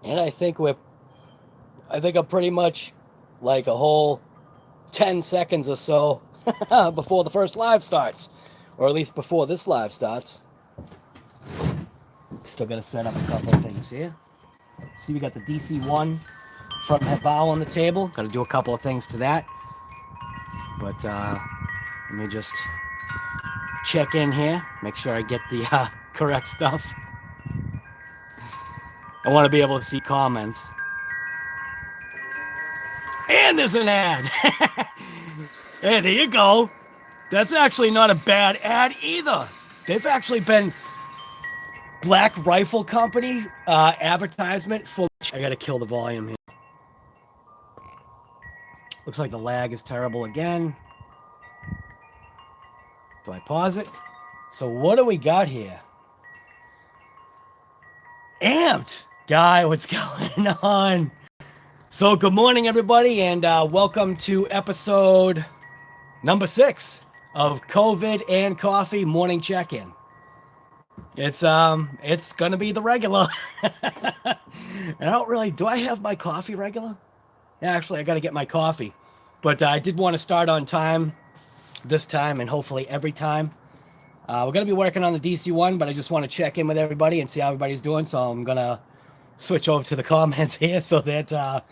And I think I'm pretty much like a whole 10 seconds or so before the first live starts, or at least before this live starts. Still got to set up a couple of things here. See, we got the DC-1 from HoBao on the table. Got to do a couple of things to that. But let me just check in here, make sure I get the correct stuff. I want to be able to see comments. And there's an ad. Hey, there you go. That's actually not a bad ad either. They've actually been Black Rifle Company advertisement for. I gotta kill the volume here. Looks like the lag is terrible again. Do I pause it? So what do we got here? Amped guy, what's going on? So good morning, everybody, and welcome to episode number 6 of COVID and Coffee Morning Check-In. It's gonna be the regular. I don't really. Do I have my coffee regular? Yeah, actually, I got to get my coffee. But I did want to start on time this time, and hopefully every time. We're gonna be working on the DC-1, but I just want to check in with everybody and see how everybody's doing. So I'm gonna switch over to the comments here so that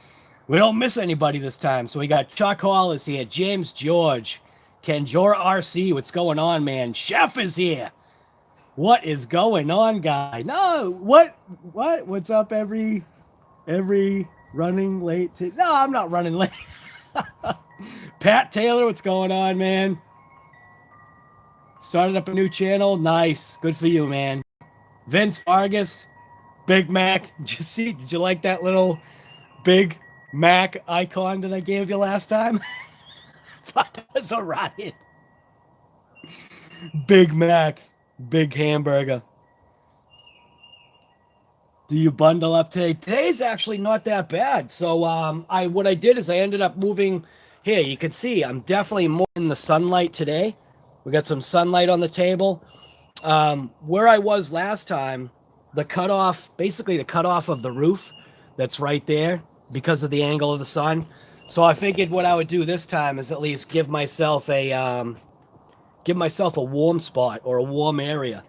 we don't miss anybody this time. So we got Chuck Hall is here, James George, Kenjora RC. What's going on, man? Chef is here. What is going on, guy? No, what's up? Every running late? No, I'm not running late. Pat Taylor, what's going on, man? Started up a new channel. Nice, good for you, man. Vince Vargas, Big Mac. Did you like that little Big Mac icon that I gave you last time? Thought that was a riot. Big Mac. Big hamburger. Do you bundle up today? Today's actually not that bad. So what I did is I ended up moving here. You can see I'm definitely more in the sunlight today. We got some sunlight on the table. Where I was last time, the cutoff of the roof that's right there because of the angle of the sun. So I figured what I would do this time is at least give myself a warm spot or a warm area.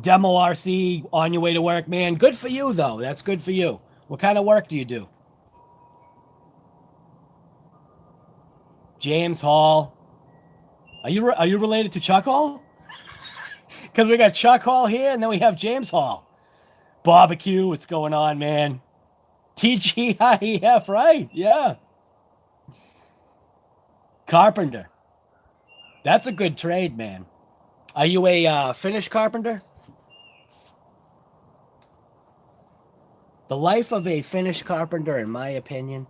Demo RC on your way to work, man. Good for you, though. That's good for you. What kind of work do you do? James Hall. Are you related to Chuck Hall? Because we got Chuck Hall here, and then we have James Hall. Barbecue, what's going on, man? TGIEF, right? Yeah. Carpenter. That's a good trade, man. Are you a Finnish carpenter? The life of a Finnish carpenter, in my opinion,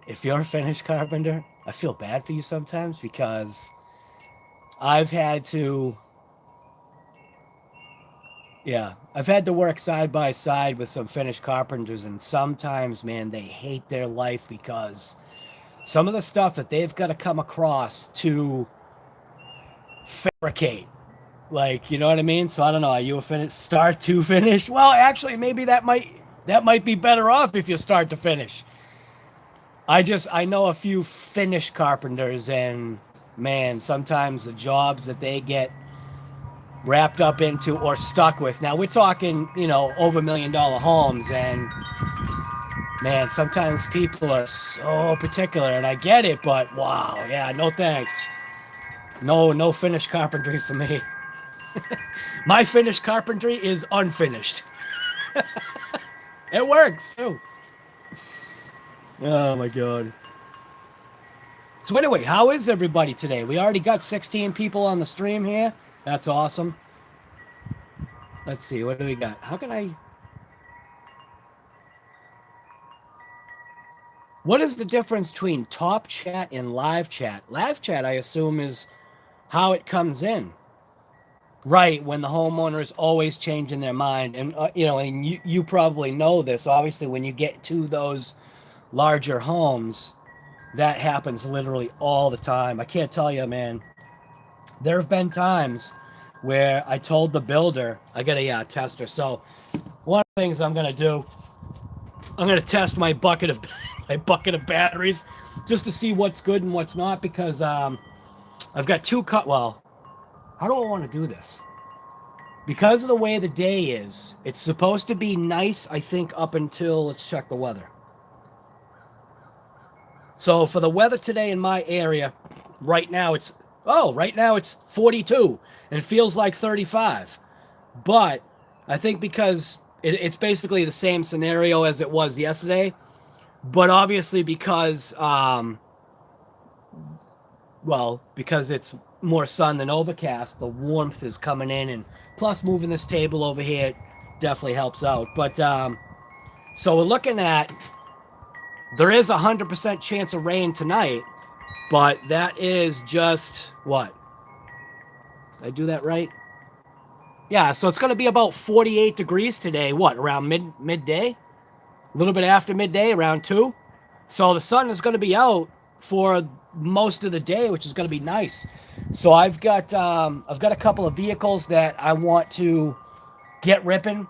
if you're a Finnish carpenter, I feel bad for you sometimes because I've had to work side by side with some Finnish carpenters, and sometimes, man, they hate their life because some of the stuff that they've got to come across to fabricate. Like, you know what I mean? So I don't know. Are you a start to finish? Well, actually, maybe that might be better off if you start to finish. I know a few Finnish carpenters, and man, sometimes the jobs that they get wrapped up into or stuck with. Now we're talking, over $1 million homes, and man, sometimes people are so particular, and I get it, but wow, yeah, no thanks. No Finnish carpentry for me. My Finnish carpentry is unfinished. It works too. Oh my god. So anyway, how is everybody today? We already got 16 people on the stream here. That's awesome. Let's see, what do we got? What is the difference between top chat and live chat? Live chat, I assume, is how it comes in. Right, when the homeowner is always changing their mind. And, and you probably know this. Obviously, when you get to those larger homes, that happens literally all the time. I can't tell you, man. There have been times where I told the builder I got a tester. So one of the things I'm gonna do, I'm gonna test my bucket of batteries just to see what's good and what's not, because I've got two well, how do I want to do this? Because of the way the day is, it's supposed to be nice, I think, up until, let's check the weather. So for the weather today in my area, right now it's 42 and feels like 35. But I think because it's basically the same scenario as it was yesterday, but obviously because because it's more sun than overcast, the warmth is coming in, and plus moving this table over here definitely helps out. But so we're looking at, there is 100% chance of rain tonight, but that is just what? Did I do that right? Yeah, so it's going to be about 48 degrees today. What, around midday? A little bit after midday, around 2. So the sun is going to be out for most of the day, which is going to be nice. So I've got a couple of vehicles that I want to get ripping.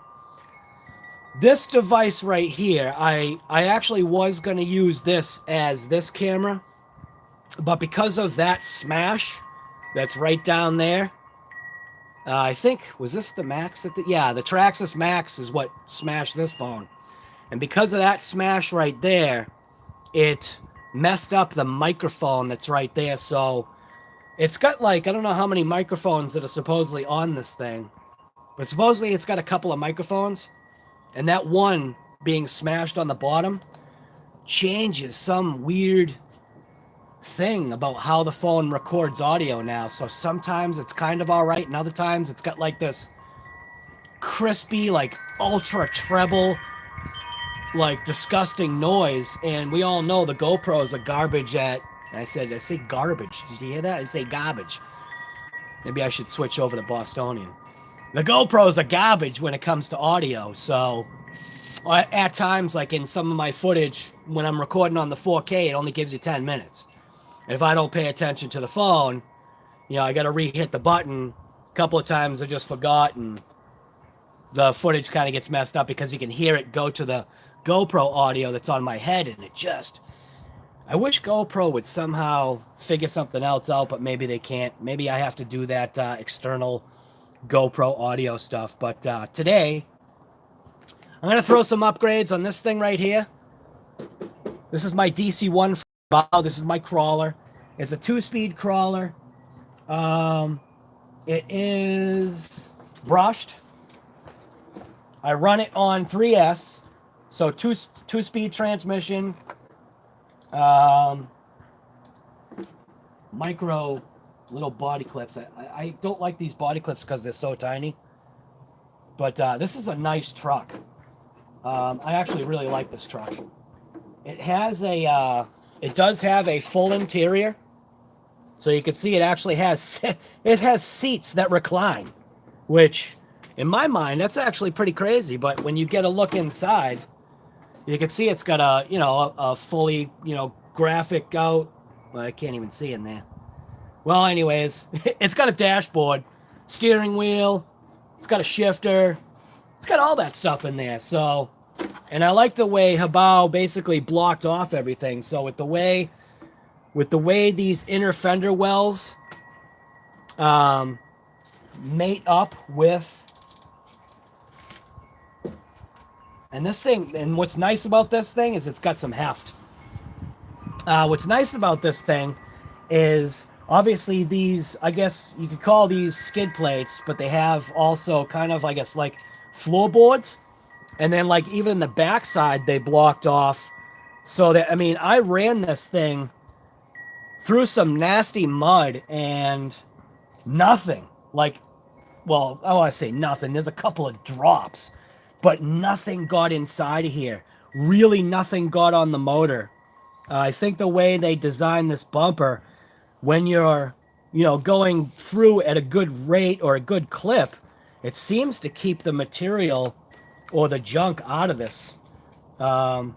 This device right here, I actually was going to use this as this camera, but because of that smash that's right down there, I think, was this the Max? Yeah, the Traxxas Max is what smashed this phone. And because of that smash right there, it messed up the microphone that's right there. So it's got like, I don't know how many microphones that are supposedly on this thing, but supposedly it's got a couple of microphones. And that one being smashed on the bottom changes some weird thing about how the phone records audio now. So sometimes it's kind of all right, and other times it's got like this crispy, like ultra treble, like disgusting noise. And we all know the GoPros are garbage at, I say garbage. Did you hear that? I say garbage. Maybe I should switch over to Bostonian. The GoPros are garbage when it comes to audio. So at times, like in some of my footage, when I'm recording on the 4K, it only gives you 10 minutes. And if I don't pay attention to the phone, I got to re-hit the button. A couple of times I just forgot, and the footage kind of gets messed up because you can hear it go to the GoPro audio that's on my head, and I wish GoPro would somehow figure something else out, but maybe they can't. Maybe I have to do that external GoPro audio stuff. But today, I'm going to throw some upgrades on this thing right here. This is my DC-1 HoBao. This is my crawler. It's a 2-speed crawler. It is brushed. I run it on 3S. So two-speed transmission. Micro little body clips. I don't like these body clips because they're so tiny. But this is a nice truck. I actually really like this truck. It has it does have a full interior. So you can see it actually has seats that recline, which in my mind, that's actually pretty crazy. But when you get a look inside, you can see it's got a fully, graphic out. Well, I can't even see in there. Well, anyways, it's got a dashboard, steering wheel, it's got a shifter, it's got all that stuff in there. So, and I like the way HoBao basically blocked off everything. So with the way these inner fender wells mate up with, and this thing, and what's nice about this thing is it's got some heft. What's nice about this thing is obviously these, I guess you could call these skid plates, but they have also kind of, I guess, like floorboards. And then like even in the backside, they blocked off. So that, I ran this thing through some nasty mud and nothing. Like, well, I want to say nothing. There's a couple of drops, but nothing got inside of here. Really nothing got on the motor. I think the way they designed this bumper, when you're, going through at a good rate or a good clip, it seems to keep the material or the junk out of this. But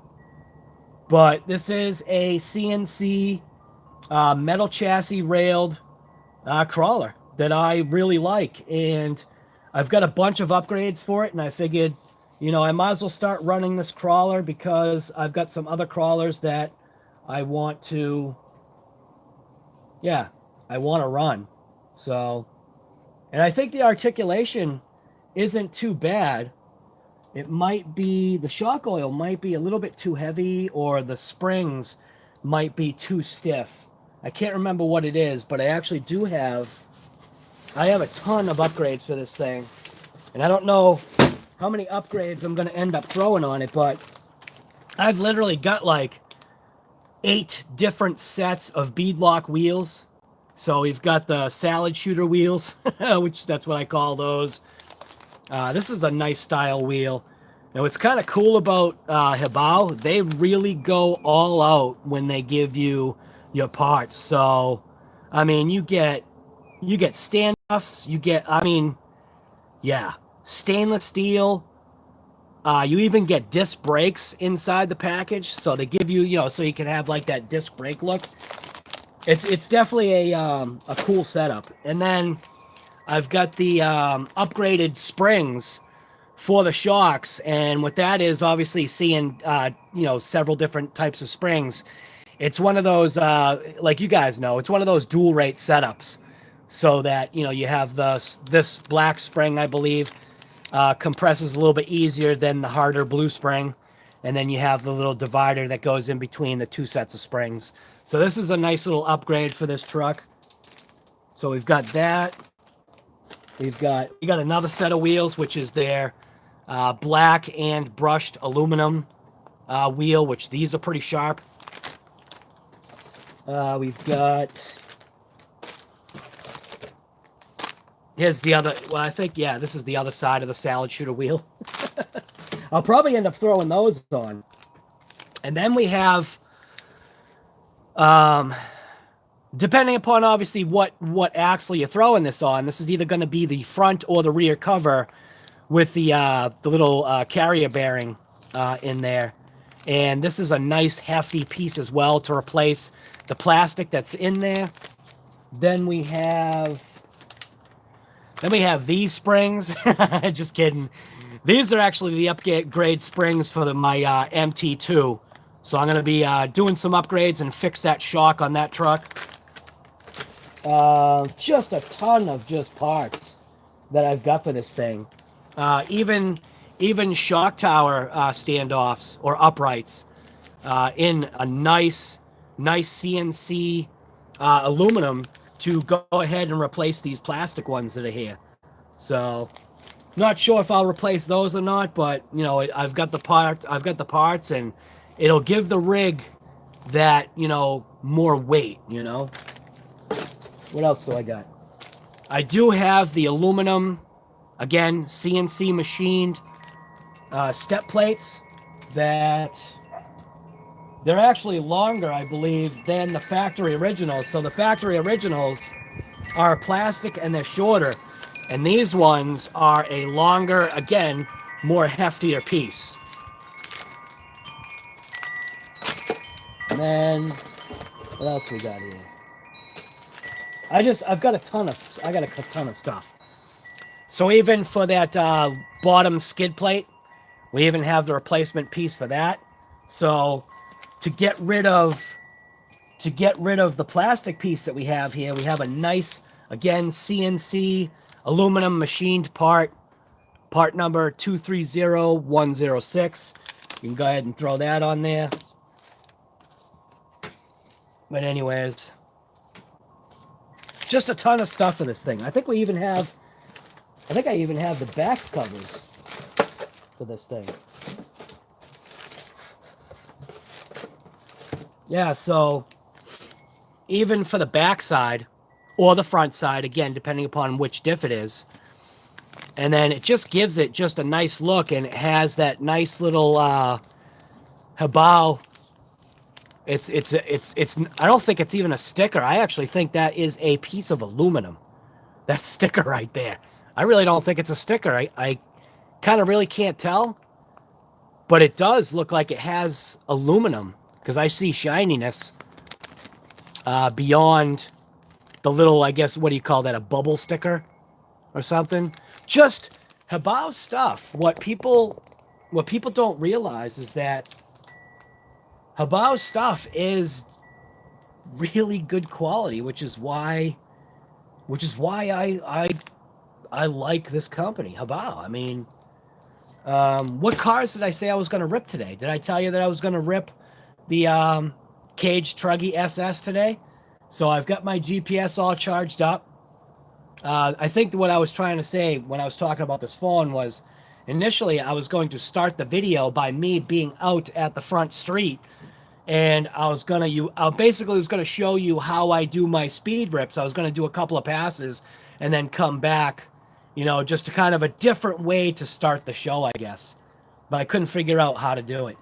this is a CNC metal chassis railed crawler. that I really like, and I've got a bunch of upgrades for it, and I figured, I might as well start running this crawler because I've got some other crawlers that I want to, I want to run. So, and I think the articulation isn't too bad. It might be, the shock oil might be a little bit too heavy, or the springs might be too stiff. I can't remember what it is, but I actually I have a ton of upgrades for this thing. And I don't know how many upgrades I'm going to end up throwing on it, but I've literally got like 8 different sets of beadlock wheels. So we've got the salad shooter wheels, which that's what I call those. This is a nice style wheel. Now, what's kind of cool about HoBao, they really go all out when they give you your parts. So, I mean, you get standoffs, stainless steel. You even get disc brakes inside the package, so they give you, so you can have like that disc brake look. It's definitely a cool setup. And then I've got the upgraded springs for the shocks, and what that is, obviously seeing several different types of springs. It's one of those, like you guys know, it's one of those dual rate setups, so that you have this black spring, I believe, compresses a little bit easier than the harder blue spring, and then you have the little divider that goes in between the 2 sets of springs. So this is a nice little upgrade for this truck. So we've got that. We got another set of wheels, which is their black and brushed aluminum wheel, which these are pretty sharp. We've got... Here's the other... Well, I think, this is the other side of the salad shooter wheel. I'll probably end up throwing those on. And then we have... depending upon, obviously, what axle you're throwing this on, this is either going to be the front or the rear cover with the little carrier bearing in there. And this is a nice, hefty piece as well to replace the plastic that's in there. Then we have these springs. Just kidding. These are actually the upgrade springs for my MT2. So I'm going to be doing some upgrades and fix that shock on that truck. Just a ton of parts that I've got for this thing. Even shock tower standoffs or uprights in a nice CNC aluminum to go ahead and replace these plastic ones that are here. So, not sure if I'll replace those or not, but I've got the parts, and it'll give the rig that more weight. What else do I got? I do have the aluminum, again, CNC machined step plates that they're actually longer, I believe, than the factory originals. So the factory originals are plastic and they're shorter. And these ones are a longer, again, more heftier piece. And then, what else we got here? I've got a ton of stuff. So even for that bottom skid plate, we even have the replacement piece for that. So to get rid of the plastic piece that we have here, we have a nice, again, CNC aluminum machined part number 230106. You can go ahead and throw that on there. But anyways, just a ton of stuff for this thing. I think I even have the back covers for this thing. Yeah, so even for the back side or the front side, again, depending upon which diff it is, and then it just gives it just a nice look, and it has that nice little HoBao. It's I don't think it's even a sticker. I actually think that is a piece of aluminum. That sticker right there. I really don't think it's a sticker. I kind of really can't tell, but it does look like it has aluminum because I see shininess beyond the little, I guess, what do you call that? A bubble sticker or something. Just HoBao stuff. What people don't realize is that HoBao stuff is really good quality, which is why I like this company, HoBao. I mean, what cars did I say I was going to rip today? Did I tell you that I was going to rip the Cage Truggy SS today? So I've got my GPS all charged up. I think what I was trying to say when I was talking about this phone was, initially I was going to start the video by me being out at the front street, and I basically was gonna show you how I do my speed rips. I was gonna do a couple of passes and then come back, just to kind of a different way to start the show, I guess. But I couldn't figure out how to do it.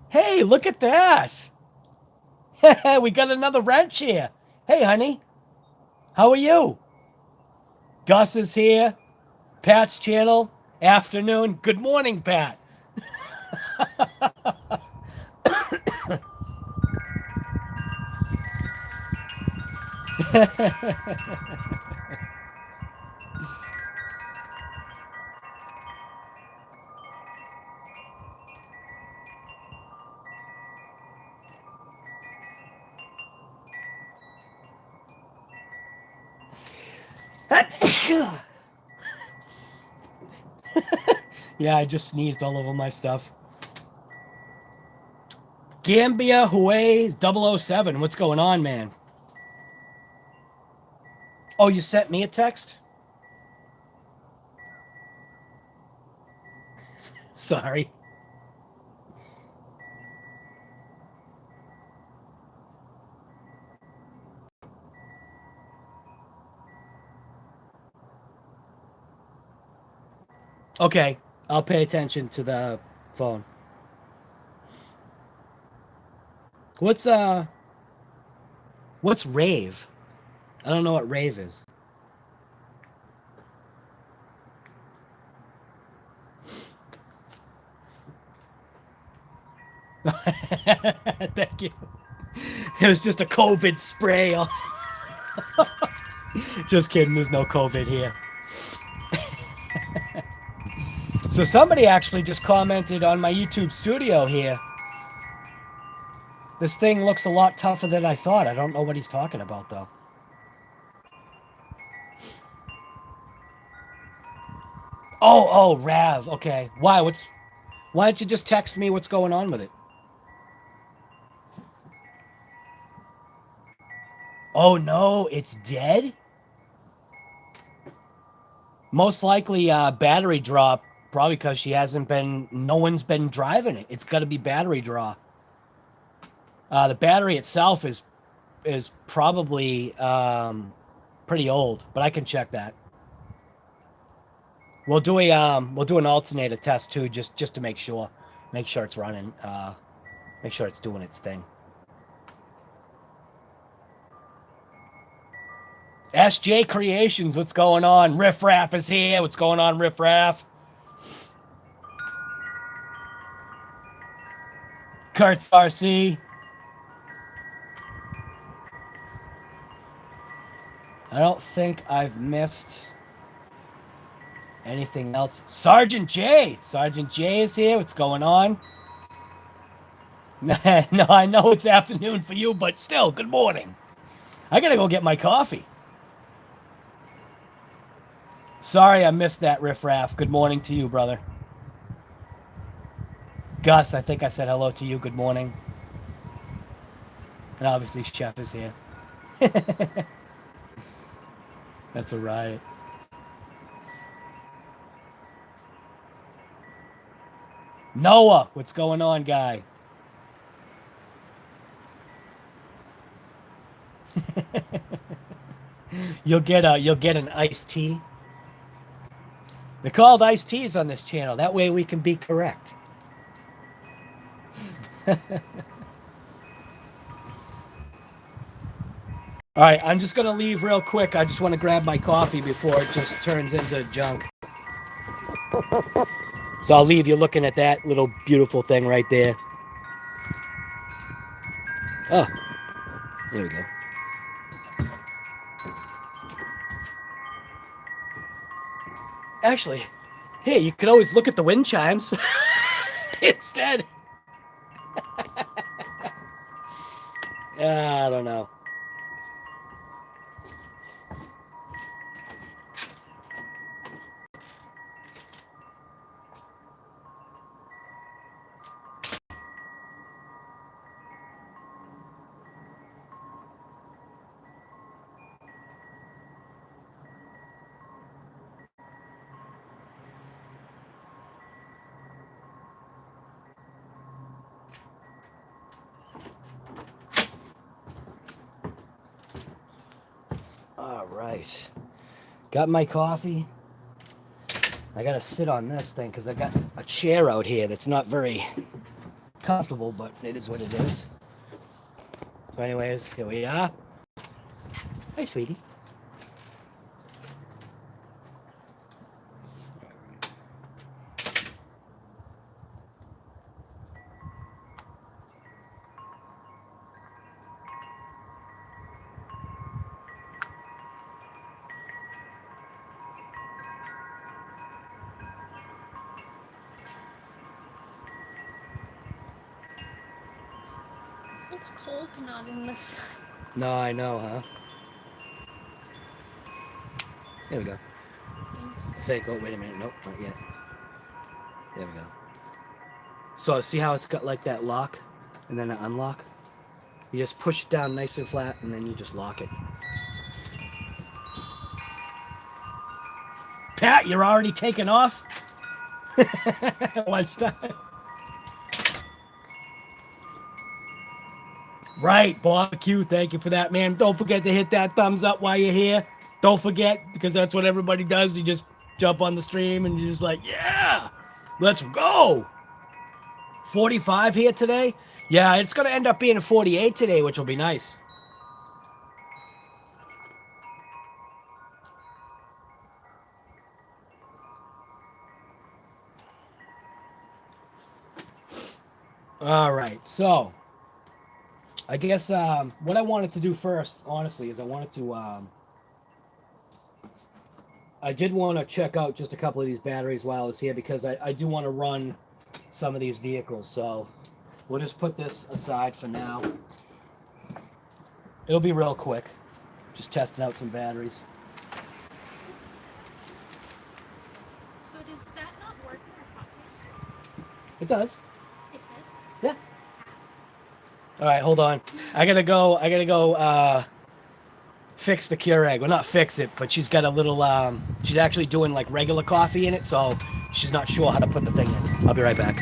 Hey, look at that! We got another wrench here. Hey, honey. How are you? Gus is here. Pat's channel. Afternoon. Good morning, Pat. Yeah, I just sneezed all over my stuff. Gambia Huey 007. What's going on, man? Oh, you sent me a text? Sorry. Okay, I'll pay attention to the phone. What's rave? I don't know what rave is. Thank you. It was just a COVID spray. Just kidding, there's no COVID here. So somebody actually just commented on my YouTube studio here. This thing looks a lot tougher than I thought. I don't know what he's talking about, though. Oh, Rav. Okay. Why don't you just text me what's going on with it? Oh, no, it's dead? Most likely battery drop, probably because no one's been driving it. It's got to be battery draw. The battery itself is probably pretty old, but I can check that. We'll do an alternator test too, just to make sure it's running, make sure it's doing its thing. SJ Creations, what's going on? Riff Raff is here. What's going on, Riff Raff? Kurtz RC. I don't think I've missed anything else. Sergeant J is here. What's going on? No, I know it's afternoon for you, but still, good morning. I gotta go get my coffee. Sorry I missed that, Riff Raff. Good morning to you, brother. Gus, I think I said hello to you. Good morning. And obviously Chef is here. That's a riot. Noah, what's going on, guy? You'll get an iced tea. They're called iced teas on this channel. That way we can be correct. All right, I'm just going to leave real quick. I just want to grab my coffee before it just turns into junk. So I'll leave you looking at that little beautiful thing right there. Oh. There we go. Actually, hey, you could always look at the wind chimes instead. I don't know. All right. Got my coffee. I gotta sit on this thing because I got a chair out here that's not very comfortable, but it is what it is. So anyways, here we are. Hi, sweetie. It's cold not in the sun. No, I know, huh? There we go. I think. Oh, wait a minute. Nope, not yet. There we go. So see how it's got like that lock and then an unlock? You just push it down nice and flat and then you just lock it. Pat, you're already taking off? Lunchtime. Right, barbecue. Thank you for that, man. Don't forget to hit that thumbs up while you're here. Don't forget, because that's what everybody does. You just jump on the stream and you're just like, yeah, let's go. 45 here today. Yeah, it's going to end up being 48 today, which will be nice. All right, so I guess what I wanted to do first, honestly, is I did want to check out just a couple of these batteries while I was here because I do want to run some of these vehicles. So we'll just put this aside for now. It'll be real quick. Just testing out some batteries. So does that not work in our pocket? It does. It fits? Yeah. All right, hold on. I gotta go fix the Keurig. Well, not fix it, but she's got a little she's actually doing like regular coffee in it, so she's not sure how to put the thing in. I'll be right back.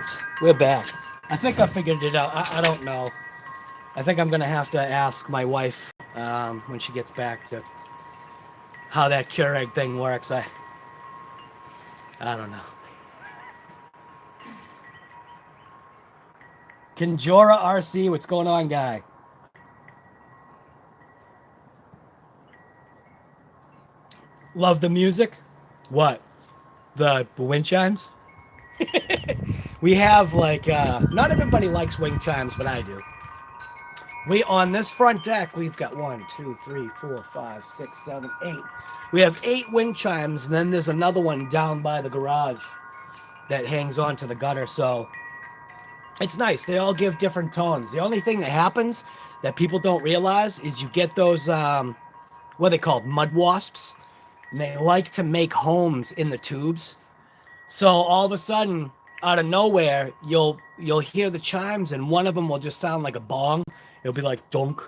out. We're back. I think I figured it out. I don't know. I think I'm going to have to ask my wife when she gets back to how that Keurig thing works. I don't know. Kinjora RC, what's going on, guy? Love the music? What? The wind chimes? We have like, not everybody likes wind chimes, but I do. We, on this front deck, we've got 1, 2, 3, 4, 5, 6, 7, 8. We have 8 wind chimes, and then there's another one down by the garage that hangs onto the gutter, so it's nice. They all give different tones. The only thing that happens that people don't realize is you get those, what are they called? Mud wasps. And they like to make homes in the tubes. So all of a sudden, out of nowhere, you'll hear the chimes, and one of them will just sound like a bong. It'll be like dunk.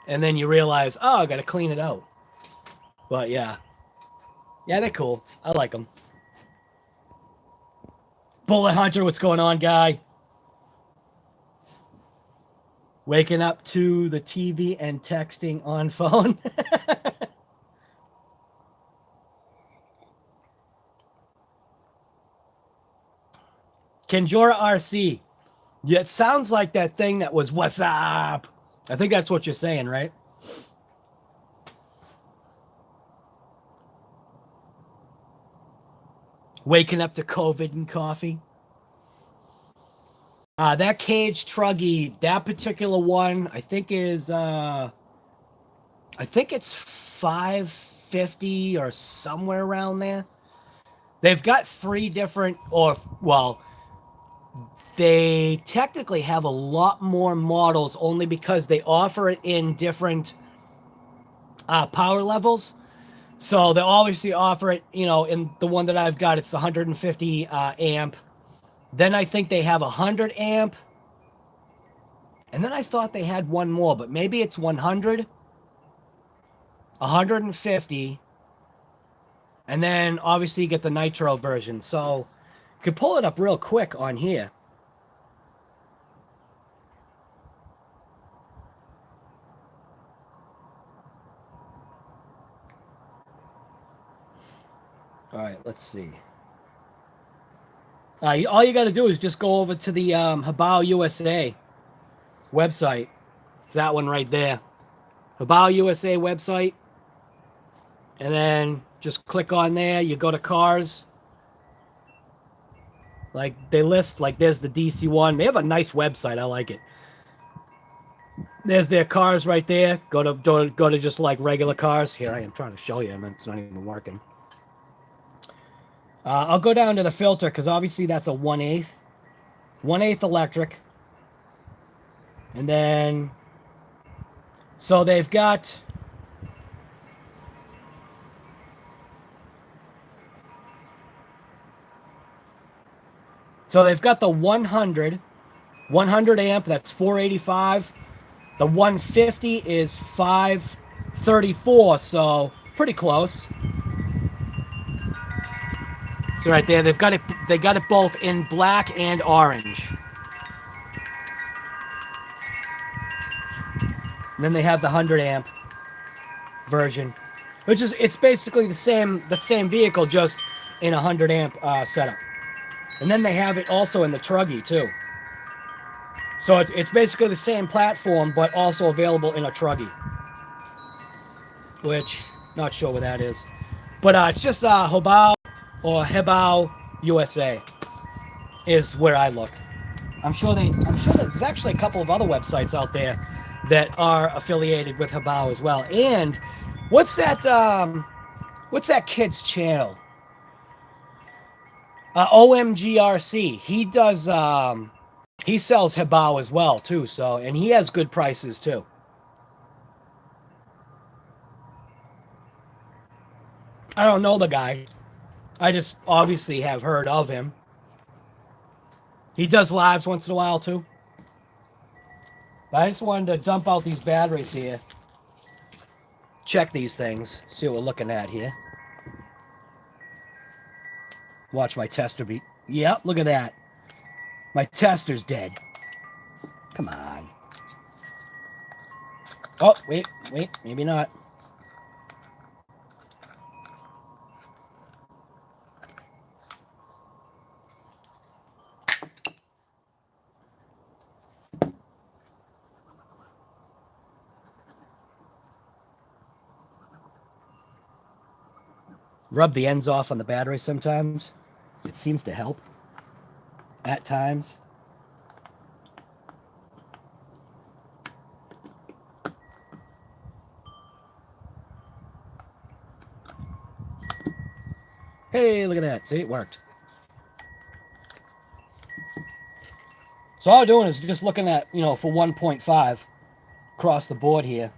And then you realize, oh, I got to clean it out. But yeah. Yeah, they're cool. I like them. Bullet Hunter, what's going on, guy? Waking up to the TV and texting on phone. Kenjora RC. Yeah, it sounds like that thing that was "What's up?" I think that's what you're saying, right? Waking up to COVID and coffee. That cage truggy, that particular one, I think is I think it's $550 or somewhere around there. They've got 3 different, or well, they technically have a lot more models only because they offer it in different power levels. So they obviously offer it, you know, in the one that I've got, it's the 150 amp. Then I think they have 100 amp. And then I thought they had one more, but maybe it's 100, 150, and then obviously you get the nitro version. So you can pull it up real quick on here. All right, let's see. All you got to do is just go over to the HoBao USA website. It's that one right there. HoBao USA website. And then just click on there. You go to cars. Like, they list, like, there's the DC-1. They have a nice website. I like it. There's their cars right there. Go to just, like, regular cars. Here, I am trying to show you, and it's not even working. I'll go down to the filter, because obviously that's a 1/8. 1/8 electric. And then, so they've got, the 100 amp, that's 485. The 150 is 534, so pretty close. So right there, they got it both in black and orange. And then they have the 100 amp version, which is, it's basically the same vehicle, just in a 100 amp setup. And then they have it also in the truggy too. So it's basically the same platform, but also available in a truggy. Which, not sure what that is. But it's just HoBao or HoBao USA is where I look. I'm sure there's actually a couple of other websites out there that are affiliated with HoBao as well. And what's that kid's channel? OMGRC. He does he sells HoBao as well too, so, and he has good prices too. I don't know the guy. I just obviously have heard of him. He does lives once in a while too. But I just wanted to dump out these batteries here. Check these things. See what we're looking at here. Watch my tester beat. Yep, look at that. My tester's dead. Come on. Oh, wait, maybe not. Rub the ends off on the battery sometimes. It seems to help at times. Hey, look at that. See, it worked. So all I'm doing is just looking at, for 1.5 across the board here.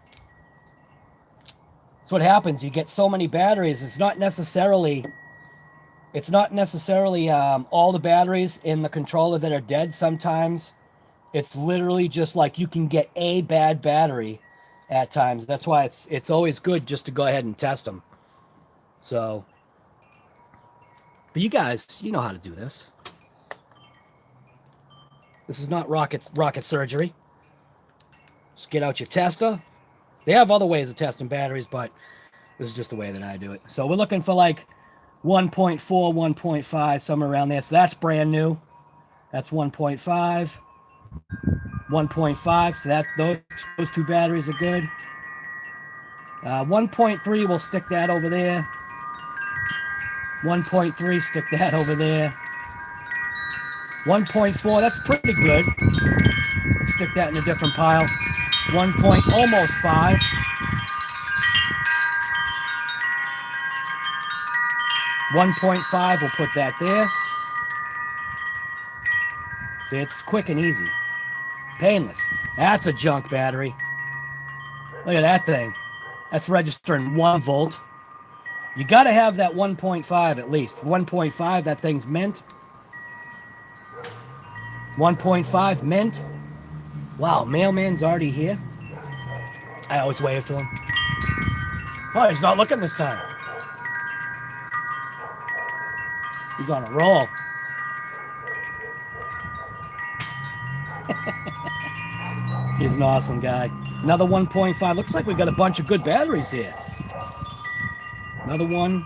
So what happens, you get so many batteries, it's not necessarily all the batteries in the controller that are dead. Sometimes it's literally just like you can get a bad battery at times. That's why it's always good just to go ahead and test them. So, but you guys, you know how to do this. This is not rocket surgery. Just get out your tester. They have other ways of testing batteries, but this is just the way that I do it. So we're looking for like 1.4, 1.5, somewhere around there. So that's brand new. That's 1.5. 1.5. So that's those two batteries are good. 1.3, we'll stick that over there. 1.3, stick that over there. 1.4, that's pretty good. Stick that in a different pile. 1.almost 5. 1.5, we'll put that there. See, it's quick and easy. Painless. That's a junk battery. Look at that thing. That's registering 1 volt. You got to have that 1.5 at least. 1.5, that thing's mint. 1.5 mint. Wow, mailman's already here. I always wave to him. Oh, he's not looking this time. He's on a roll. He's an awesome guy. Another 1.5. Looks like we've got a bunch of good batteries here. Another one.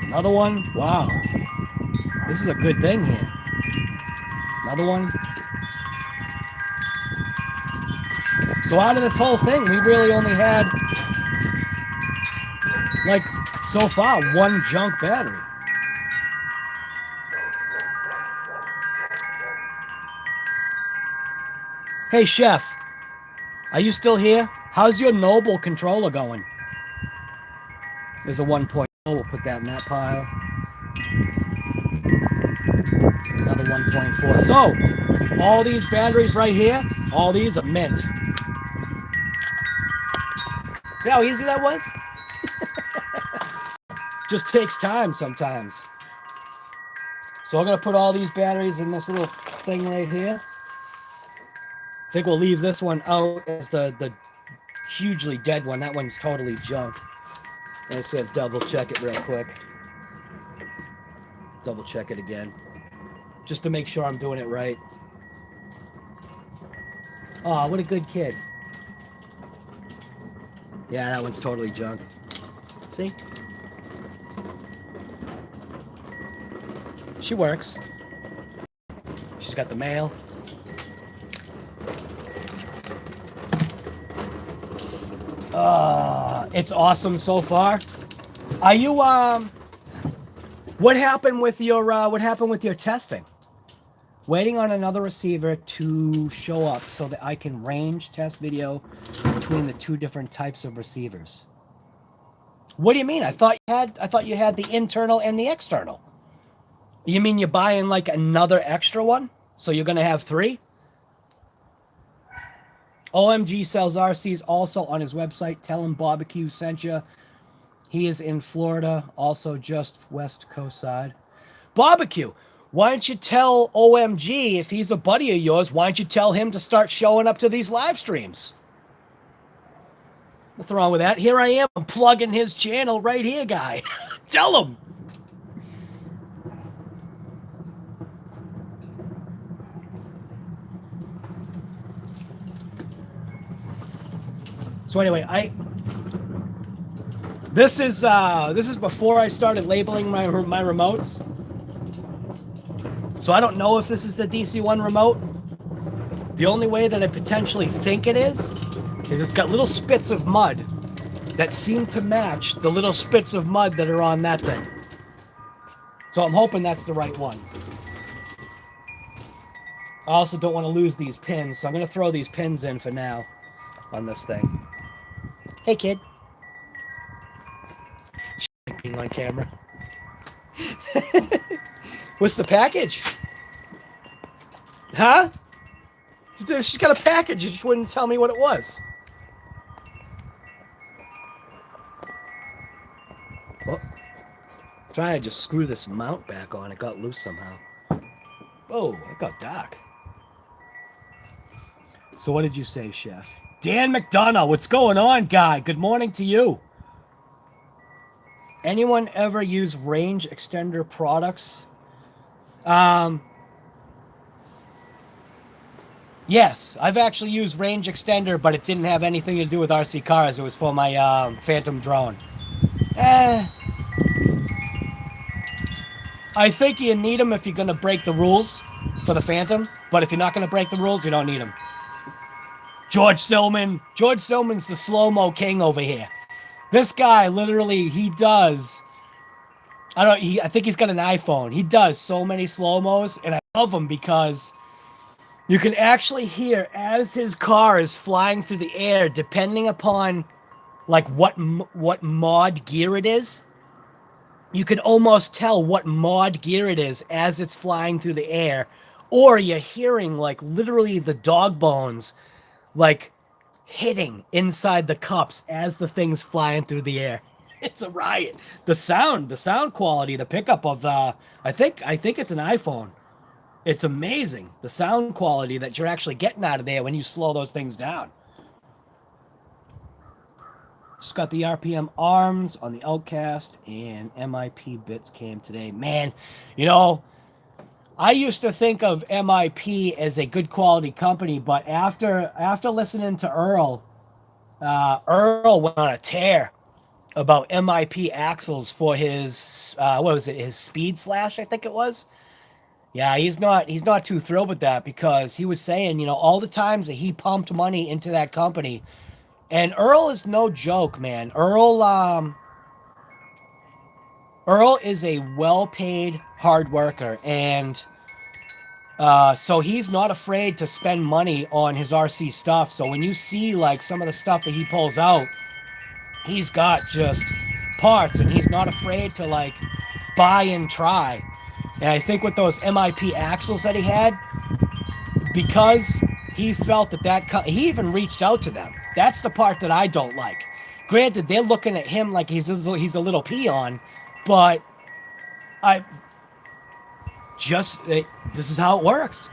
Another one. Wow. This is a good thing here. Another one. So out of this whole thing, we really only had, like, so far, 1 junk battery. Hey, Chef. Are you still here? How's your Noble controller going? There's a 1.0. We'll put that in that pile. Another 1.4. So, all these batteries right here, all these are mint. See how easy that was? Just takes time sometimes. So I'm going to put all these batteries in this little thing right here. I think we'll leave this one out as the hugely dead one. That one's totally junk. I just gotta double check it real quick. Double check it again. Just to make sure I'm doing it right. Oh, what a good kid. Yeah, that one's totally junk. See? She works. She's got the mail. It's awesome so far. Are you what happened with your testing? Waiting on another receiver to show up so that I can range test video between the 2 different types of receivers. What do you mean? I thought you had the internal and the external. You mean you're buying like another extra one? So you're going to have 3? OMG sells RCs also on his website. Tell him Barbecue sent you. He is in Florida, also just West Coast side. Barbecue, why don't you tell OMG, if he's a buddy of yours, why don't you tell him to start showing up to these live streams? Nothing wrong with that. Here I am. I'm plugging his channel right here, guy. Tell him. So anyway, this is before I started labeling my remotes. So I don't know if this is the DC-1 remote. The only way that I potentially think it is it's got little spits of mud that seem to match the little spits of mud that are on that thing. So I'm hoping that's the right one. I also don't want to lose these pins, so I'm going to throw these pins in for now on this thing. Hey, kid. Being on camera. What's the package? Huh? She's got a package. You just wouldn't tell me what it was. Well, trying to just screw this mount back on. It got loose somehow. Oh, it got dark. So what did you say, Chef? Dan McDonough, what's going on, guy? Good morning to you. Anyone ever use range extender products? Yes, I've actually used range extender, but it didn't have anything to do with RC cars. It was for my Phantom drone. I think you need them if you're going to break the rules for the Phantom, but if you're not going to break the rules, you don't need them. George Stillman. George Stillman's the slow-mo king over here. This guy, literally, he does... I think he's got an iPhone. He does so many slow-mos, and I love him because you can actually hear as his car is flying through the air, depending upon like what mod gear it is. You can almost tell what mod gear it is as it's flying through the air, or you're hearing like literally the dog bones like hitting inside the cups as the thing's flying through the air. It's a riot. The sound quality, the pickup of I think it's an iPhone. It's amazing, the sound quality that you're actually getting out of there when you slow those things down. Just got the RPM arms on the Outcast, and MIP bits came today. Man, you know, I used to think of MIP as a good quality company, but after listening to Earl went on a tear about MIP axles for his his Speed Slash, I think it was. Yeah, he's not too thrilled with that because he was saying, you know, all the times that he pumped money into that company, and Earl is no joke, man. Earl is a well-paid hard worker, and so he's not afraid to spend money on his RC stuff. So when you see like some of the stuff that he pulls out, he's got just parts, and he's not afraid to like buy and try. And I think with those MIP axles that he had, because he felt he even reached out to them. That's the part that I don't like. Granted, they're looking at him like he's a little peon, but this is how it works.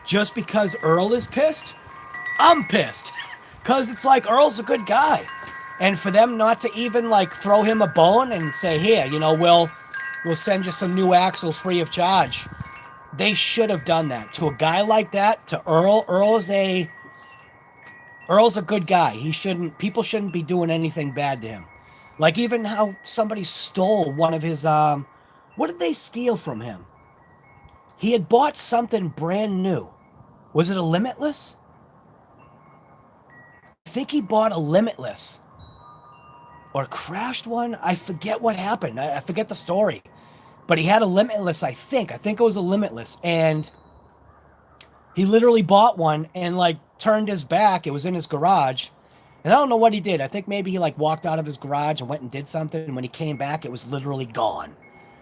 Just because Earl is pissed, I'm pissed. Because it's like Earl's a good guy. And for them not to even like throw him a bone and say, here, you know, we'll send you some new axles free of charge. They should have done that. To a guy like that, to Earl, Earl's a good guy. People shouldn't be doing anything bad to him. Like even how somebody stole one of his, what did they steal from him? He had bought something brand new. Was it a Limitless? I think he bought a Limitless. Or crashed one? I forget what happened. I forget the story. But he had a Limitless, I think. I think it was a Limitless. And he literally bought one and, like, turned his back. It was in his garage. And I don't know what he did. I think maybe he, like, walked out of his garage and went and did something. And when he came back, it was literally gone.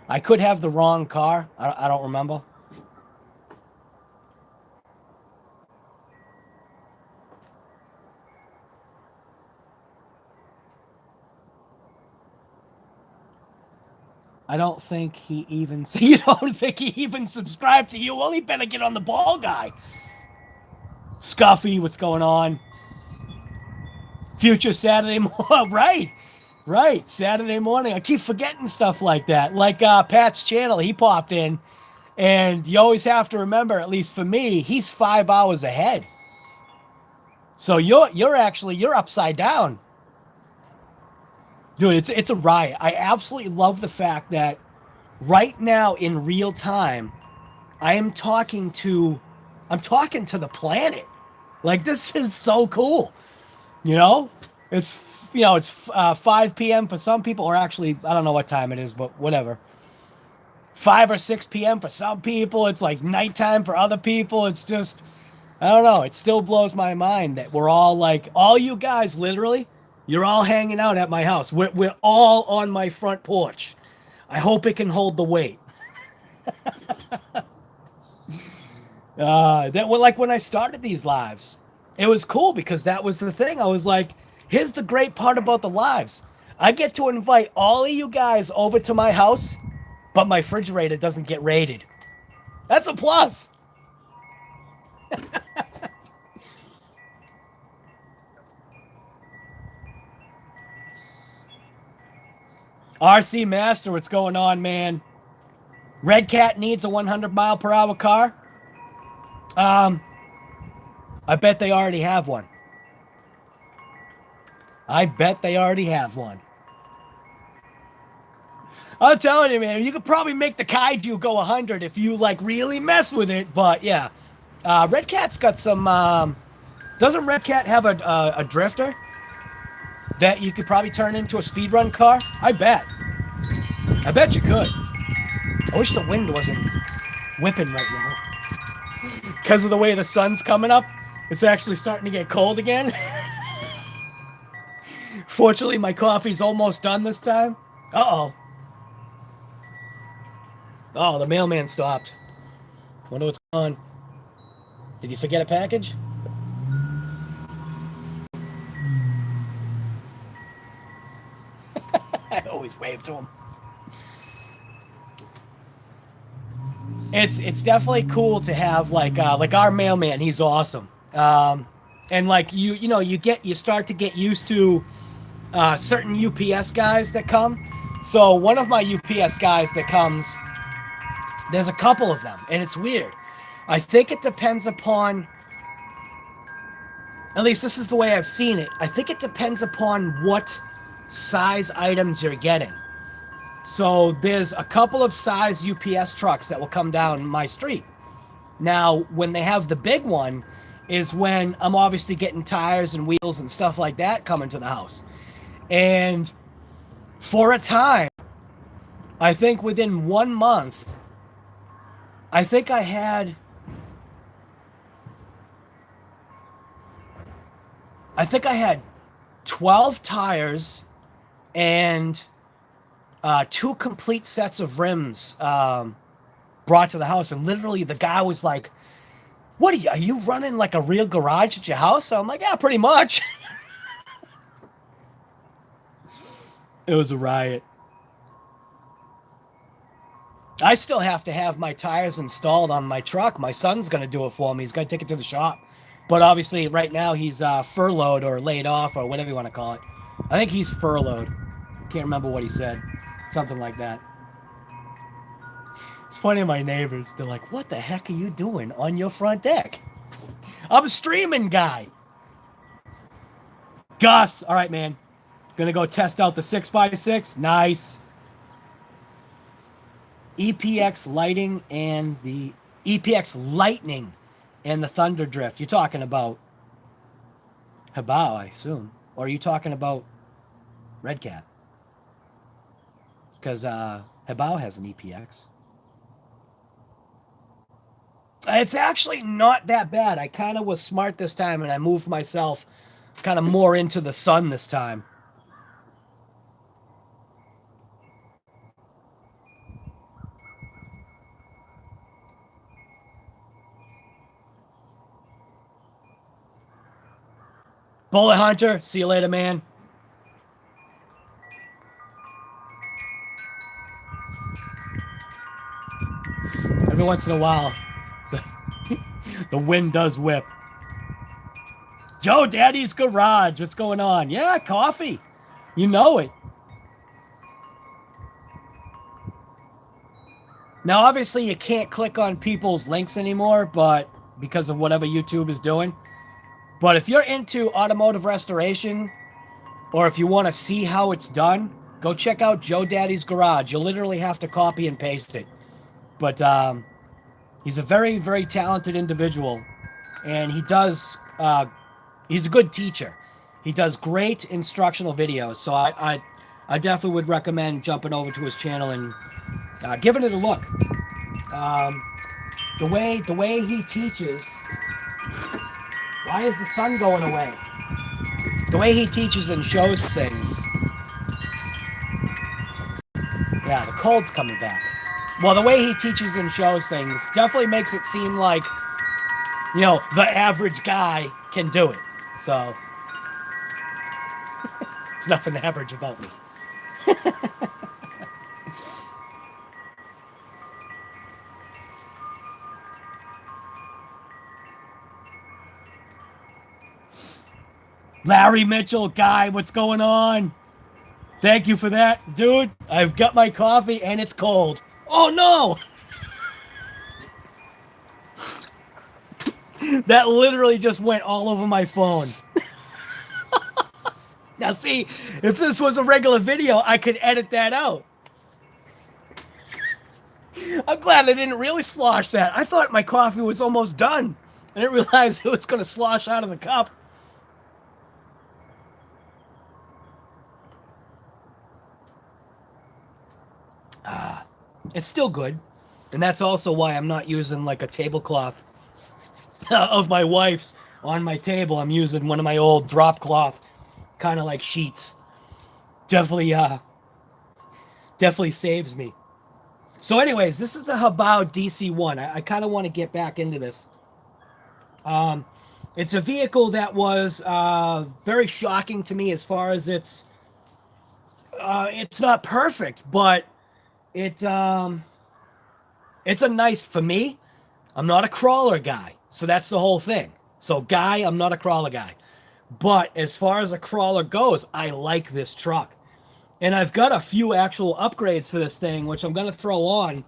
I could have the wrong car. I don't remember. I don't think he even... You don't think he even subscribed to you? Well, he better get on the ball, guy. Scuffy, what's going on? Future Saturday morning. Right. Saturday morning. I keep forgetting stuff like that. Like Pat's channel, he popped in. And you always have to remember, at least for me, he's 5 hours ahead. So you're upside down. Dude, it's a riot. I absolutely love the fact that right now in real time, I'm talking to the planet. Like, this is so cool. You know, it's 5 p.m. for some people, or actually I don't know what time it is, but whatever. 5 or 6 p.m. for some people. It's like nighttime for other people. It's just, I don't know. It still blows my mind that we're all like, all you guys, literally, you're all hanging out at my house. We're all on my front porch. I hope it can hold the weight. That was like when I started these lives. It was cool because that was the thing. I was like, here's the great part about the lives. I get to invite all of you guys over to my house, but my refrigerator doesn't get raided. That's a plus. RC Master, what's going on, man? Red Cat needs a 100 mile per hour car. I bet they already have one. I bet they already have one. I'm telling you, man, you could probably make the Kaiju go 100 if you, like, really mess with it. But, yeah. Red Cat's got some... doesn't Red Cat have a drifter that you could probably turn into a speedrun car? I bet. I bet you could. I wish the wind wasn't whipping right now. Because of the way the sun's coming up, it's actually starting to get cold again. Fortunately, my coffee's almost done this time. Uh-oh. Oh, the mailman stopped. Wonder what's going on. Did you forget a package? I always wave to him. It's definitely cool to have like our mailman. He's awesome. And like you start to get used to certain UPS guys that come. So one of my UPS guys that comes, there's a couple of them, and it's weird. I think it depends upon, at least this is the way I've seen it, I think it depends upon what size items you're getting. So there's a couple of size UPS trucks that will come down my street. Now, when they have the big one is when I'm obviously getting tires and wheels and stuff like that coming to the house. And for a time, I think within 1 month, I think I had 12 tires and 2 complete sets of rims brought to the house. And literally the guy was like, what are you running like a real garage at your house? So I'm like, yeah, pretty much. It was a riot. I still have to have my tires installed on my truck. My son's going to do it for me. He's going to take it to the shop. But obviously right now he's furloughed or laid off or whatever you want to call it. I think he's furloughed. Can't remember what he said. Something like that. It's funny, my neighbors, they're like, what the heck are you doing on your front deck? I'm a streaming guy. Gus, all right, man. Gonna go test out the 6x6. Nice. EPX lighting and the EPX lightning and the Thunder Drift. You're talking about HoBao, I assume. Or are you talking about Red Cat? Because HoBao has an EPX. It's actually not that bad. I kind of was smart this time, and I moved myself kind of more into the sun this time. Bullet Hunter, see you later, man. Every once in a while, the wind does whip. Joe Daddy's Garage, what's going on? Yeah, coffee. You know it. Now, obviously, you can't click on people's links anymore, but because of whatever YouTube is doing. But if you're into automotive restoration, or if you want to see how it's done, go check out Joe Daddy's Garage. You'll literally have to copy and paste it. But he's a very, very talented individual, and he's a good teacher. He does great instructional videos, so I definitely would recommend jumping over to his channel and giving it a look. The way he teaches. Why is the sun going away? The way he teaches and shows things. Yeah, the cold's coming back. Well, the way he teaches and shows things definitely makes it seem like, the average guy can do it. So, there's nothing average about me. Larry Mitchell, guy, what's going on? Thank you for that. Dude, I've got my coffee and it's cold. Oh, no! That literally just went all over my phone. Now, see, if this was a regular video, I could edit that out. I'm glad I didn't really slosh that. I thought my coffee was almost done. I didn't realize it was going to slosh out of the cup. It's still good. And that's also why I'm not using like a tablecloth of my wife's on my table. I'm using one of my old drop cloth kind of like sheets. Definitely saves me. So anyways, this is a HoBao DC-1. I kind of want to get back into this. It's a vehicle that was very shocking to me as far as it's not perfect, but it's a nice, for me, I'm not a crawler guy. So that's the whole thing. So I'm not a crawler guy. But as far as a crawler goes, I like this truck. And I've got a few actual upgrades for this thing, which I'm going to throw on.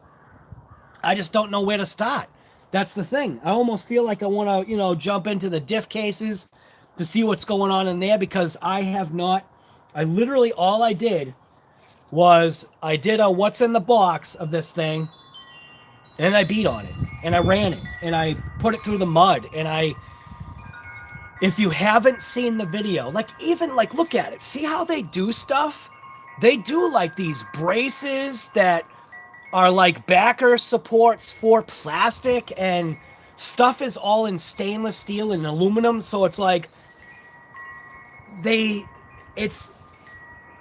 I just don't know where to start. That's the thing. I almost feel like I want to, jump into the diff cases to see what's going on in there, because all I did was I did a what's in the box of this thing, and I beat on it, and I ran it, and I put it through the mud, and if you haven't seen the video, look at it. See how they do stuff? They do like these braces that are like backer supports for plastic, and stuff is all in stainless steel and aluminum. So it's like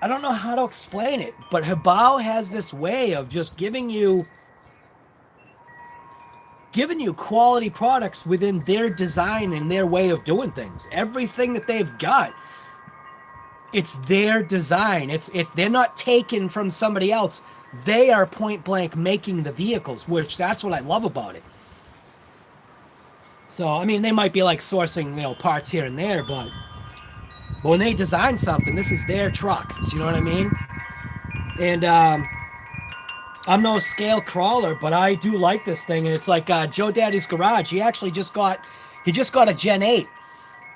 I don't know how to explain it, but HoBao has this way of just giving you quality products within their design and their way of doing things. Everything that they've got, it's their design. They're not taken from somebody else. They are point blank making the vehicles, which that's what I love about it. So, I mean, they might be like sourcing, parts here and there, but when they design something, this is their truck. Do you know what I mean? And I'm no scale crawler, but I do like this thing. And it's like Joe Daddy's Garage. He actually just got a Gen 8.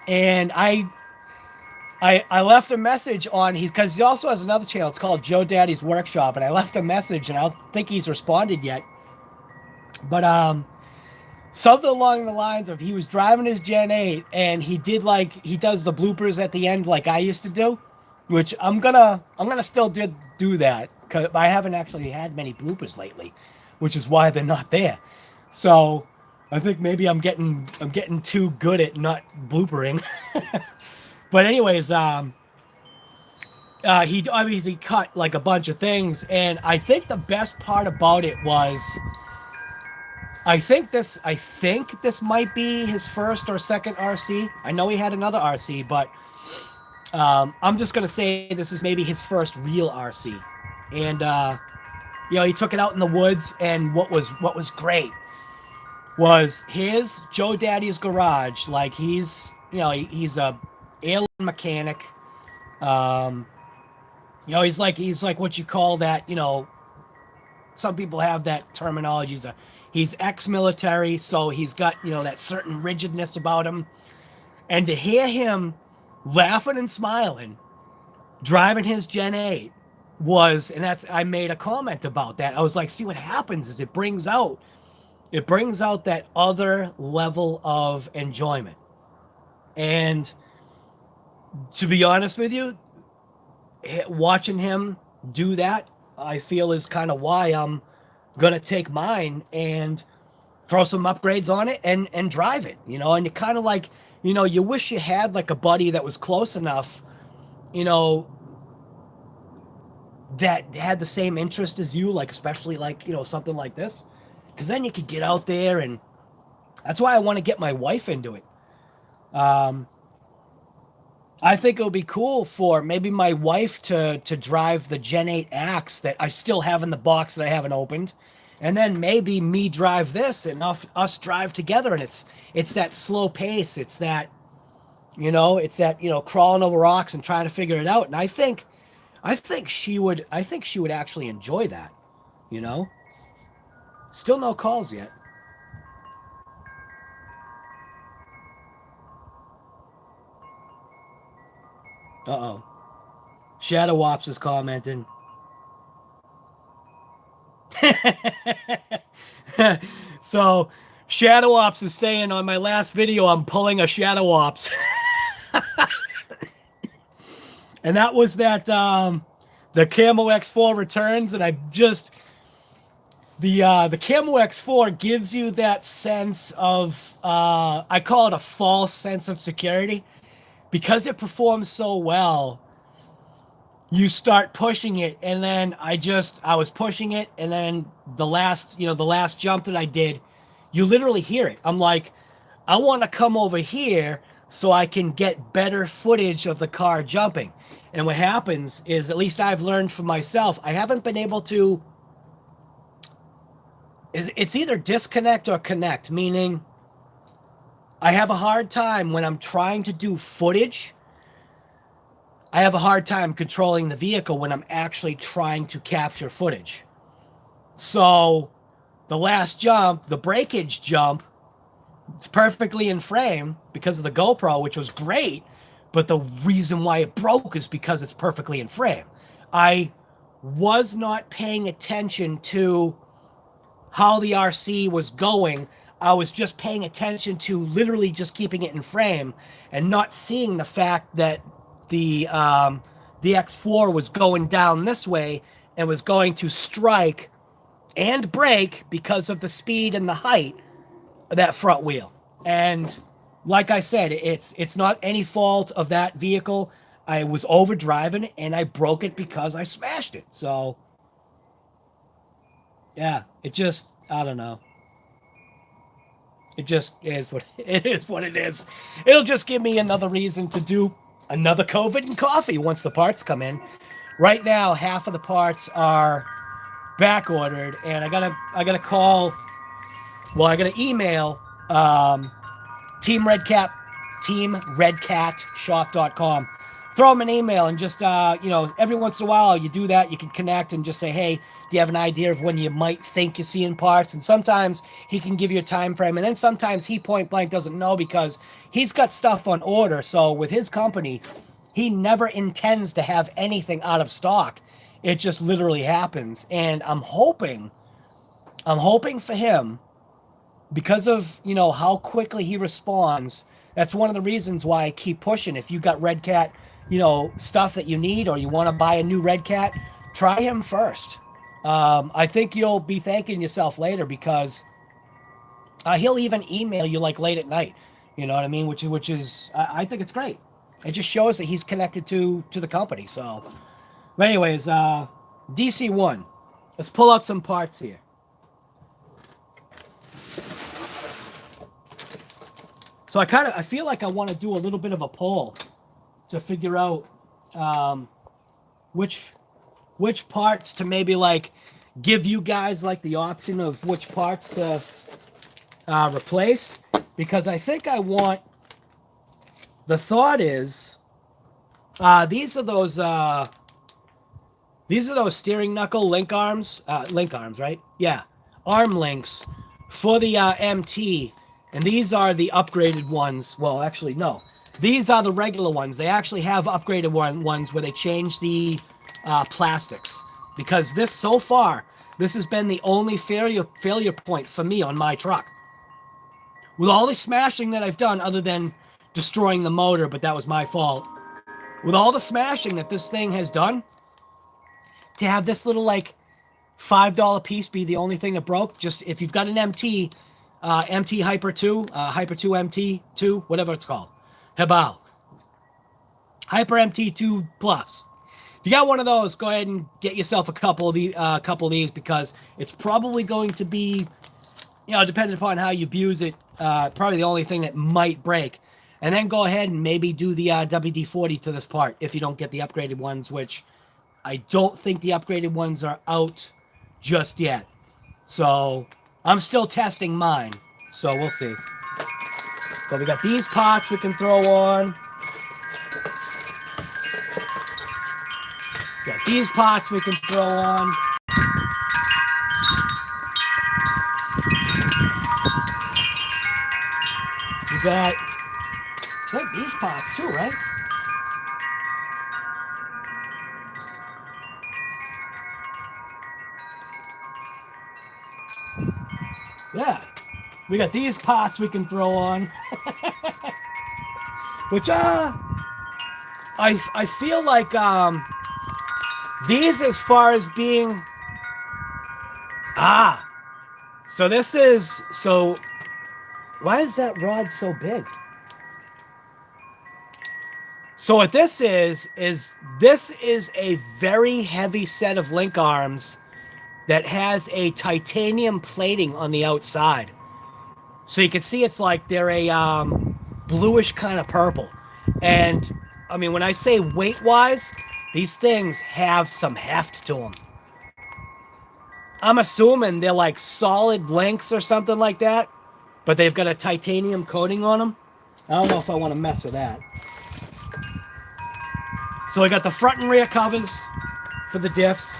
And I left a message on, because he also has another channel. It's called Joe Daddy's Workshop. And I left a message, and I don't think he's responded yet. But something along the lines of, he was driving his Gen 8, and he does the bloopers at the end like I used to do, which I'm gonna still do that, because I haven't actually had many bloopers lately, which is why they're not there. So I think maybe I'm getting too good at not bloopering. But anyways, he obviously cut like a bunch of things, and I think the best part about it was, I think this might be his first or second RC. I know he had another RC, but I'm just gonna say this is maybe his first real RC. And he took it out in the woods, and what was great was his Joe Daddy's Garage. Like, he's a airline mechanic. He's like what you call that, some people have that terminology. He's ex-military, so he's got, that certain rigidness about him. And to hear him laughing and smiling driving his Gen 8 was, and I made a comment about that. I was like, see, what happens is it brings out that other level of enjoyment. And to be honest with you, watching him do that, I feel is kind of why I'm going to take mine and throw some upgrades on it and drive it, you know. And you kind of like, you know, you wish you had like a buddy that was close enough, you know, that had the same interest as you, like especially like, you know, something like this, because then you could get out there. And that's why I want to get my wife into it. I think it would be cool for maybe my wife to drive the Gen 8 Axe that I still have in the box that I haven't opened, and then maybe me drive this and us drive together. And it's that slow pace. It's that, you know, crawling over rocks and trying to figure it out. And I think she would actually enjoy that, you know. Still no calls yet. Uh-oh. Shadow Ops is commenting. So, Shadow Ops is saying on my last video, I'm pulling a Shadow Ops. And that was that, the Camo X4 returns, and I just... The Camo X4 gives you that sense of, I call it a false sense of security. Because it performs so well, you start pushing it, and then I was pushing it, and then the last jump that I did, you literally hear it. I'm like, I want to come over here so I can get better footage of the car jumping. And what happens is, at least I've learned for myself, I haven't been able to, it's either disconnect or connect, meaning I have a hard time when I'm trying to do footage. I have a hard time controlling the vehicle when I'm actually trying to capture footage. So the last jump, the breakage jump, it's perfectly in frame because of the GoPro, which was great. But the reason why it broke is because it's perfectly in frame. I was not paying attention to how the RC was going. I was just paying attention to literally just keeping it in frame and not seeing the fact that the X4 was going down this way and was going to strike and brake because of the speed and the height of that front wheel. And like I said, it's not any fault of that vehicle. I was overdriving and I broke it because I smashed it. So yeah, it just, I don't know. It just is what it is. What it is. It'll just give me another reason to do another COVID and coffee once the parts come in. Right now, half of the parts are back ordered, and I gotta email teamredcatshop.com. Throw them an email and just every once in a while you do that. You can connect and just say, hey, do you have an idea of when you might think you're seeing parts? And sometimes he can give you a time frame, and then sometimes he point blank doesn't know because he's got stuff on order. So with his company, he never intends to have anything out of stock. It just literally happens. And I'm hoping for him, because of how quickly he responds. That's one of the reasons why I keep pushing. If you got Red Cat stuff that you need, or you want to buy a new Red Cat, try him first. I think you'll be thanking yourself later, because he'll even email you like late at night. You know what I mean? Which is I think it's great. It just shows that he's connected to the company. So, but anyways, DC-1. Let's pull out some parts here. So I feel like I want to do a little bit of a poll to figure out which parts to maybe like give you guys like the option of which parts to replace, because I think I want. The thought is these are those steering knuckle link arms, right? Yeah, arm links for the MT. And these are the upgraded ones. Well, actually, no. These are the regular ones. They actually have upgraded ones where they change the plastics, because this, so far, this has been the only failure point for me on my truck. With all the smashing that I've done, other than destroying the motor, but that was my fault. With all the smashing that this thing has done, to have this little like $5 piece be the only thing that broke, just if you've got an MT Hyper 2, Hyper 2 MT2, whatever it's called, HoBao Hyper MT2 Plus. If you got one of those, go ahead and get yourself a couple of these, because it's probably going to be, you know, depending upon how you abuse it, probably the only thing that might break. And then go ahead and maybe do the WD-40 to this part if you don't get the upgraded ones, which I don't think the upgraded ones are out just yet. So I'm still testing mine, so we'll see. But we got these pots we can throw on. Got these pots we can throw on. We got, I think these pots too, right? Yeah. We got these pots we can throw on. Which I feel like these, as far as being so this is, so why is that rod so big? So what this is this is a very heavy set of link arms that has a titanium plating on the outside. So you can see it's like they're a bluish kind of purple. And I mean, when I say weight-wise, these things have some heft to them. I'm assuming they're like solid links or something like that, but they've got a titanium coating on them. I don't know if I want to mess with that. So I got the front and rear covers for the diffs.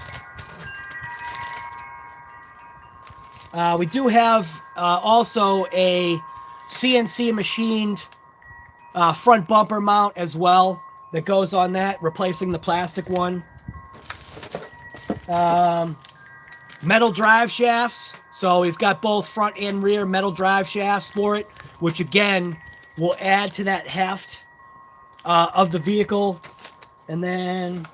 We do have also a CNC machined front bumper mount as well that goes on that, replacing the plastic one. Metal drive shafts. So we've got both front and rear metal drive shafts for it, which again will add to that heft of the vehicle. And then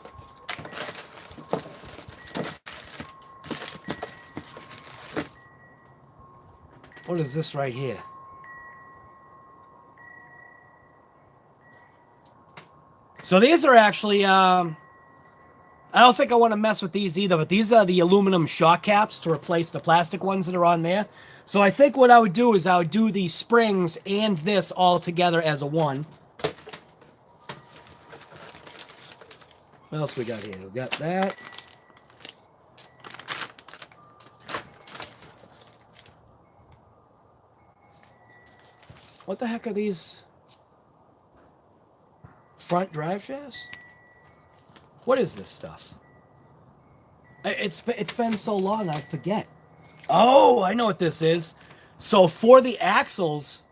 what is this right here? So these are actually, I don't think I want to mess with these either, but these are the aluminum shock caps to replace the plastic ones that are on there. So I think what I would do is I would do the springs and this all together as a one. What else we got here? We got that. What the heck are these? Front drive shafts? What is this stuff? It's been so long I forget. Oh, I know what this is. So for the axles,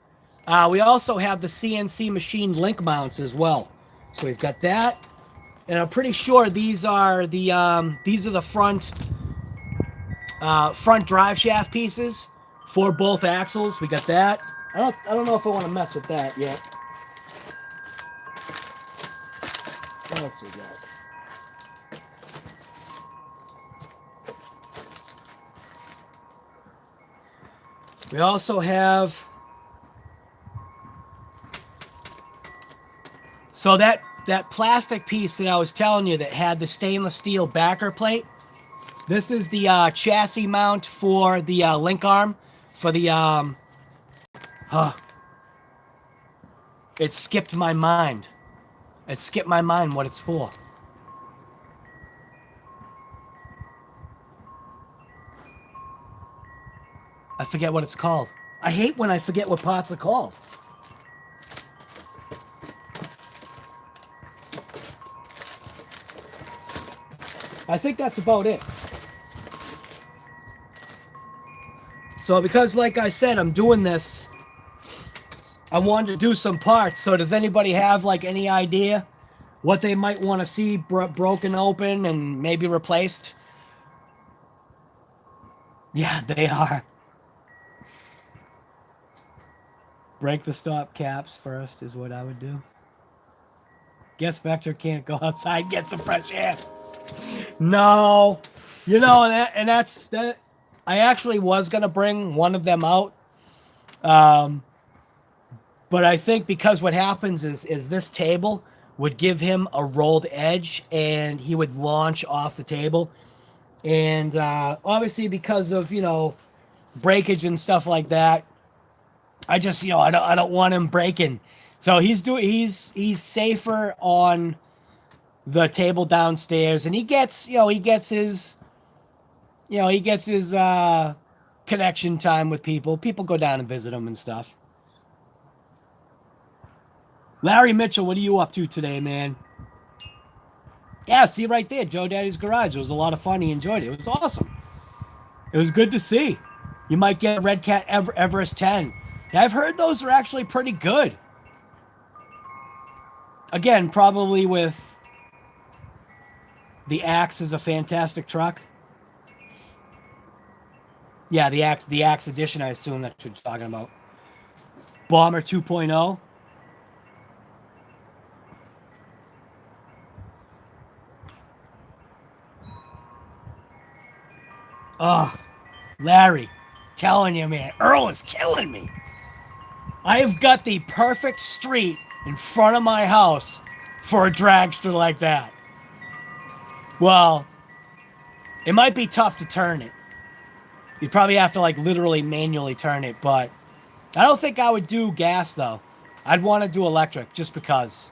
we also have the CNC machined link mounts as well. So we've got that, and I'm pretty sure these are the front drive shaft pieces for both axles. We got that. I don't know if I want to mess with that yet. What else we got? We also have, so that plastic piece that I was telling you that had the stainless steel backer plate, this is the chassis mount for the link arm for the it skipped my mind. It skipped my mind what it's for. I forget what it's called. I hate when I forget what parts are called. I think that's about it. So because, like I said, I'm doing this I wanted to do some parts. So does anybody have like any idea what they might want to see broken open and maybe replaced? Yeah, they are. Break the stop caps first is what I would do. Guess Vector can't go outside and get some fresh air. No. You know, that's that. I actually was going to bring one of them out. But I think because what happens is this table would give him a rolled edge and he would launch off the table. And obviously because of, breakage and stuff like that, I just, I don't want him breaking. So he's safer on the table downstairs, and he gets his connection time with people. People go down and visit him and stuff. Larry Mitchell, what are you up to today, man? Yeah, see right there, Joe Daddy's Garage. It was a lot of fun. He enjoyed it. It was awesome. It was good to see. You might get a Red Cat Everest 10. Yeah, I've heard those are actually pretty good. Again, probably with the Axe is a fantastic truck. Yeah, the Axe edition, I assume that's what you're talking about. Bomber 2.0. Oh, Larry, telling you, man, Earl is killing me. I have got the perfect street in front of my house for a dragster like that. Well, it might be tough to turn it. You'd probably have to, like, literally manually turn it, but I don't think I would do gas, though. I'd want to do electric, just because.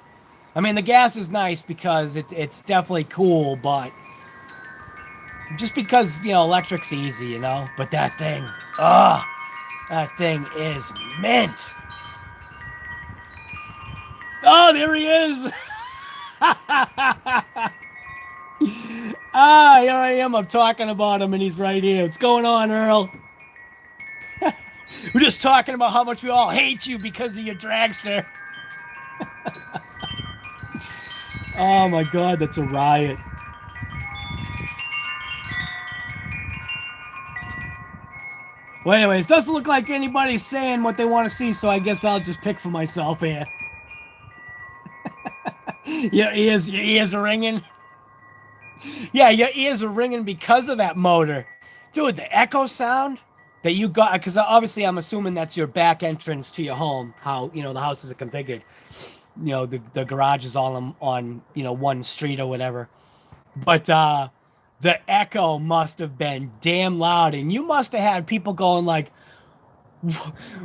I mean, the gas is nice because it's definitely cool, but just because, electric's easy, But that thing, that thing is mint. Oh, there he is. Here I am. I'm talking about him, and he's right here. What's going on, Earl? We're just talking about how much we all hate you because of your dragster. Oh, my God. That's a riot. Well, anyways, doesn't look like anybody's saying what they want to see, so I guess I'll just pick for myself here. Your ears are ringing. Yeah, your ears are ringing because of that motor. Dude, the echo sound that you got, because obviously I'm assuming that's your back entrance to your home, how, the houses are configured. The garage is all on one street or whatever. But the echo must have been damn loud, and you must have had people going like,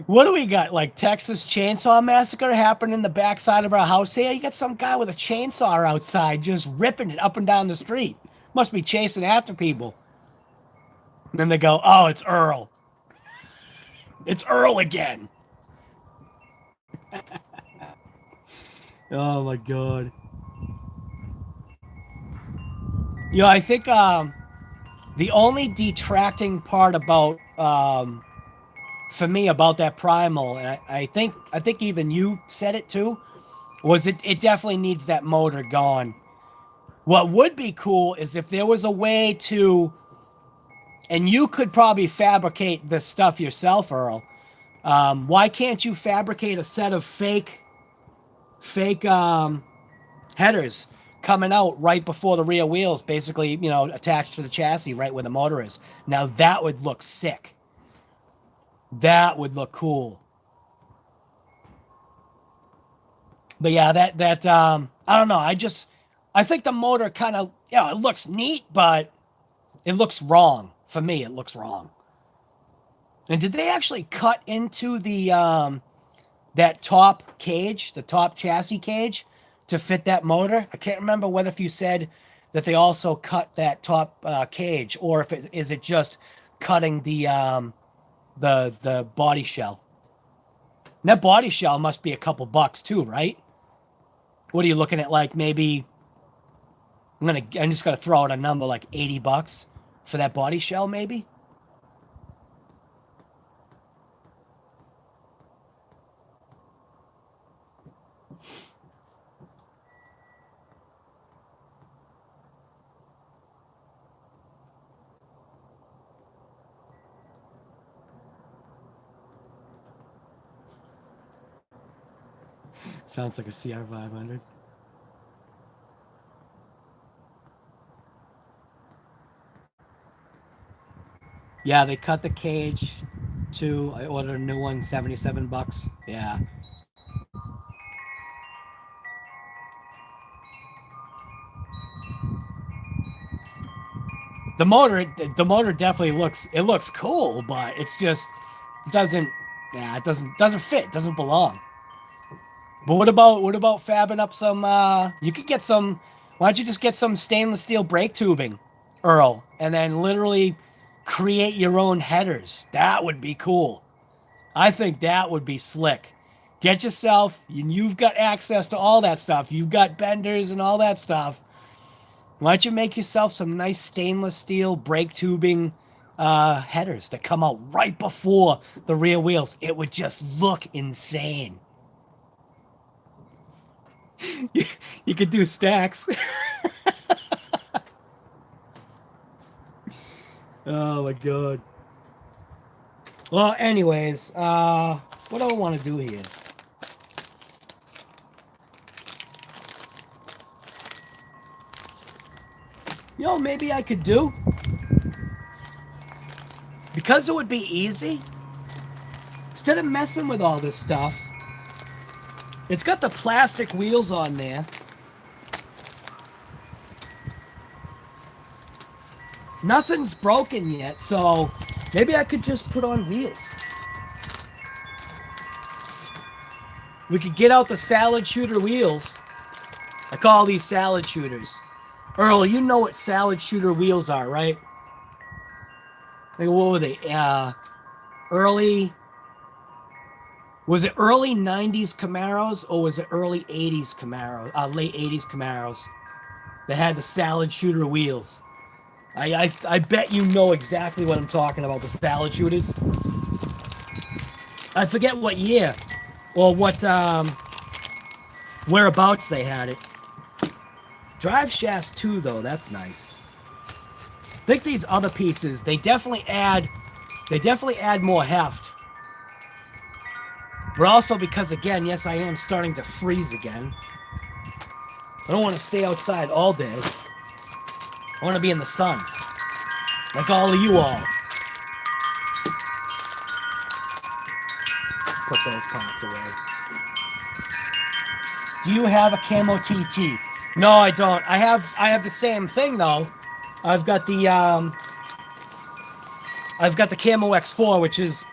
what do we got? Like Texas Chainsaw Massacre happened in the backside of our house here? You got some guy with a chainsaw outside just ripping it up and down the street. Must be chasing after people. And then they go, oh, it's Earl. It's Earl again. Oh, my God. I think the only detracting part about for me about that primal, and I think even you said it too, was it definitely needs that motor gone. What would be cool is if there was a way to, and you could probably fabricate this stuff yourself, Earl. Why can't you fabricate a set of fake headers coming out right before the rear wheels, basically, attached to the chassis right where the motor is? Now that would look sick. That would look cool. But yeah, that I don't know. I think the motor kind of, it looks neat, but it looks wrong. For me, it looks wrong. And did they actually cut into the that top cage, the top chassis cage, to fit that motor? I can't remember whether if you said that they also cut that top cage, or if is it just cutting the body shell. And that body shell must be a couple bucks too, right? What are you looking at? Like maybe I'm just gonna throw out a number like $80 for that body shell, maybe. Sounds like a CR500. Yeah, they cut the cage to. I ordered a new one, $77. Yeah. The motor definitely looks cool, but it's just doesn't. Yeah, it doesn't fit. It doesn't belong. But what about fabbing up some? You could get some. Why don't you just get some stainless steel brake tubing, Earl, and then literally create your own headers? That would be cool. I think that would be slick. Get yourself. You've got access to all that stuff. You've got benders and all that stuff. Why don't you make yourself some nice stainless steel brake tubing headers that come out right before the rear wheels? It would just look insane. You could do stacks. Oh my god. Well, anyways, what do I want to do here? You know, maybe I could do, because it would be easy, instead of messing with all this stuff, it's got the plastic wheels on there. Nothing's broken yet, so maybe I could just put on wheels. We could get out the salad shooter wheels. I call these salad shooters. Earl, you know what salad shooter wheels are, right? Like, what were they? Was it early 90s Camaros or was it early 80s Camaros? Late 80s Camaros that had the salad shooter wheels. I bet you know exactly what I'm talking about, the salad shooters. I forget what year or what whereabouts they had it. Drive shafts too, though. That's nice. I think these other pieces, they definitely add more heft. But also because, again, yes, I am starting to freeze again. I don't want to stay outside all day. I want to be in the sun, like all of you all. Put those parts away. Do you have a camo TT? No, I don't. I have the same thing though. I've got the Camo X4, which is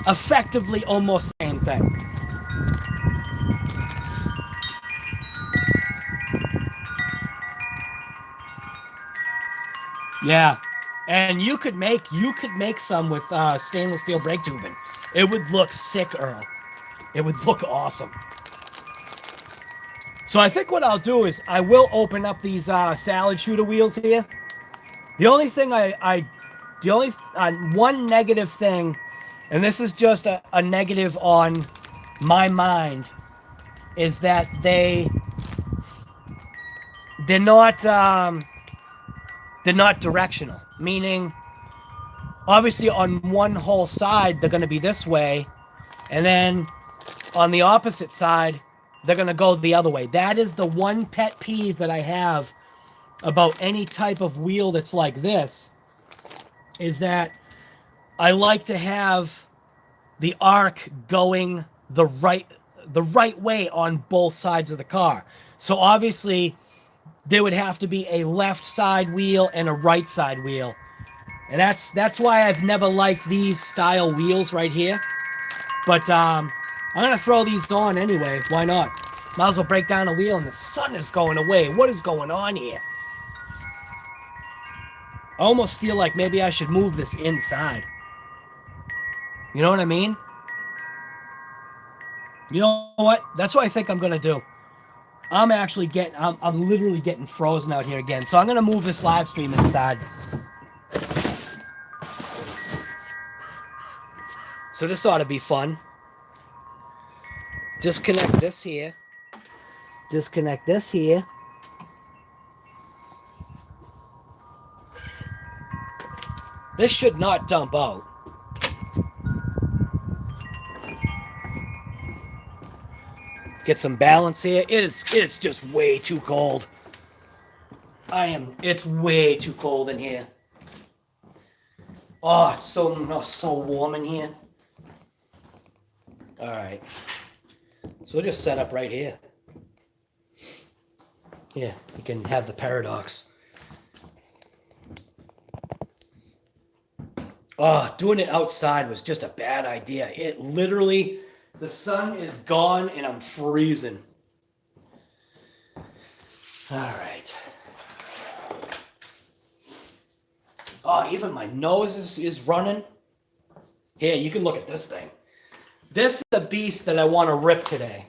effectively almost the same thing. Yeah, and you could make some with stainless steel brake tubing. It would look sick, Earl. It would look awesome. So I think what I'll do is I will open up these salad shooter wheels here. The only thing one negative thing, and this is just a negative on my mind, is that they're not directional. Meaning, obviously on one whole side they're going to be this way, and then on the opposite side they're going to go the other way. That is the one pet peeve that I have about any type of wheel that's like this, is that I like to have the arc going the right way on both sides of the car. So obviously there would have to be a left side wheel and a right side wheel. And that's why I've never liked these style wheels right here. But I'm going to throw these on anyway. Why not? Might as well break down a wheel, and the sun is going away. What is going on here? I almost feel like maybe I should move this inside. You know what I mean? You know what? That's what I think I'm going to do. I'm literally getting frozen out here again. So I'm going to move this live stream inside. So this ought to be fun. Disconnect this here. disconnect this here. This should not dump out. Get some balance here. It's just way too cold. It's way too cold in here. Oh, it's so warm in here. All right. So we'll just set up right here. Yeah, you can have the paradox. Oh, doing it outside was just a bad idea. It literally, the sun is gone and I'm freezing. All right. Oh, even my nose is running. Here, you can look at this thing. This is the beast that I want to rip today.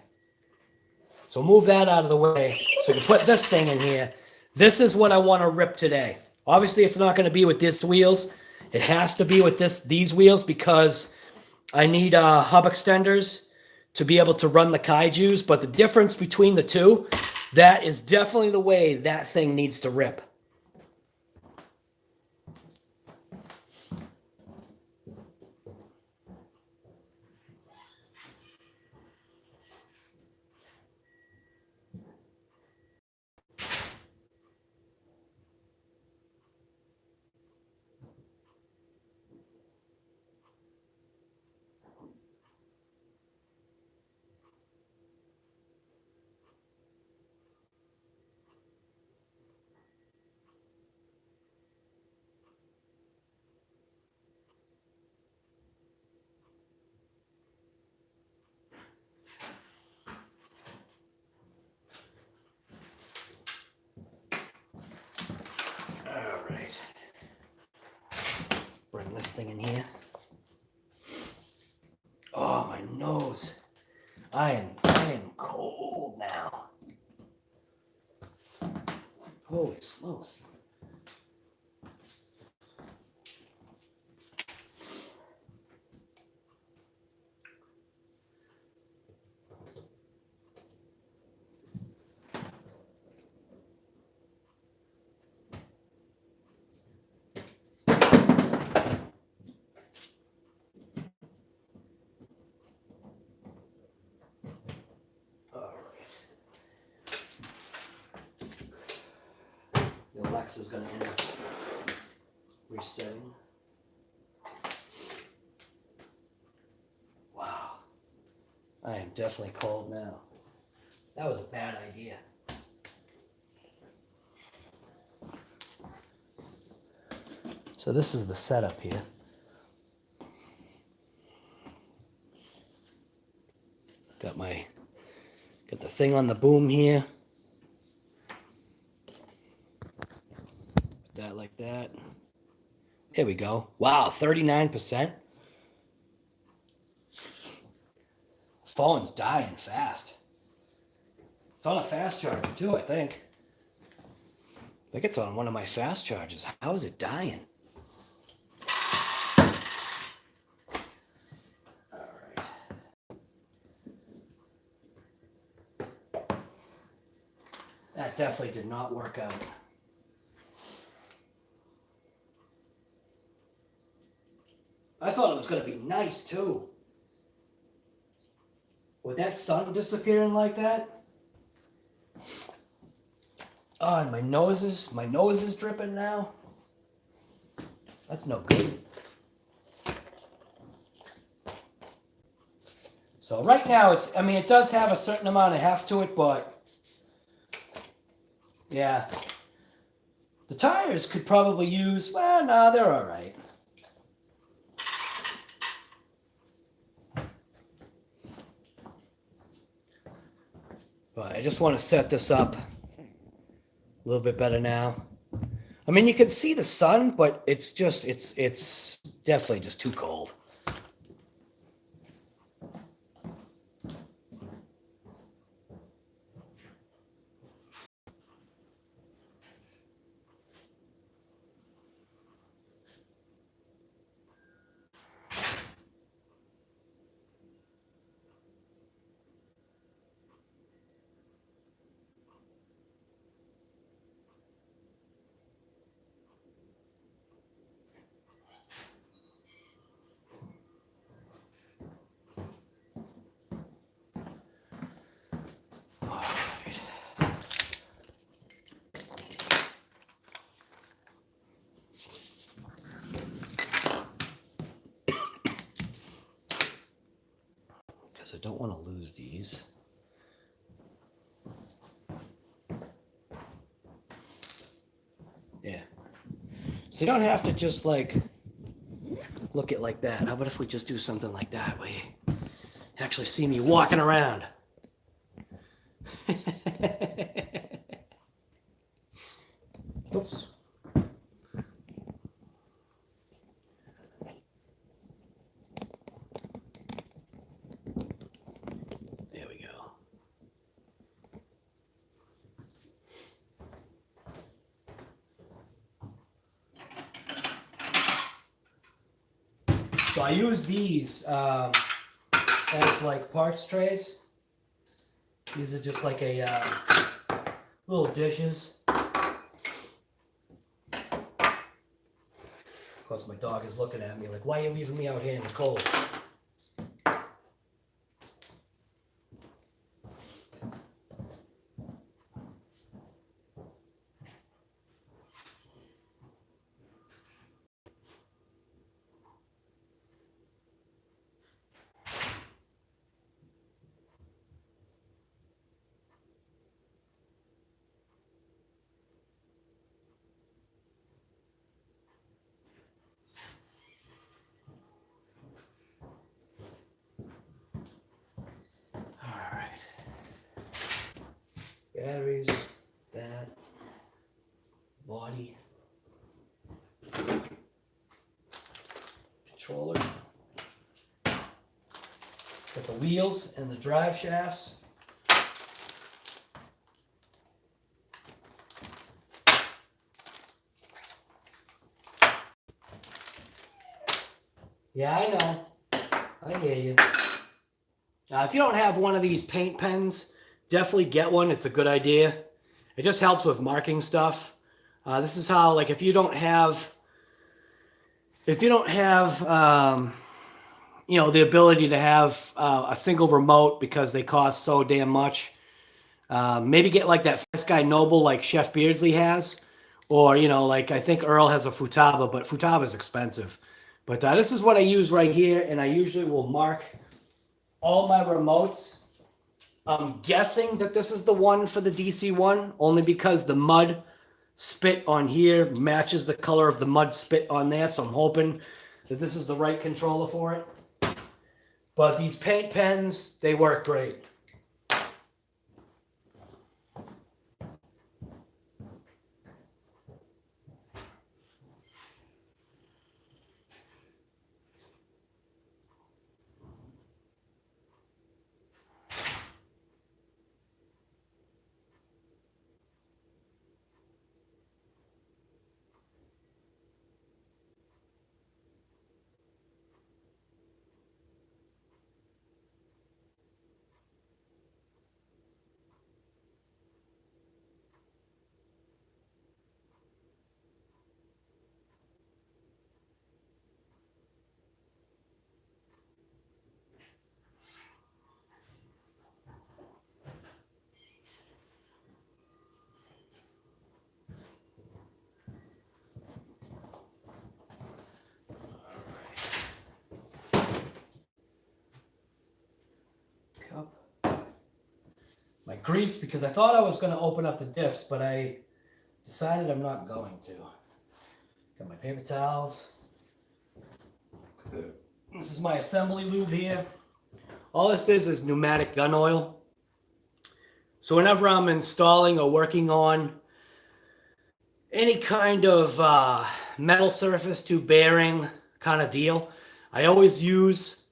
So move that out of the way. So you put this thing in here. This is what I want to rip today. Obviously, it's not going to be with these wheels. It has to be with these wheels because I need hub extenders to be able to run the kaijus. But the difference between the two, that is definitely the way that thing needs to rip. All right. Bring this thing in here. Oh, my nose. I am cold now. Holy smokes. The Alexa's going to end up resetting. Wow. I am definitely cold now. That was a bad idea. So this is the setup here. Got the thing on the boom here. Put that like that. Here we go. Wow, 39%. Phone's dying fast. It's on a fast charger too, I think. I think it's on one of my fast chargers. How is it dying? All right. That definitely did not work out. I thought it was going to be nice too. With that sun disappearing like that. Oh, and my nose is dripping now. That's no good. So right now it does have a certain amount of heft to it, but yeah. The tires could probably use, well, no, they're all right. But I just want to set this up a little bit better now. I mean, you can see the sun, but it's definitely just too cold. don't want to lose these. Yeah. So you don't have to just like look it like that. How about if we just do something like that where you actually see me walking around? Oops. There we go. So I use these as like parts trays. These are just like a little dishes. Of course, my dog is looking at me like, why are you leaving me out here in the cold? Batteries, that, body, controller, got the wheels and the drive shafts. Yeah, I know. I hear you. If you don't have one of these paint pens, definitely get one. It's a good idea. It just helps with marking stuff. This is how, like, if you don't have, you know, the ability to have a single remote because they cost so damn much, maybe get like that Fast Guy Noble like Chef Beardsley has, or, you know, like I think Earl has a Futaba, but Futaba is expensive. But this is what I use right here, and I usually will mark all my remotes. I'm guessing that this is the one for the DC-1, only because the mud spit on here matches the color of the mud spit on there, so I'm hoping that this is the right controller for it. But these paint pens, they work great. My grease, because I thought I was going to open up the diffs, but I decided I'm not going to. Got my paper towels. This is my assembly lube here. All this is pneumatic gun oil. So whenever I'm installing or working on any kind of metal surface to bearing kind of deal, I always use,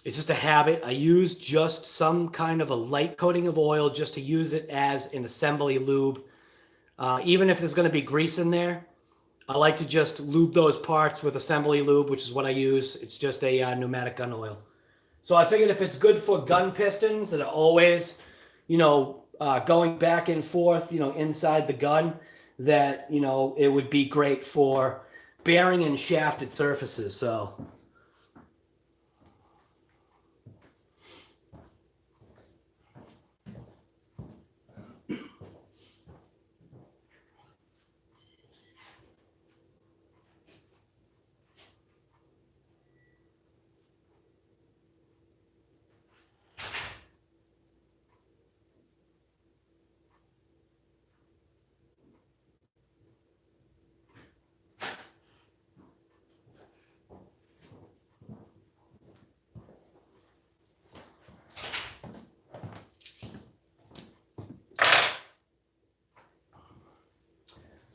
it's just a habit, I use just some kind of a light coating of oil just to use it as an assembly lube. Even if there's going to be grease in there, I like to just lube those parts with assembly lube, which is what I use. It's just a pneumatic gun oil. So I figured if it's good for gun pistons that are always, you know, going back and forth, you know, inside the gun, that, you know, it would be great for bearing and shafted surfaces. So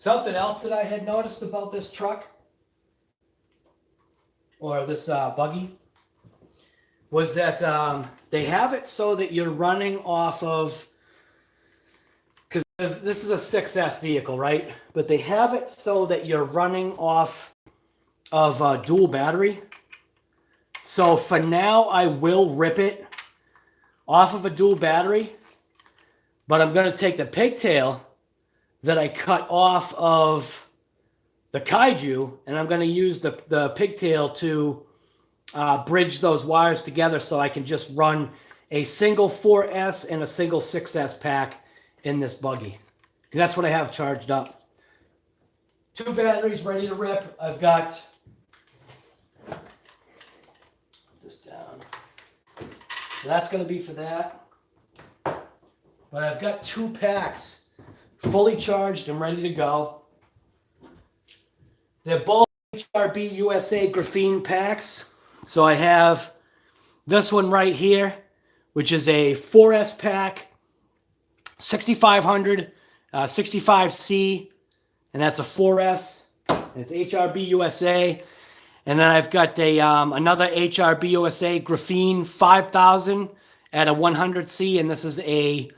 Something else that I had noticed about this truck or this buggy was that they have it so that you're running off of, because this is a 6S vehicle, right? But they have it so that you're running off of dual battery. So for now, I will rip it off of a dual battery, but I'm going to take the pigtail that I cut off of the Kaiju, and I'm going to use the pigtail to bridge those wires together so I can just run a single 4S and a single 6S pack in this buggy. That's what I have charged up. 2 batteries ready to rip. I've got this down. So that's going to be for that. But I've got 2 packs fully charged and ready to go. They're both HRB USA graphene packs. So I have this one right here, which is a 4S pack, 6500, 65C, and that's a 4S. And it's HRB USA. And then I've got a another HRB USA graphene 5000 at a 100C, and this is a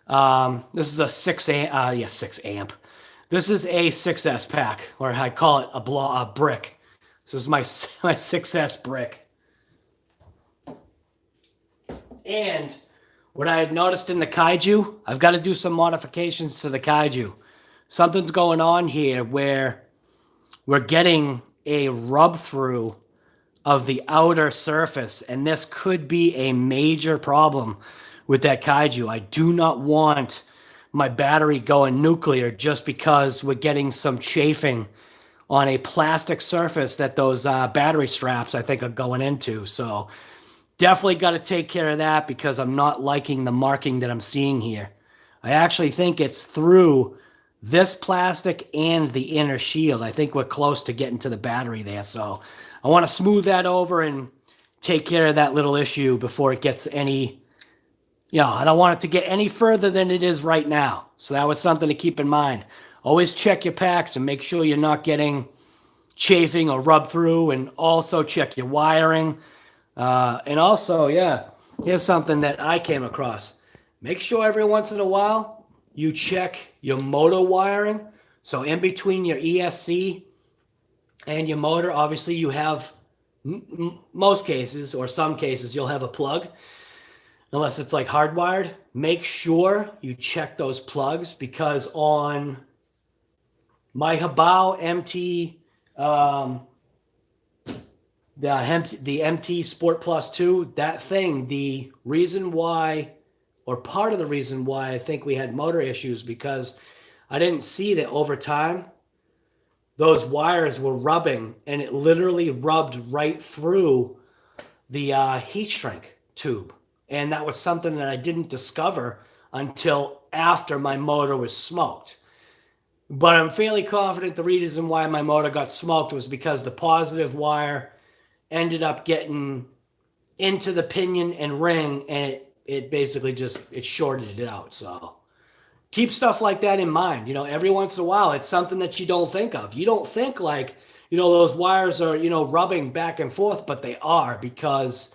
6 amp. This is a 6S pack, or I call it a brick. This is my 6S brick. And what I had noticed in the Kaiju, I've got to do some modifications to the Kaiju. Something's going on here where we're getting a rub through of the outer surface, and this could be a major problem with that Kaiju. I do not want my battery going nuclear just because we're getting some chafing on a plastic surface that those battery straps I think are going into. So definitely got to take care of that because I'm not liking the marking that I'm seeing here. I actually think it's through this plastic and the inner shield. I think we're close to getting to the battery there. So I want to smooth that over and take care of that little issue before it gets any, I don't want it to get any further than it is right now. So that was something to keep in mind. Always check your packs and make sure you're not getting chafing or rub through, and also check your wiring. And also, here's something that I came across. Make sure every once in a while you check your motor wiring. So in between your ESC and your motor, obviously you have, most cases or some cases, you'll have a plug. Unless it's like hardwired, make sure you check those plugs, because on my HoBao MT, the MT Sport Plus 2, that thing, the reason why, or part of the reason why I think we had motor issues, because I didn't see that over time, those wires were rubbing, and it literally rubbed right through the heat shrink tube. And that was something that I didn't discover until after my motor was smoked. But I'm fairly confident the reason why my motor got smoked was because the positive wire ended up getting into the pinion and ring, and it basically just, it shorted it out. So keep stuff like that in mind. Every once in a while, it's something that you don't think of. You don't think like, those wires are, rubbing back and forth, but they are, because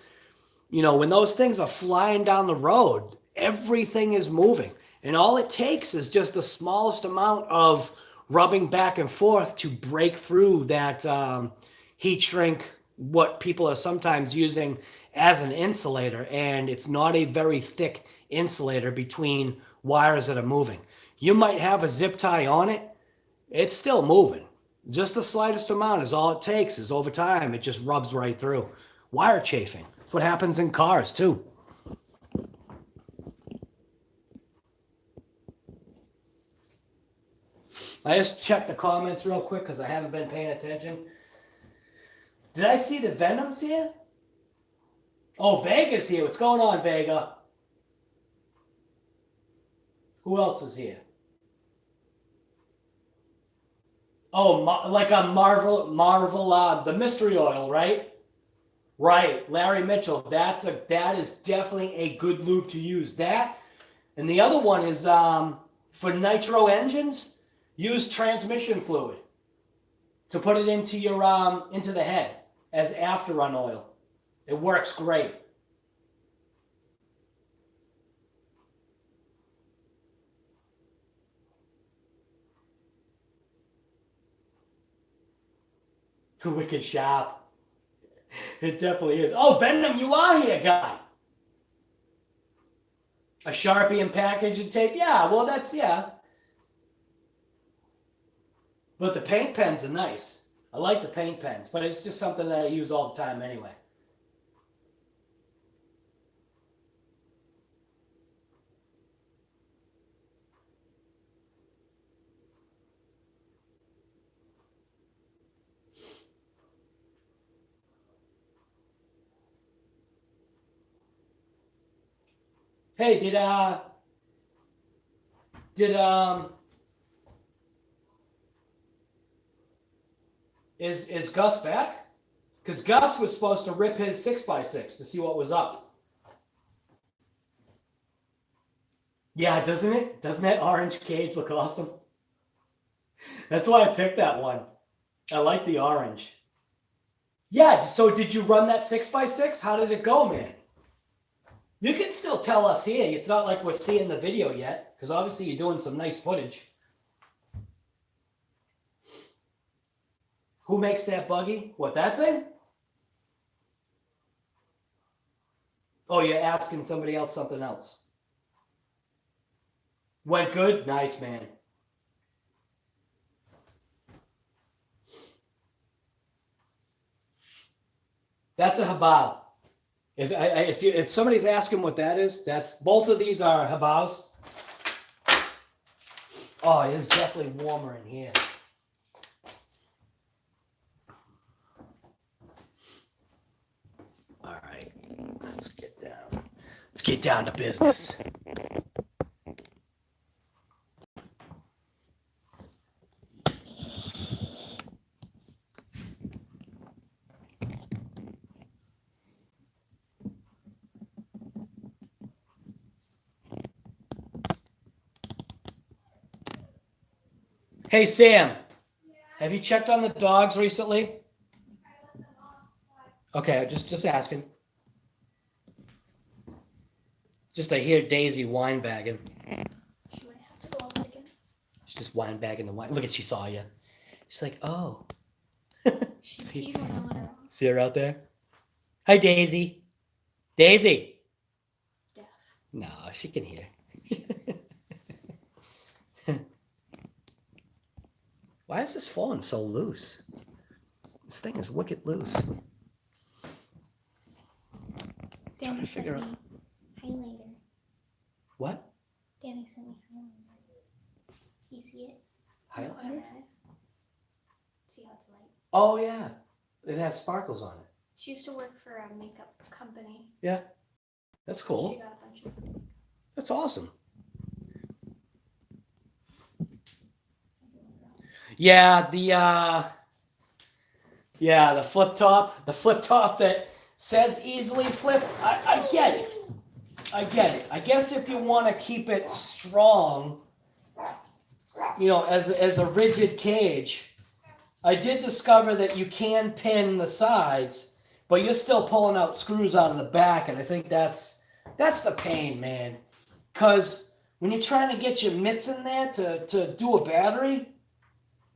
when those things are flying down the road, everything is moving. And all it takes is just the smallest amount of rubbing back and forth to break through that heat shrink, what people are sometimes using as an insulator. And it's not a very thick insulator between wires that are moving. You might have a zip tie on it. It's still moving. Just the slightest amount is all it takes. Is over time, it just rubs right through. Wire chafing. That's what happens in cars too. I just checked the comments real quick because I haven't been paying attention. Did I see the Venoms here? Oh, Vega's here. What's going on, Vega? Who else is here? Oh, like a Marvel, the mystery oil, right? Right, Larry Mitchell. That is definitely a good lube to use. That, and the other one is for nitro engines. use transmission fluid to put it into your into the head as after run oil. It works great. Wicked sharp. It definitely is. Oh, Venom, you are here, guy. A Sharpie and package and tape. Yeah, well, that's, yeah. But the paint pens are nice. I like the paint pens, but it's just something that I use all the time anyway. Hey, is Gus back? Because Gus was supposed to rip his 6x6 to see what was up. Yeah, doesn't it? Doesn't that orange cage look awesome? That's why I picked that one. I like the orange. Yeah, so did you run that 6x6? How did it go, man? You can still tell us here. It's not like we're seeing the video yet, because obviously you're doing some nice footage. Who makes that buggy? What, that thing? Oh, you're asking somebody else something else. Went good? Nice, man. That's a HoBao. If somebody's asking what that is, that's both of these are HoBaos. Oh, it is definitely warmer in here. All right, let's get down. Let's get down to business. Hey, Sam, have you checked on the dogs recently? Okay, just asking. Just I hear Daisy wine bagging. She might have to go out again. She's just wine bagging the wine. Look at, she saw you. She's like, oh. You don't know her. See her out there? Hi, Daisy. Daisy. Deaf. No, she can hear. Why is this phone so loose? This thing is wicked loose. Danny sent figure me out- highlighter. What? Danny sent me highlighter. You see it? Highlighter? Under her eyes. See how it's light? Oh, yeah. It has sparkles on it. She used to work for a makeup company. Yeah. That's cool. So she got a bunch of. That's awesome. Yeah, the flip top that says easily flip. I get it. I guess if you want to keep it strong, you know, as a rigid cage, I did discover that you can pin the sides, but you're still pulling out screws out of the back, and I think that's the pain, man. Because when you're trying to get your mitts in there to do a battery,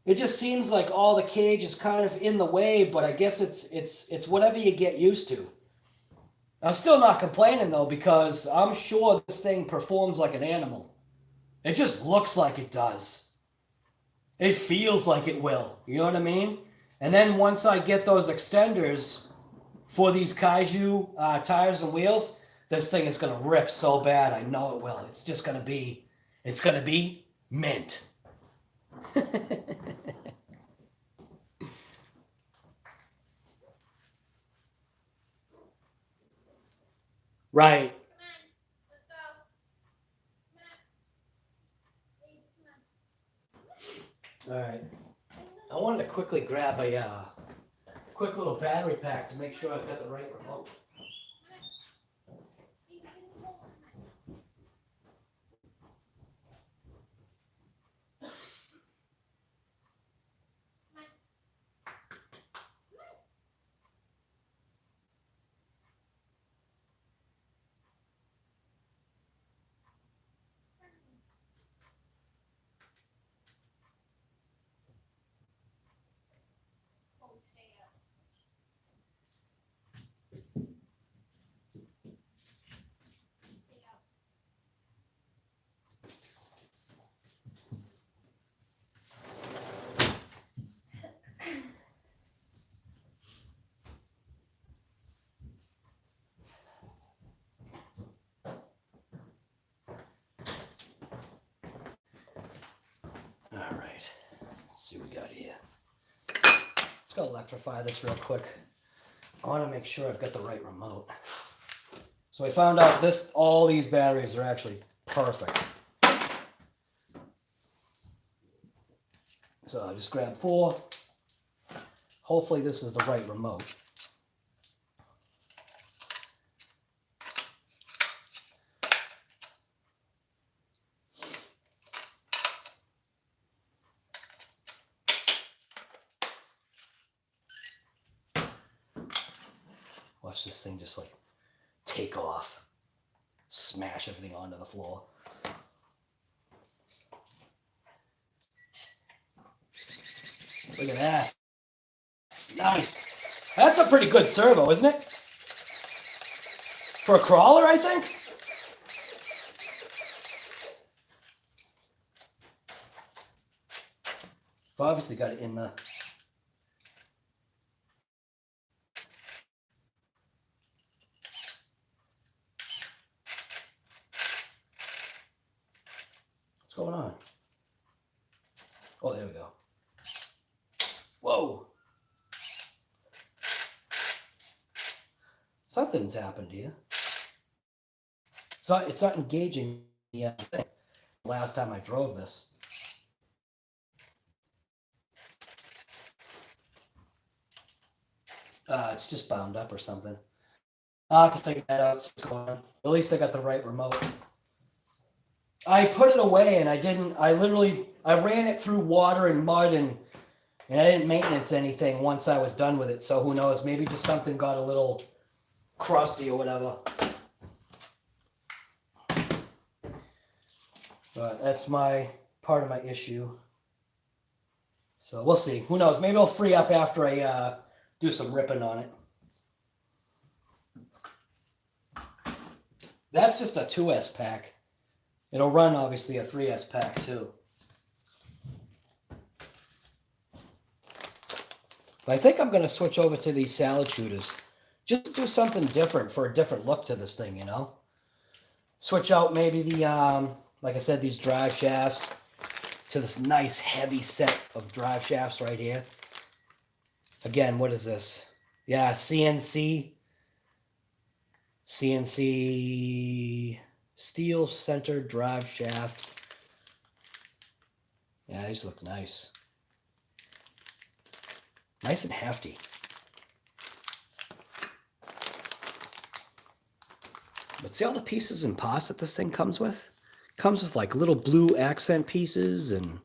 it just seems like all the cage is kind of in the way, but I guess it's whatever you get used to. I'm still not complaining though, because I'm sure this thing performs like an animal. It just looks like it does. It feels like it will. You know what I mean? And then once I get those extenders for these Kaiju tires and wheels, this thing is going to rip so bad. I know it will. It's just going to be, it's going to be mint. Right. All right. I wanted to quickly grab a quick little battery pack to make sure I've got the right remote. All right, let's see what we got here. Let's go electrify this real quick. I want to make sure I've got the right remote. So I found out all these batteries are actually perfect. So I just grabbed 4. Hopefully this is the right remote. Watch this thing just like take off, smash everything onto the floor. Look at that. Nice. That's a pretty good servo, isn't it? For a crawler, I think. I've obviously got it in the... What's going on? Oh, there we go. Whoa. Something's happened here. It's not engaging the thing. Last time I drove this. It's just bound up or something. I'll have to figure that out. What's going on. At least I got the right remote. I put it away and I ran it through water and mud and I didn't maintenance anything once I was done with it. So who knows, maybe just something got a little crusty or whatever. But that's part of my issue. So we'll see. Who knows, maybe I'll free up after I do some ripping on it. That's just a 2S pack. It'll run, obviously, a 3S pack, too. But I think I'm going to switch over to these salad shooters. Just to do something different for a different look to this thing, you know? Switch out maybe the, like I said, these drive shafts to this nice heavy set of drive shafts right here. Again, what is this? Yeah, CNC steel center drive shaft. Yeah, these look nice. Nice and hefty. But see all the pieces and parts that this thing comes with? Comes with like little blue accent pieces, and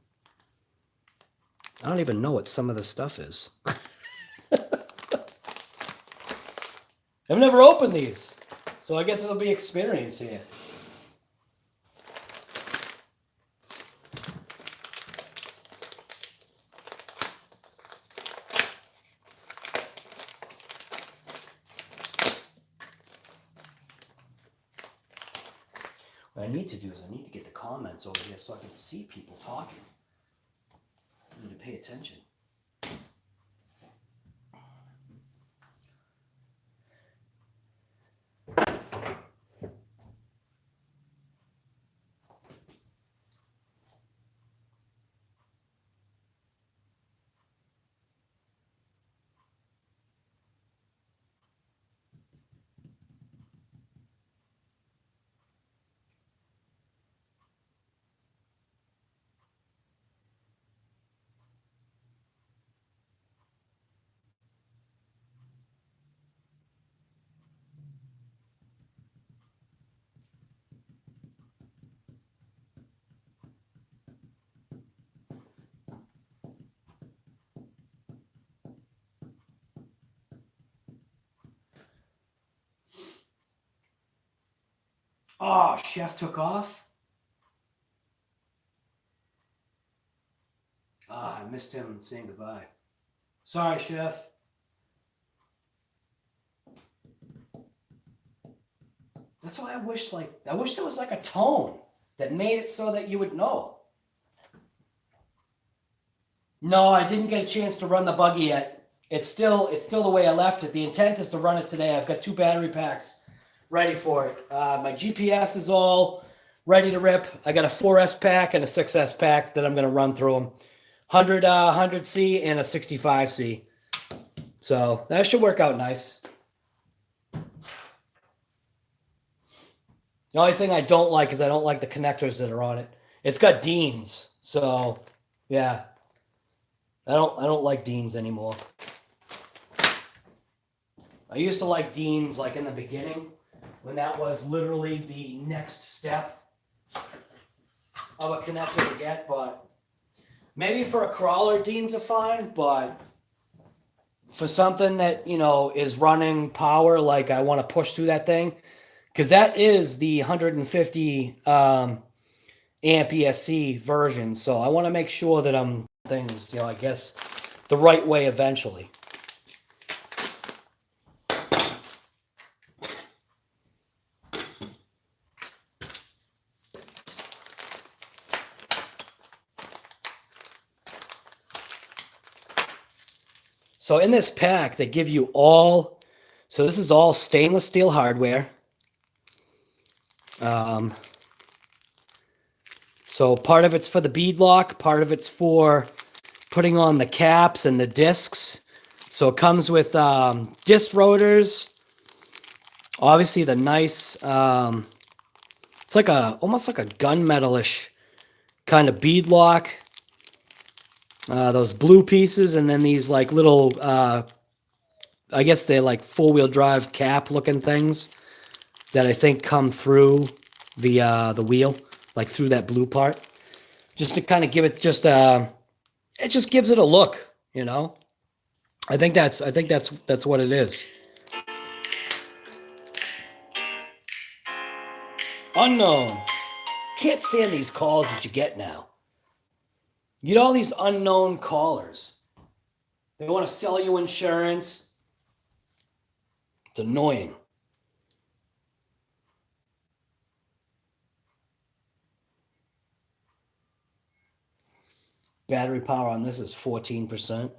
I don't even know what some of this stuff is. I've never opened these, so I guess it'll be experience here. What I need to do is I need to get the comments over here so I can see people talking. I need to pay attention. Oh, Chef took off. Ah, I missed him saying goodbye. Sorry, Chef. That's why I wish there was like a tone that made it so that you would know. No, I didn't get a chance to run the buggy yet. It's still the way I left it. The intent is to run it today. I've got 2 battery packs ready for it. My GPS is all ready to rip. I got a 4S pack and a 6S pack that I'm going to run through them. 100C and a 65C. So that should work out nice. The only thing I don't like is I don't like the connectors that are on it. It's got Deans, so yeah. I don't like Deans anymore. I used to like Deans like in the beginning when that was literally the next step of a connector to get, but maybe for a crawler, Deans are fine, but for something that, you know, is running power, like I want to push through that thing, because that is the 150 amp ESC version. So I want to make sure that I'm things, you know, I guess the right way eventually. So in this pack, they give you all, so this is all stainless steel hardware. So part of it's for the bead lock, part of it's for putting on the caps and the discs. So it comes with disc rotors, obviously the nice, it's like almost like a gunmetal-ish kind of bead lock. Those blue pieces, and then these like little, I guess they're like four-wheel drive cap looking things that I think come through the wheel, like through that blue part, just to kind of give it just it just gives it a look, you know. I think that's what it is. Unknown. Can't stand these calls that you get now. You get all these unknown callers. They want to sell you insurance. It's annoying. Battery power on this is 14%.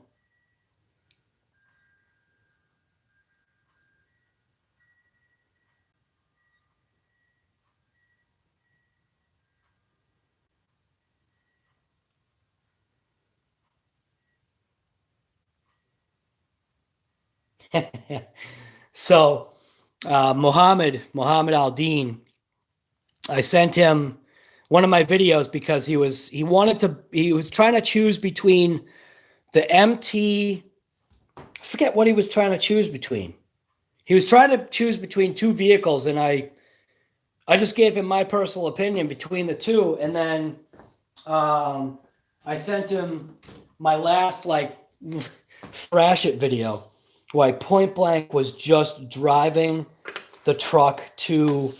So, Mohammed Al-Din, I sent him one of my videos because he was trying to choose between the MT, I forget what he was trying to choose between. He was trying to choose between two vehicles, and I just gave him my personal opinion between the two, and then I sent him my last like thrash it video where I point blank was just driving the truck to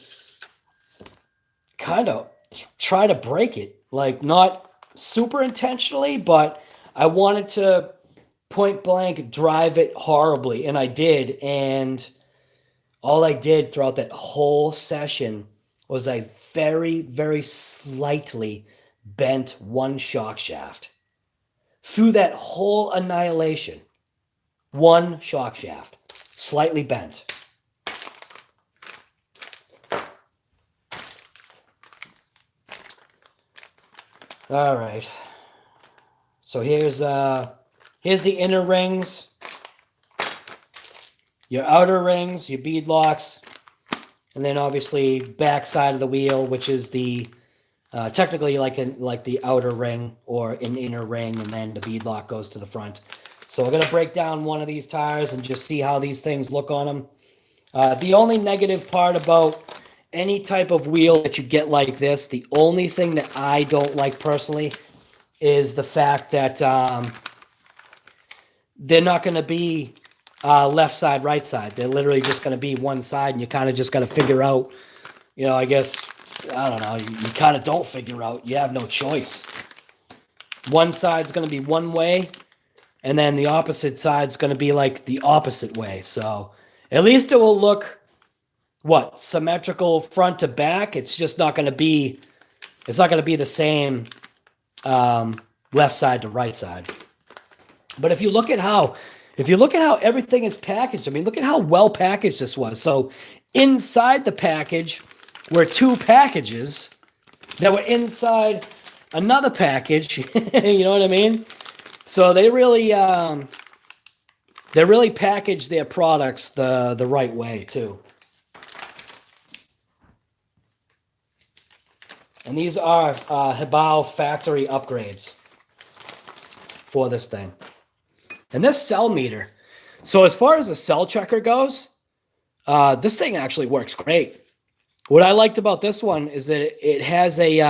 kind of try to break it, like not super intentionally, but I wanted to point blank drive it horribly, and I did. And all I did throughout that whole session was I very, very slightly bent one shock shaft through that whole annihilation. One shock shaft, slightly bent. All right. So here's the inner rings, your outer rings, your bead locks, and then obviously back side of the wheel, which is the technically like the outer ring or an inner ring, and then the bead lock goes to the front. So we're going to break down one of these tires and just see how these things look on them. The only negative part about any type of wheel that you get like this, the only thing that I don't like personally is the fact that they're not going to be left side, right side. They're literally just going to be one side, and you kind of just got to figure out, you know, I guess, I don't know, you kind of don't figure out. You have no choice. One side's going to be one way, and then the opposite side's going to be like the opposite way. So at least it will look, symmetrical front to back. It's just not going to be, the same left side to right side. But if you look at how everything is packaged, I mean, look at how well packaged this was. So inside the package were two packages that were inside another package. You know what I mean? So they really package their products the right way too. And these are HoBao factory upgrades for this thing. And this cell meter. So as far as the cell checker goes, this thing actually works great. What I liked about this one is that it has a,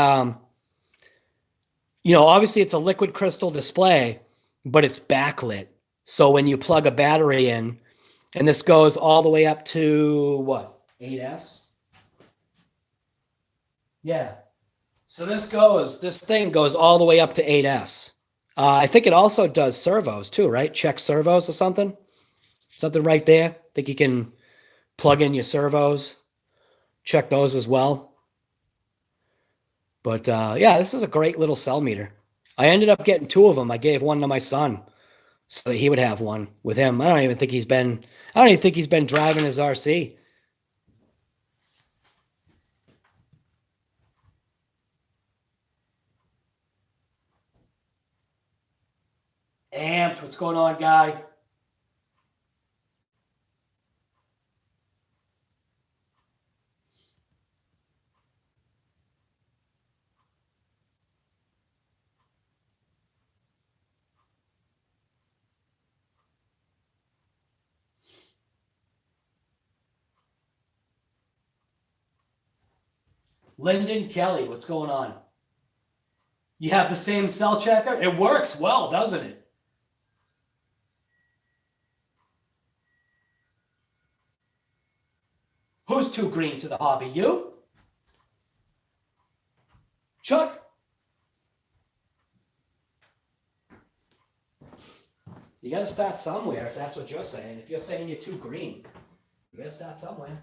obviously it's a liquid crystal display, but it's backlit. So when you plug a battery in, and this goes all the way up to what? 8S? Yeah. So this thing goes all the way up to 8S. I think it also does servos too, right? Check servos or something. Something right there. I think you can plug in your servos, check those as well. But yeah, this is a great little cell meter. I ended up getting 2 of them. I gave one to my son so that he would have one with him. I don't even think he's been driving his RC. Amped, what's going on, guy? Lyndon Kelly, what's going on? You have the same cell checker? It works well, doesn't it? Who's too green to the hobby? You? Chuck? You got to start somewhere if that's what you're saying. If you're saying you're too green, you got to start somewhere.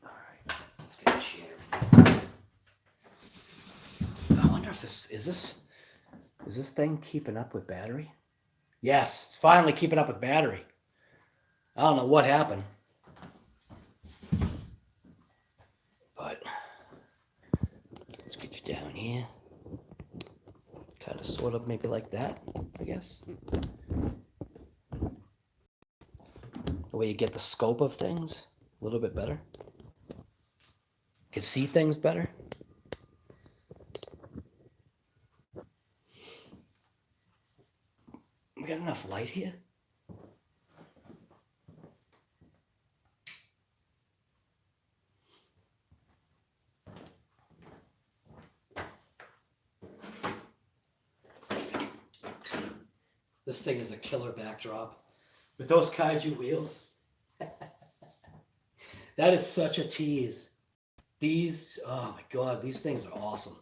All right, let's get a chair. I wonder if this is this thing keeping up with battery? Yes, it's finally keeping up with battery. I don't know what happened. But let's get you down here. Kind of sort of maybe like that, I guess. The way you get the scope of things a little bit better. You can see things better. We got enough light here? This thing is a killer backdrop. With those kaiju wheels. That is such a tease. These, oh my God, these things are awesome.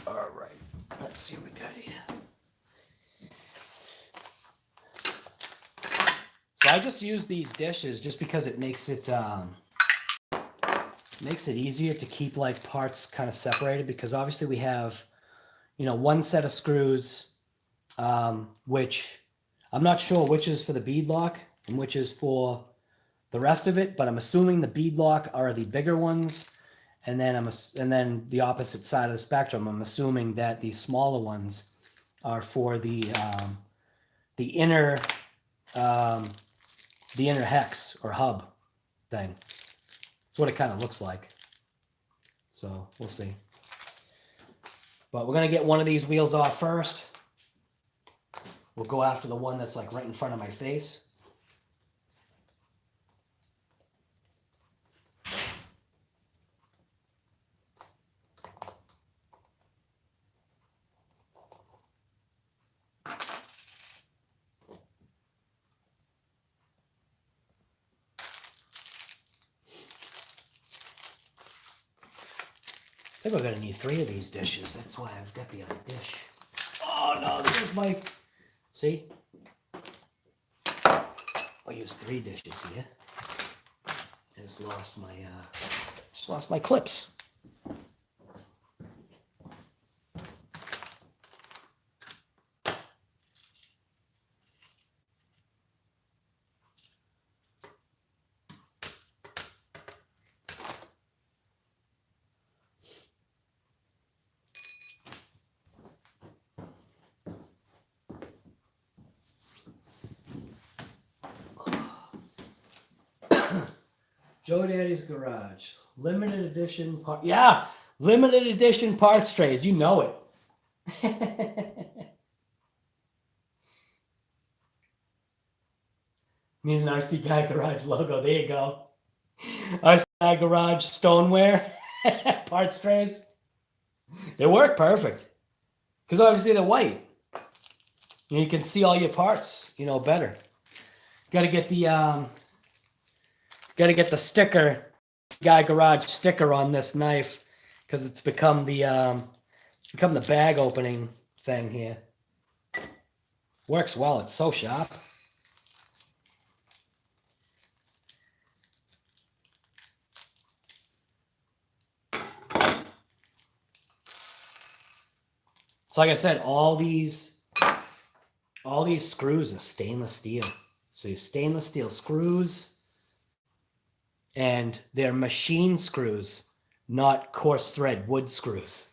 All right, let's see what we got here. So I just use these dishes just because it makes it easier to keep like parts kind of separated, because obviously we have, one set of screws, which I'm not sure which is for the bead lock and which is for the rest of it, but I'm assuming the bead lock are the bigger ones. And then the opposite side of the spectrum, I'm assuming that the smaller ones are for the inner hex or hub thing. That's what it kind of looks like. So we'll see. But we're gonna get one of these wheels off first. We'll go after the one that's like right in front of my face. I think we're gonna need 3 of these dishes. That's why I've got the other dish. Oh no, there's my, see? I'll use 3 dishes here. I just lost my Just lost my clips. Joe Daddy's Garage. Limited edition part. Yeah, limited edition parts trays. You know it. Need an RC Guy Garage logo. There you go. RC Guy Garage stoneware parts trays. They work perfect because obviously they're white. And you can see all your parts, better. Got to get the sticker, Guy Garage sticker on this knife because it's become the bag opening thing here. Works well. It's so sharp. So like I said, all these screws are stainless steel. So your stainless steel screws, and they're machine screws, not coarse thread wood screws.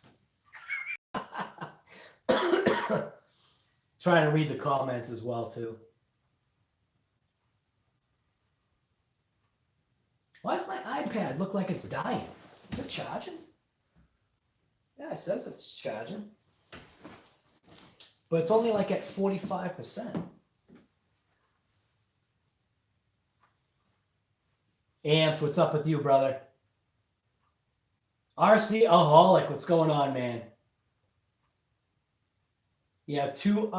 Trying to read the comments as well too. Why does my iPad look like it's dying? Is it charging? Yeah, it says it's charging. But it's only like at 45%. Amped, what's up with you, brother? RC Aholic, what's going on, man? You have two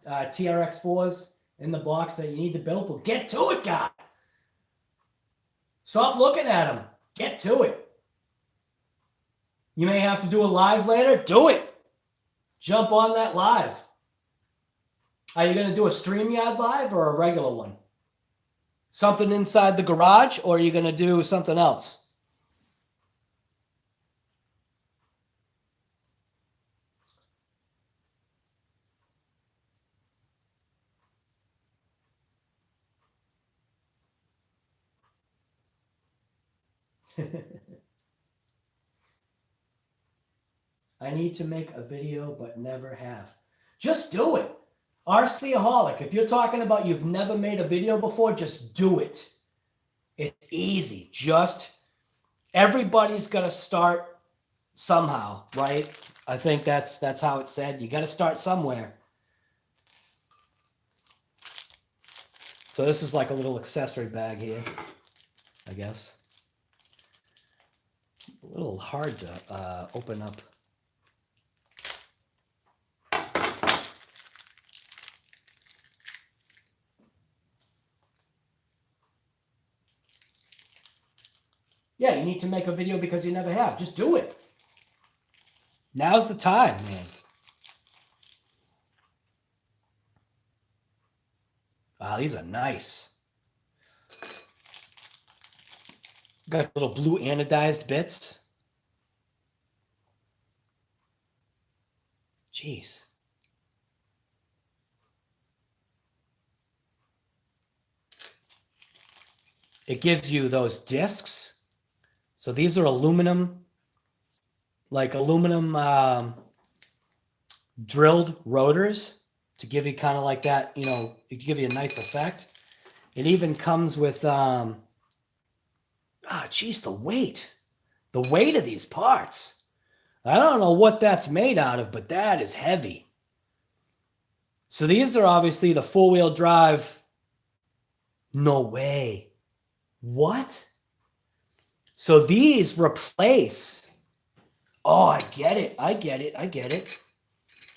TRX4s in the box that you need to build. Well, get to it, guy. Stop looking at them. Get to it. You may have to do a live later. Do it. Jump on that live. Are you going to do a StreamYard live or a regular one? Something inside the garage, or are you going to do something else? I need to make a video, but never have. Just do it. RCaholic, if you're talking about you've never made a video before, just do it. It's easy. Everybody's got to start somehow, right? I think that's how it's said. You got to start somewhere. So this is like a little accessory bag here, I guess. It's a little hard to open up. Yeah, you need to make a video because you never have. Just do it. Now's the time, man. Wow, these are nice. Got little blue anodized bits. Jeez. It gives you those discs. So these are aluminum, drilled rotors to give you kind of like that, it give you a nice effect. It even comes with, the weight of these parts. I don't know what that's made out of, but that is heavy. So these are obviously the four-wheel drive. No way. What? So these replace. Oh, I get it.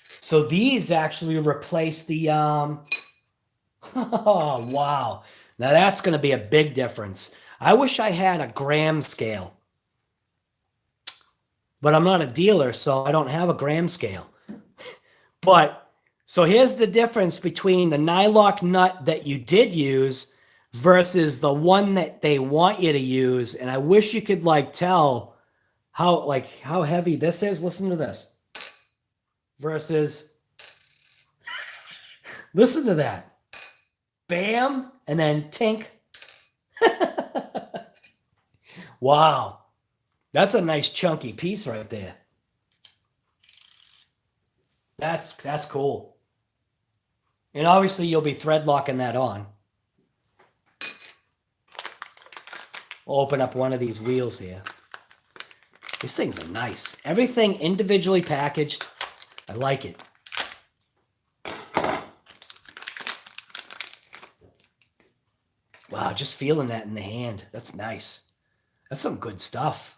So these actually replace the. Oh, wow. Now that's going to be a big difference. I wish I had a gram scale. But I'm not a dealer, so I don't have a gram scale. But, so here's the difference between the nylock nut that you did use versus the one that they want you to use. And I wish you could like tell how heavy this is. Listen to this. Versus, listen to that. Bam, and then tink. Wow. That's a nice chunky piece right there. That's cool. And obviously you'll be thread locking that on. We'll open up one of these wheels here. These things are nice. Everything individually packaged. I like it. Wow, just feeling that in the hand. That's nice. That's some good stuff.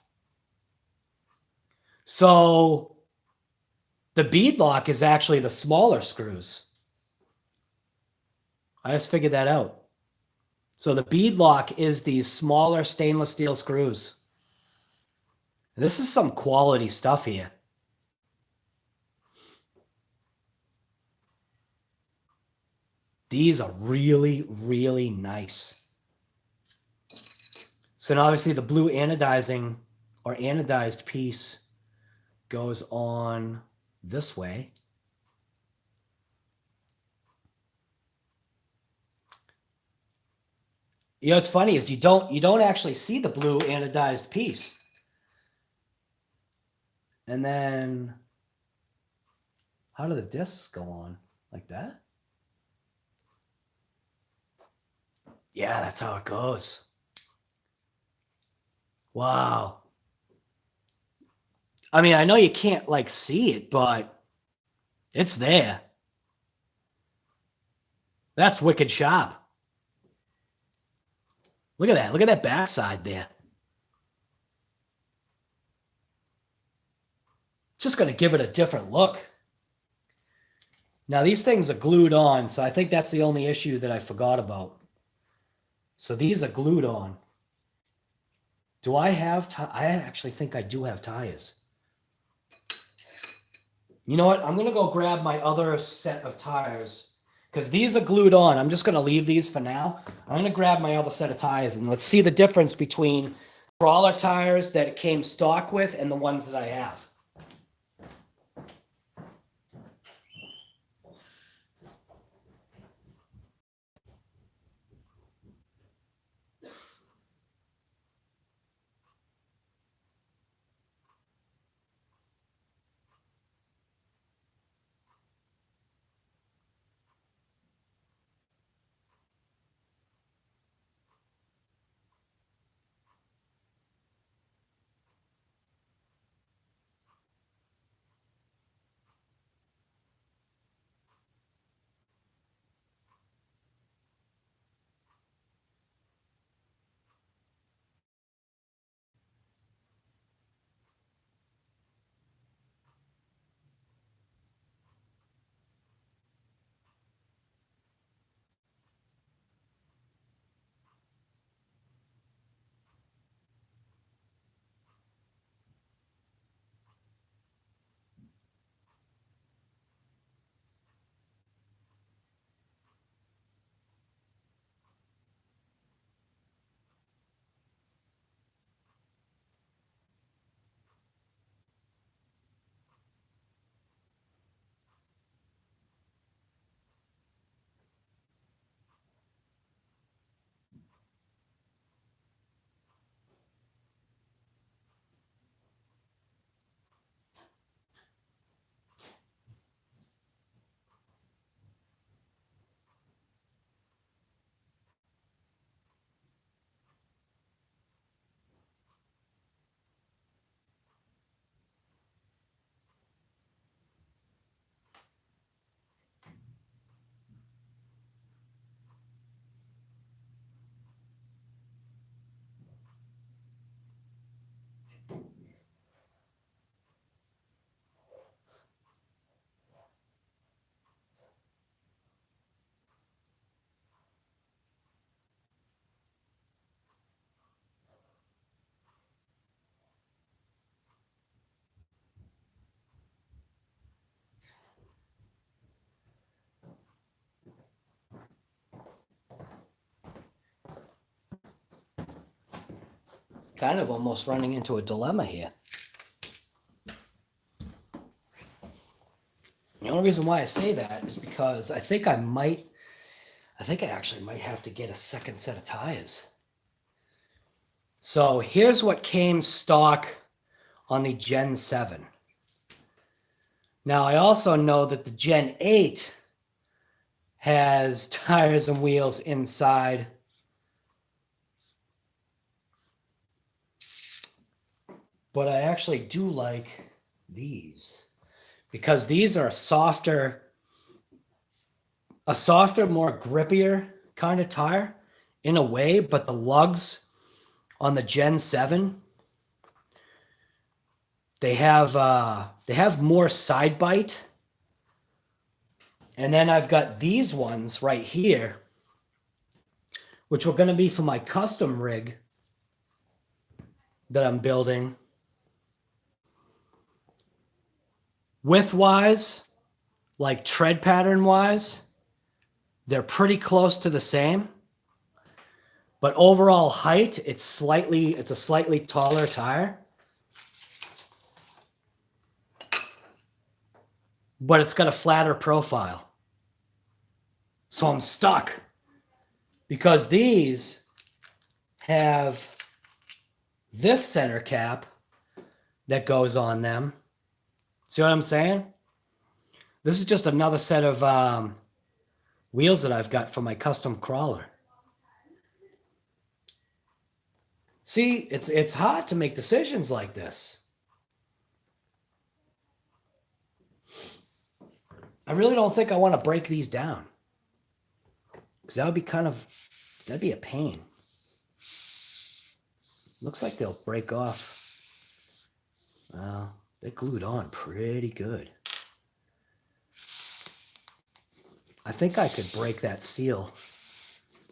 So the bead lock is actually the smaller screws. I just figured that out. So the bead lock is these smaller stainless steel screws. This is some quality stuff here. These are really, really nice. So now obviously the blue anodizing or anodized piece goes on this way. You know, what's funny is you don't actually see the blue anodized piece. And then how do the discs go on? Like that? Yeah, that's how it goes. Wow. I mean, I know you can't like see it, but it's there. That's wicked sharp. Look at that. Look at that backside there. It's just going to give it a different look. Now, these things are glued on, so I think that's the only issue that I forgot about. So these are glued on. Do I have I actually think I do have tires. You know what? I'm going to go grab my other set of tires because these are glued on. I'm just going to leave these for now. I'm going to grab my other set of tires and let's see the difference between crawler tires that it came stock with and the ones that I have. kind of almost running into a dilemma here. The only reason why I say that is because I think I actually might have to get a second set of tires. So here's what came stock on the Gen 7. Now I also know that the Gen 8 has tires and wheels inside. But I actually do like these because these are a softer, more grippier kind of tire in a way, but the lugs on the Gen 7, they have more side bite. And then I've got these ones right here, which were going to be for my custom rig that I'm building. Width-wise, like tread pattern-wise, they're pretty close to the same. But overall height, it's a slightly taller tire. But it's got a flatter profile. So I'm stuck because these have this center cap that goes on them. See what I'm saying? This is just another set of wheels that I've got for my custom crawler. See, it's hard to make decisions like this. I really don't think I want to break these down, because that'd be a pain. Looks like they'll break off. Well, they're glued on pretty good. I think I could break that seal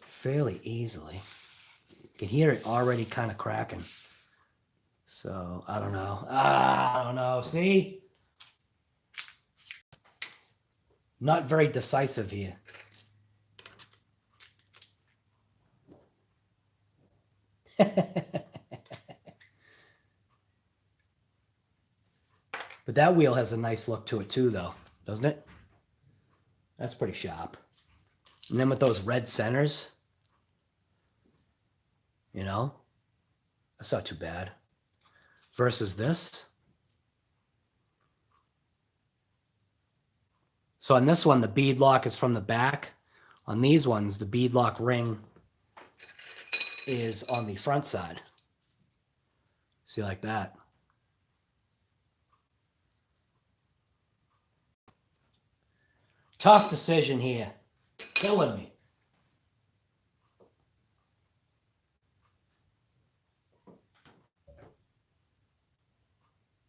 fairly easily. You can hear it already kind of cracking. So, I don't know. I don't know. See? Not very decisive here. But that wheel has a nice look to it too, though, doesn't it? That's pretty sharp. And then with those red centers, you know, that's not too bad. Versus this. So on this one, the bead lock is from the back. On these ones, the bead lock ring is on the front side. See, like that. Tough decision here. Killing me.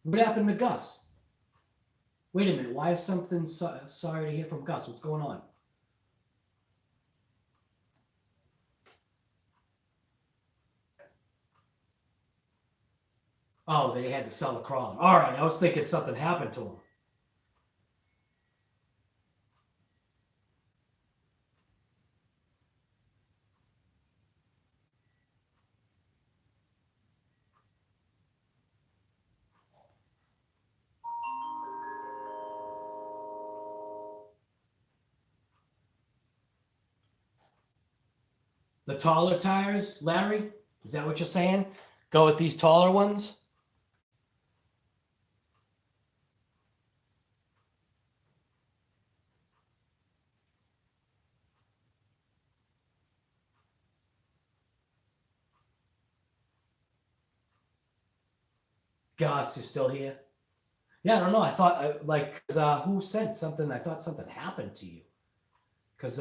What happened to Gus? Wait a minute. Why is something sorry to hear from Gus? What's going on? Oh, they had to sell the crawler. All right. I was thinking something happened to him. The taller tires, Larry? Is that what you're saying? Go with these taller ones? Gus, you still here? Yeah, I don't know. I thought, who said something? I thought something happened to you. Because,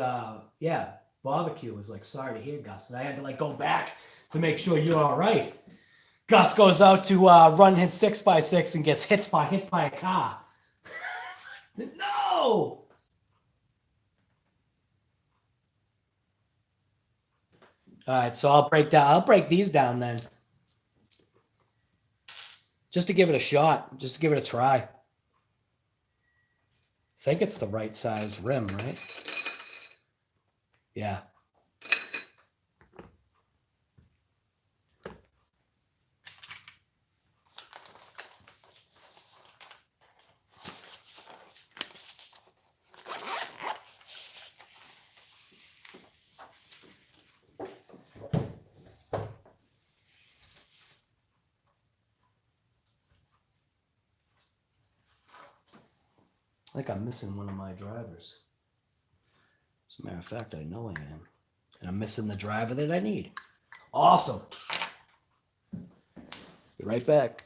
yeah, barbecue was like, sorry to hear, Gus. And I had to, go back to make sure you're all right. Gus goes out to run his 6x6 and gets hit by a car. No! All right, so I'll break these down then. Just to give it a shot, just to give it a try. I think it's the right size rim, right? Yeah. I think I'm missing one of my drivers. As a matter of fact, I know I am. And I'm missing the driver that I need. Awesome. Be right back.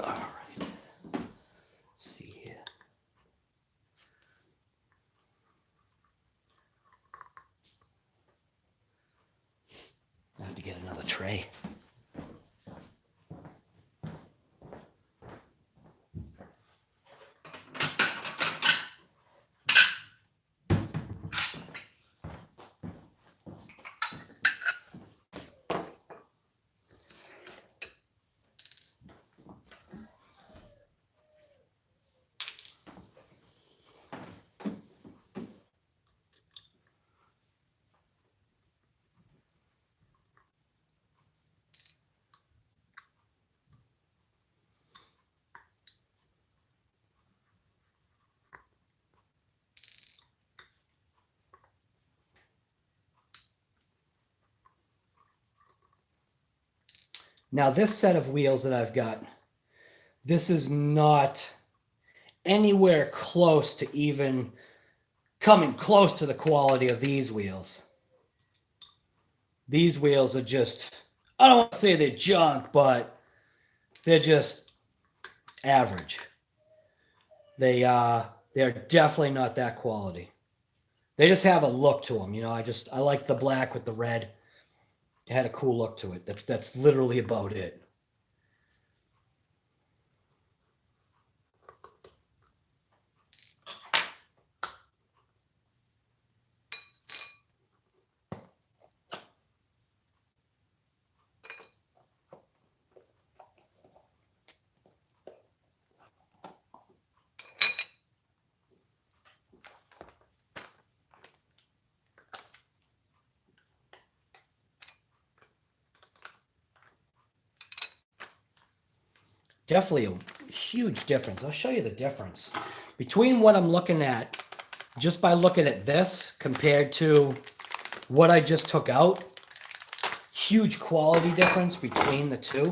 All right. Let's see here. I have to get another tray. Now, this set of wheels that I've got, this is not anywhere close to even coming close to the quality of these wheels. These wheels are just, I don't want to say they're junk, but they're just average. They're definitely not that quality. They just have a look to them. You know, I like the black with the red. It had a cool look to it. That's literally about it. Definitely a huge difference. I'll show you the difference between what I'm looking at just by looking at this compared to what I just took out. Huge quality difference between the two.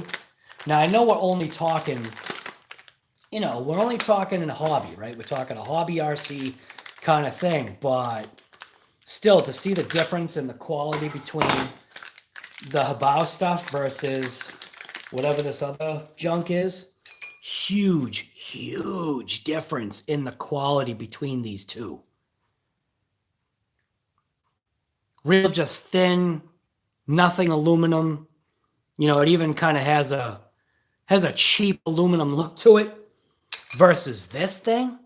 Now, I know we're only talking, we're only talking in a hobby, right? We're talking a hobby RC kind of thing, but still to see the difference in the quality between the HoBao stuff versus whatever this other junk is, huge difference in the quality between these two. Real just thin, nothing aluminum. It even kind of has a cheap aluminum look to it versus this thing.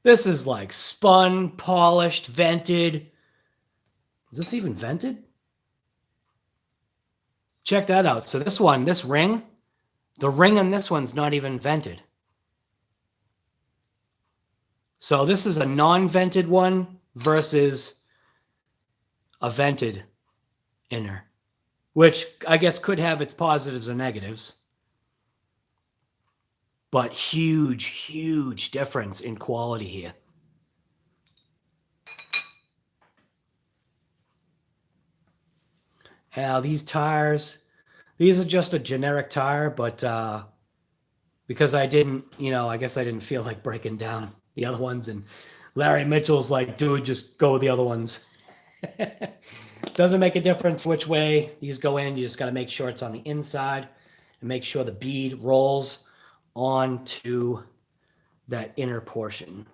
This is like spun, polished, vented. Is this even vented? Check that out. So this one, this ring, the ring on this one's not even vented. So this is a non-vented one versus a vented inner, which I guess could have its positives and negatives. But huge difference in quality here. Now these tires, these are just a generic tire, but because I didn't, I guess I didn't feel like breaking down the other ones. And Larry Mitchell's like, dude, just go with the other ones. Doesn't make a difference which way these go in. You just got to make sure it's on the inside and make sure the bead rolls onto that inner portion.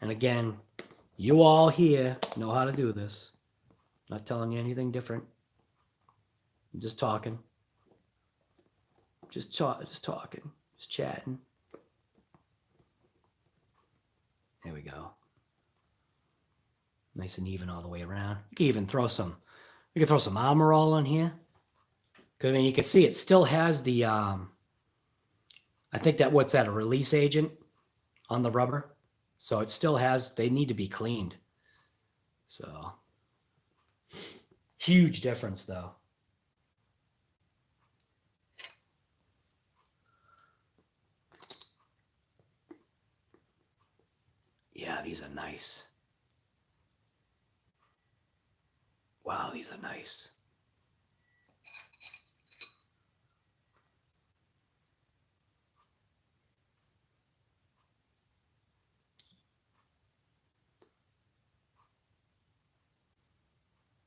And again, you all here know how to do this. I'm not telling you anything different. I'm just talking. Just talking. Just chatting. There we go. nice and even all the way around. You can even throw some, Armor All on here. Because I mean, you can see it still has the, I think that, what's that, a release agent on the rubber. So it still has, they need to be cleaned. So, huge difference though. Yeah, these are nice. Wow, these are nice.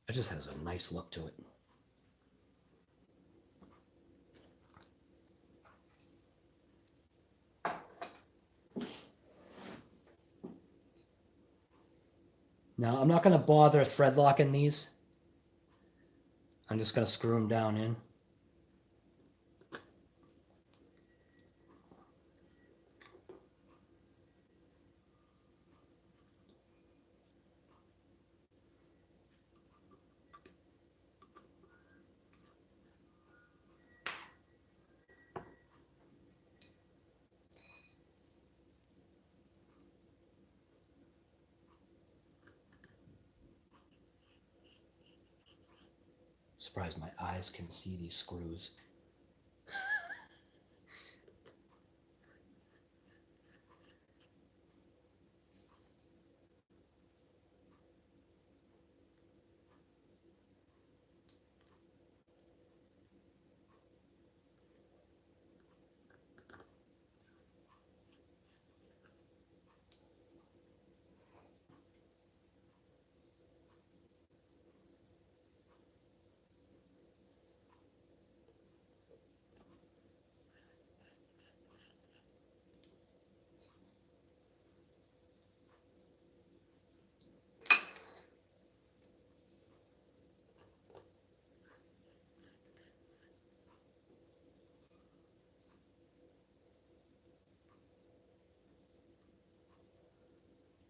It just has a nice look to it. Now, I'm not going to bother thread locking these. I'm just going to screw them down in. Surprised my eyes can see these screws.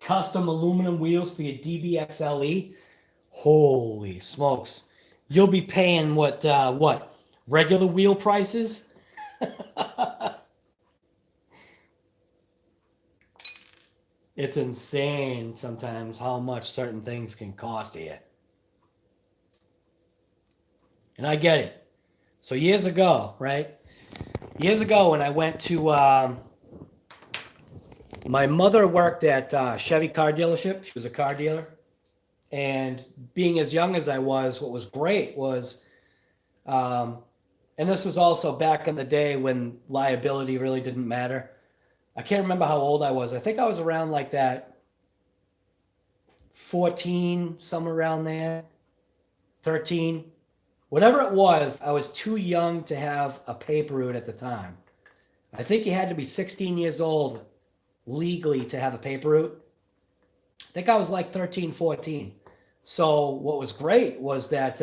Custom aluminum wheels for your DBXLE. Holy smokes. You'll be paying what regular wheel prices? It's insane sometimes how much certain things can cost here. And I get it. So years ago, right? Years ago when I went to, my mother worked at Chevy car dealership. She was a car dealer. And being as young as I was, what was great was, and this was also back in the day when liability really didn't matter. I can't remember how old I was. I think I was around like that 14, somewhere around there, 13. Whatever it was, I was too young to have a paper route at the time. I think you had to be 16 years old legally to have a paper route. I think I was like 13, 14. So what was great was that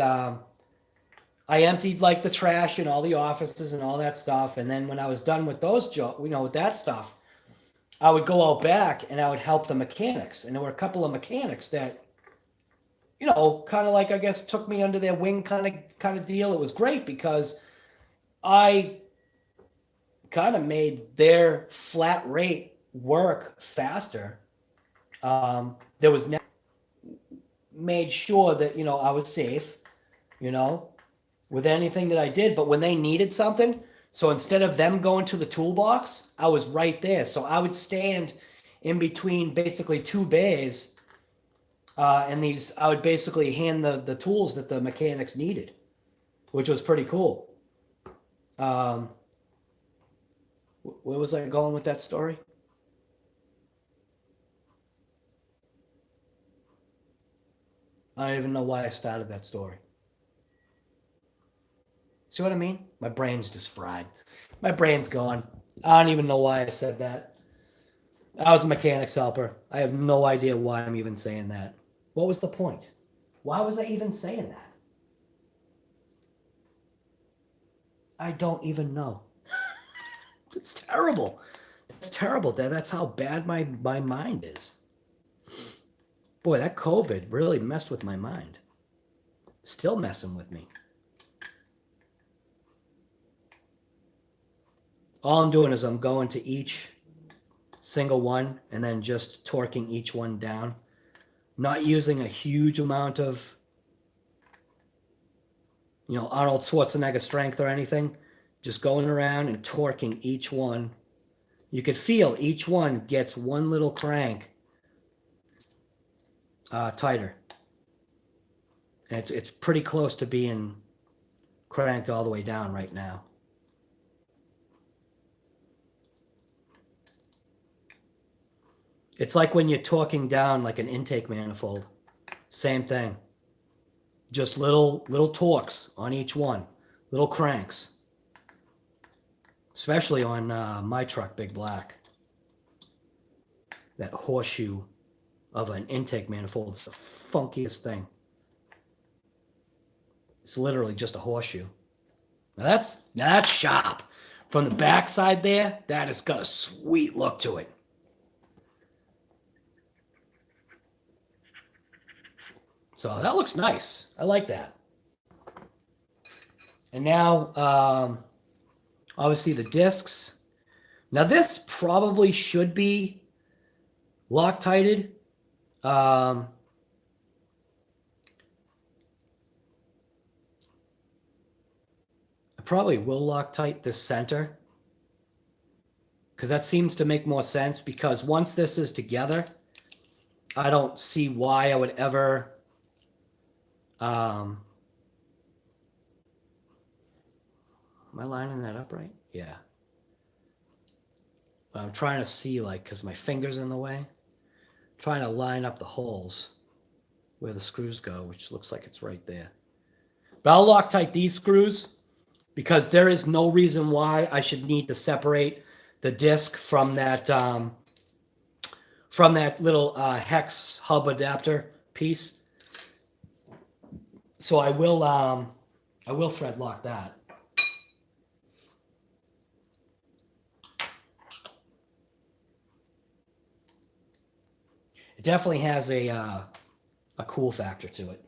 I emptied like the trash in all the offices and all that stuff. And then when I was done with those with that stuff, I would go out back and I would help the mechanics. And there were a couple of mechanics that, kind of like, I guess, took me under their wing kind of deal. It was great because I kind of made their flat rate work faster. There was made sure that, I was safe, with anything that I did. But when they needed something, so instead of them going to the toolbox, I was right there. So I would stand in between basically two bays, and I would basically hand the tools that the mechanics needed, which was pretty cool. Where was I going with that story? I don't even know why I started that story. See what I mean? My brain's just fried. My brain's gone. I don't even know why I said that. I was a mechanics helper. I have no idea why I'm even saying that. What was the point? Why was I even saying that? I don't even know. It's terrible. It's terrible. That's how bad my mind is. Boy, that COVID really messed with my mind. Still messing with me. All I'm doing is I'm going to each single one and then just torquing each one down. Not using a huge amount of, Arnold Schwarzenegger strength or anything. Just going around and torquing each one. You could feel each one gets one little crank tighter. And it's pretty close to being cranked all the way down right now. It's like when you're torquing down like an intake manifold. Same thing. Just little torques on each one. Little cranks. Especially on my truck, Big Black. That horseshoe of an intake manifold is the funkiest thing. It's literally just a horseshoe. Now that's sharp. From the backside there, that has got a sweet look to it. So that looks nice. I like that. And now, obviously the discs. Now this probably should be Loctited. I probably will Loctite this center because that seems to make more sense, because once this is together, I don't see why I would ever am I lining that up right? Yeah. But I'm trying to see, like, because my finger's in the way, trying to line up the holes where the screws go, which looks like it's right there. But I'll Loctite these screws because there is no reason why I should need to separate the disc from that little hex hub adapter piece. So I will thread lock that. It definitely has a cool factor to it.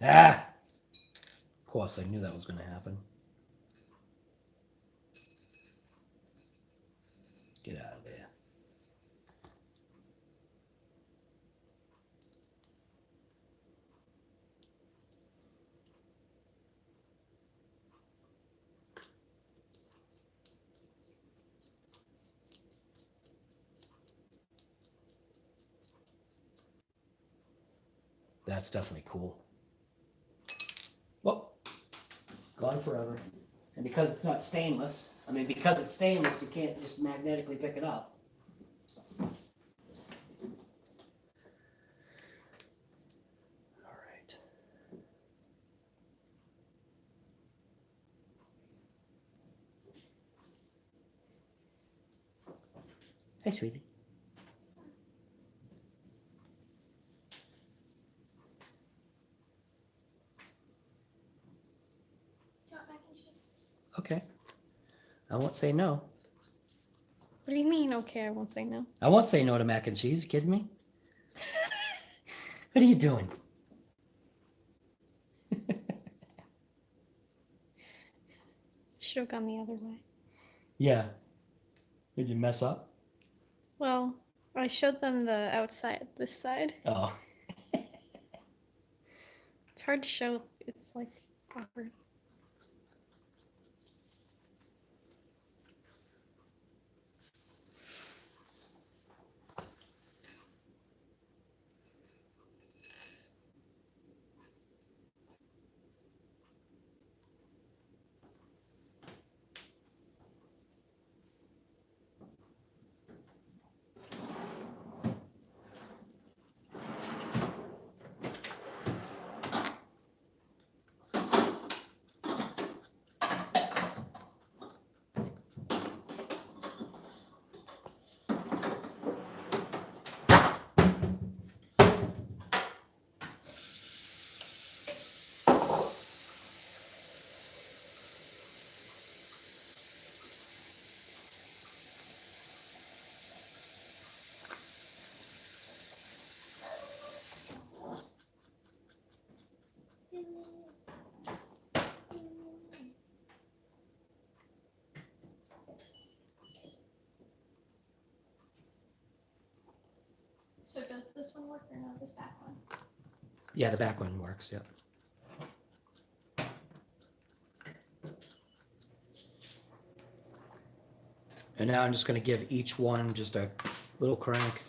Ah! Of course, I knew that was going to happen. Get out of there. That's definitely cool. Well, gone forever. And because it's not stainless, because it's stainless, you can't just magnetically pick it up. All right. Hey, sweetie. Do you want mac and cheese? Okay. I won't say no. What do you mean, okay, I won't say no? I won't say no to mac and cheese. You kidding me? What are you doing? Should have gone the other way. Yeah. Did you mess up? Well, I showed them the outside, this side. Oh. It's hard to show. It's like awkward. So does this one work or not? This back one? Yeah, the back one works, yep. And now I'm just going to give each one just a little crank.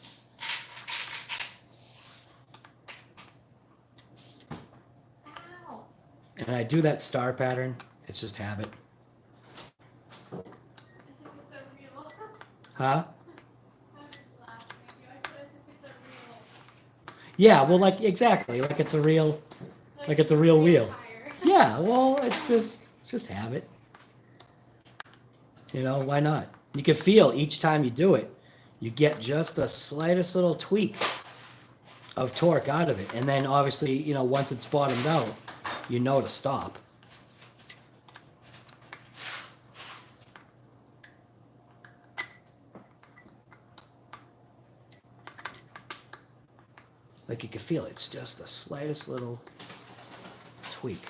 Ow! And I do that star pattern. It's just habit. As if it's a real. Huh? I'm just laughing at you. I said as if it's a real. Yeah, well, like, exactly. Like it's a real, like it's a real wheel. Tire. Yeah, well, it's just habit. You know, why not? You can feel each time you do it, you get just the slightest little tweak of torque out of it. And then obviously, you know, once it's bottomed out, you know to stop. Like you can feel it. It's just the slightest little tweak.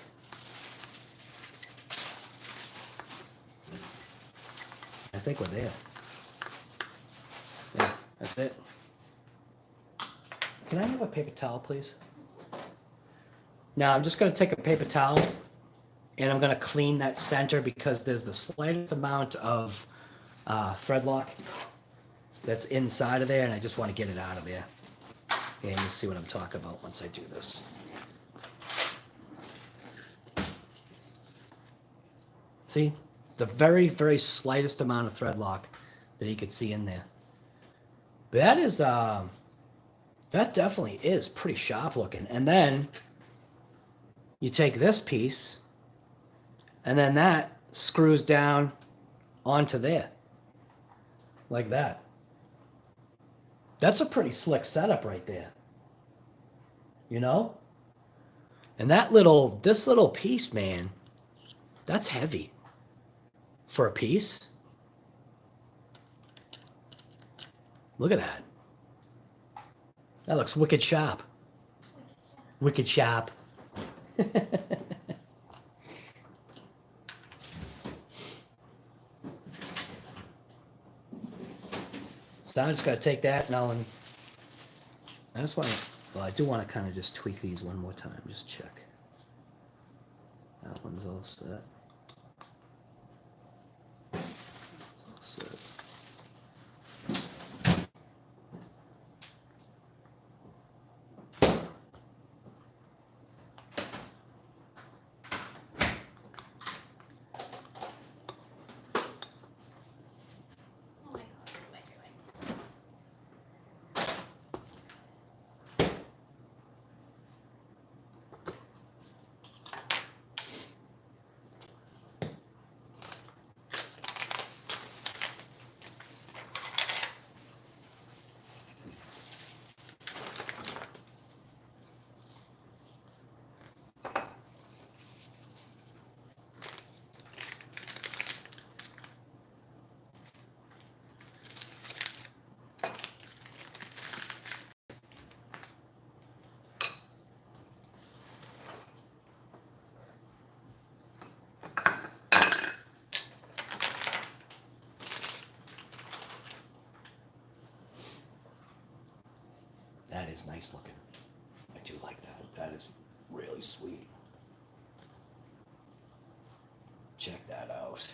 I think we're there. Yeah, that's it. Can I have a paper towel, please? Now I'm just going to take a paper towel and I'm going to clean that center because there's the slightest amount of thread lock that's inside of there, and I just want to get it out of there. And you'll see what I'm talking about once I do this. See? It's the very, very slightest amount of thread lock that you can see in there. But that is, that definitely is pretty sharp looking. And then you take this piece, and then that screws down onto there. Like that. That's a pretty slick setup right there. You know? And this little piece, man, that's heavy for a piece. Look at that. That looks wicked sharp. Wicked sharp. So I'm just going to take that now and I just want to, well, I do want to kind of just tweak these one more time. Just check. That one's all set. It's all set. Oh my god, what am I doing? is nice looking. I do like that. That is really sweet. Check that out.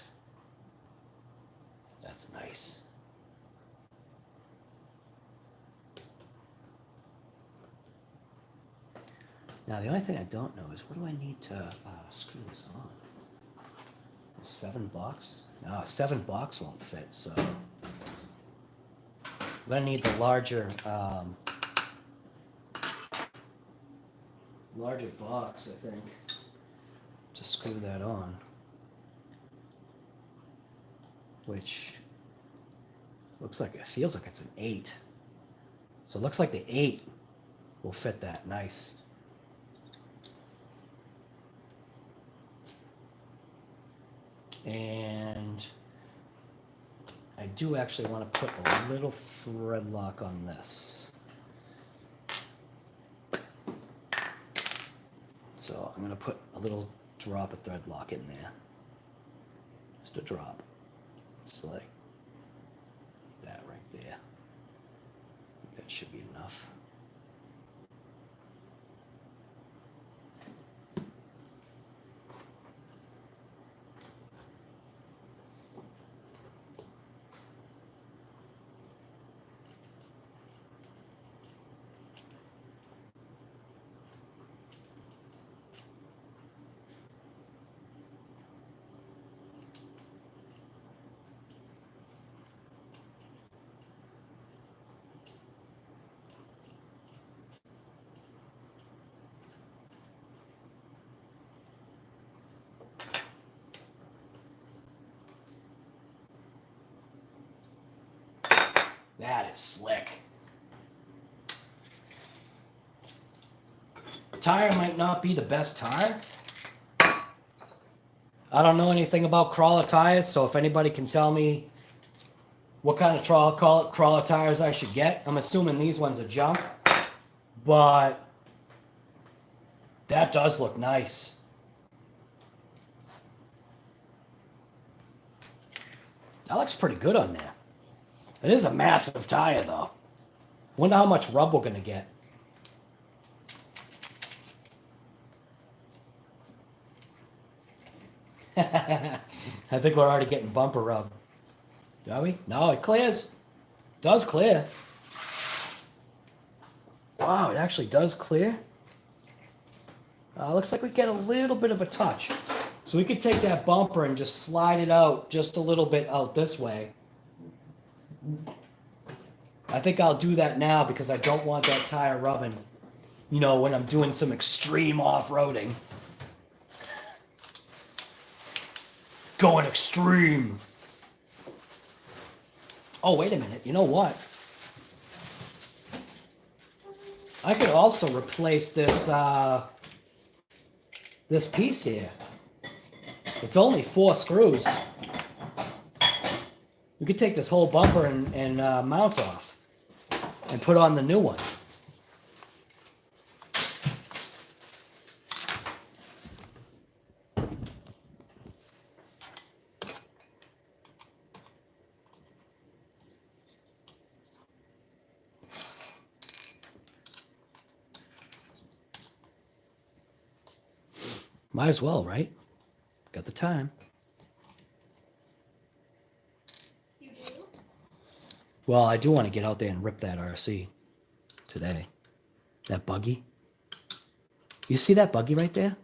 That's nice. Now, the only thing I don't know is what do I need to screw this on? 7 bucks? No, 7 bucks won't fit, so I'm gonna need the larger box, I think, to screw that on. Which looks like, it feels like it's an 8. So it looks like the 8 will fit that nice. And I do actually want to put a little thread lock on this. So I'm going to put a little drop of thread lock in there. Just a drop. It's like that right there. That should be enough. That is slick. Tire might not be the best tire. I don't know anything about crawler tires, so if anybody can tell me what kind of crawler tires I should get, I'm assuming these ones are junk, but that does look nice. That looks pretty good on there. It is a massive tire, though. Wonder how much rub we're gonna get. I think we're already getting bumper rub. Are we? No, it clears. It does clear. Wow, it actually does clear. Looks like we get a little bit of a touch. So we could take that bumper and just slide it out just a little bit out this way. I think I'll do that now because I don't want that tire rubbing, you know, when I'm doing some extreme off-roading. Going extreme. Oh, wait a minute. You know what? I could also replace this this piece here. It's only 4 screws. We could take this whole bumper and mount off and put on the new one. Might as well, right? Got the time. You do? Well, I do want to get out there and rip that RC today. That buggy. You see that buggy right there?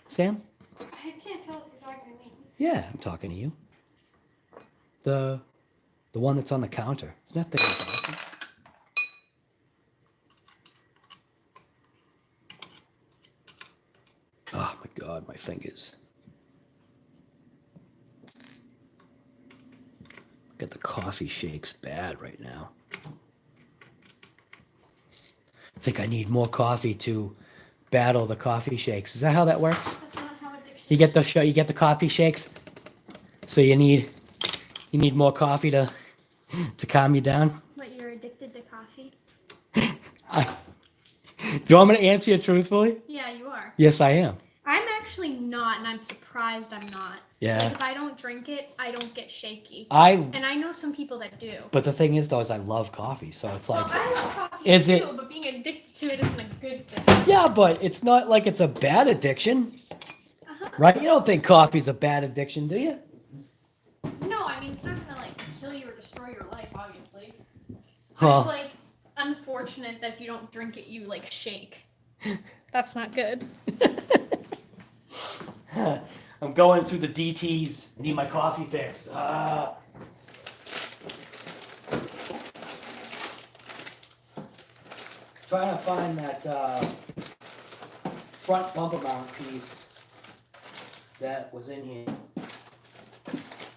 Sam? I can't tell if you're talking to me. Yeah, I'm talking to you. The one that's on the counter. Isn't that thing awesome? Oh my God, my fingers. Got the coffee shakes bad right now. I think I need more coffee to battle the coffee shakes. Is that how that works? That's not how addiction You get the coffee shakes, so you need more coffee to calm you down. What, you're addicted to coffee? Do you want me to answer you truthfully? Yeah, you are. Yes, I am. I'm actually not, and I'm surprised I'm not. Yeah. Like, if I don't drink it, I don't get shaky. And I know some people that do. But the thing is, though, is I love coffee, so it's like. Well, I love coffee is too, it? But being addicted to it isn't a good thing. Yeah, but it's not like it's a bad addiction, right? You don't think coffee's a bad addiction, do you? No, I mean it's not gonna like kill you or destroy your life, obviously. But Huh. it's like unfortunate that if you don't drink it, you like shake. That's not good. I'm going through the DTs. I need my coffee fix. Trying to find that front bumper mount piece that was in here.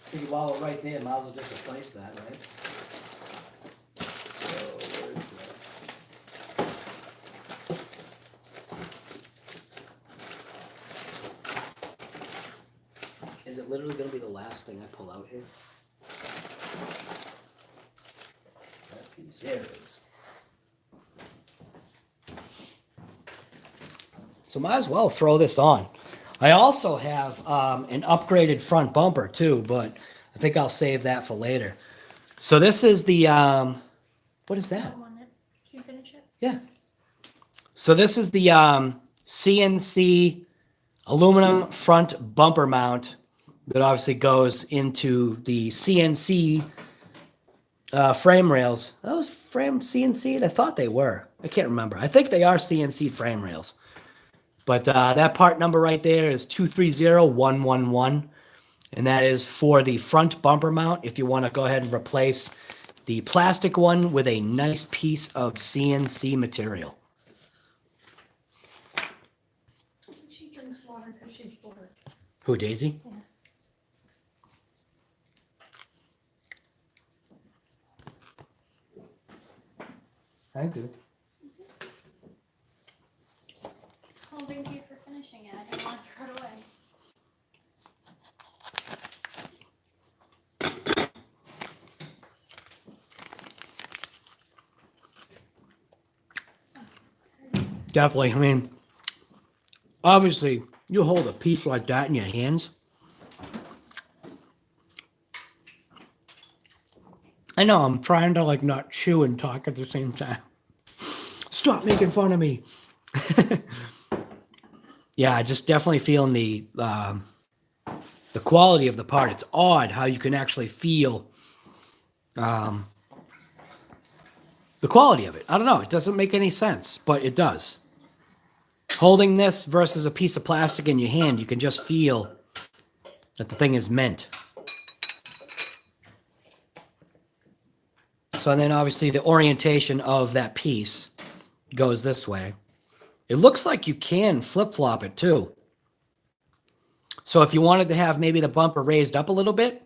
Figure while we're right there, might as well just replace that, right? So, where is that? Is it literally going to be the last thing I pull out here? That piece. There it is. So might as well throw this on. I also have an upgraded front bumper too, but I think I'll save that for later. So this is the, what is that? Can you finish it? Yeah. So this is the CNC aluminum front bumper mount that obviously goes into the CNC frame rails. Are those frame CNC'd? I thought they were. I can't remember. I think they are CNC frame rails. But that part number right there is 230111, and that is for the front bumper mount if you want to go ahead and replace the plastic one with a nice piece of CNC material. I think she drinks water because she's bored. Who, Daisy? Yeah. Thank you. Well, thank you for finishing it. I didn't want to throw it away. Definitely. I mean, obviously, you hold a piece like that in your hands. I know, I'm trying to like not chew and talk at the same time. Stop making fun of me. Yeah, just definitely feeling the quality of the part. It's odd how you can actually feel the quality of it. I don't know. It doesn't make any sense, but it does. Holding this versus a piece of plastic in your hand, you can just feel that the thing is meant. So then obviously the orientation of that piece goes this way. It looks like you can flip-flop it too. So if you wanted to have maybe the bumper raised up a little bit,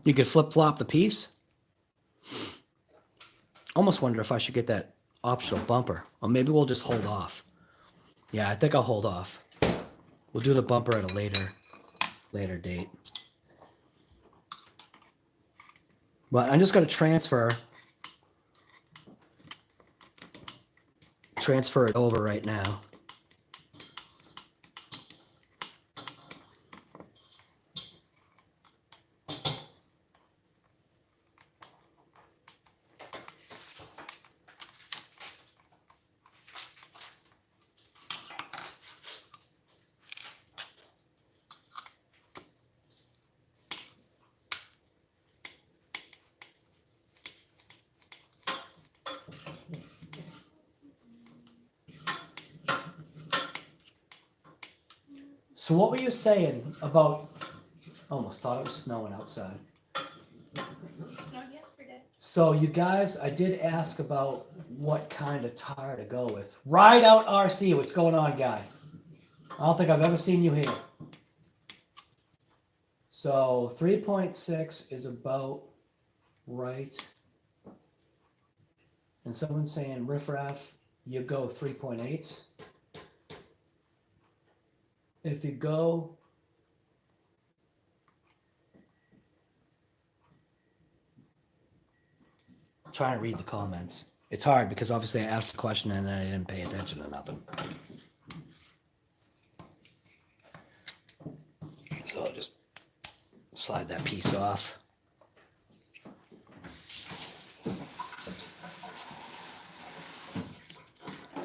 you could flip-flop the piece. Almost wonder if I should get that optional bumper. Or maybe we'll just hold off. Yeah, I think I'll hold off. We'll do the bumper at a later date. But I'm just going to transfer it over right now. So what were you saying about, almost thought it was snowing outside. Snowed yesterday. So you guys, I did ask about what kind of tire to go with. Ride Out RC, what's going on, guy? I don't think I've ever seen you here. So 3.6 is about right. And someone's saying riffraff, you go 3.8s. If you go trying to read the comments. It's hard because obviously I asked the question and I didn't pay attention to nothing. So I'll just slide that piece off.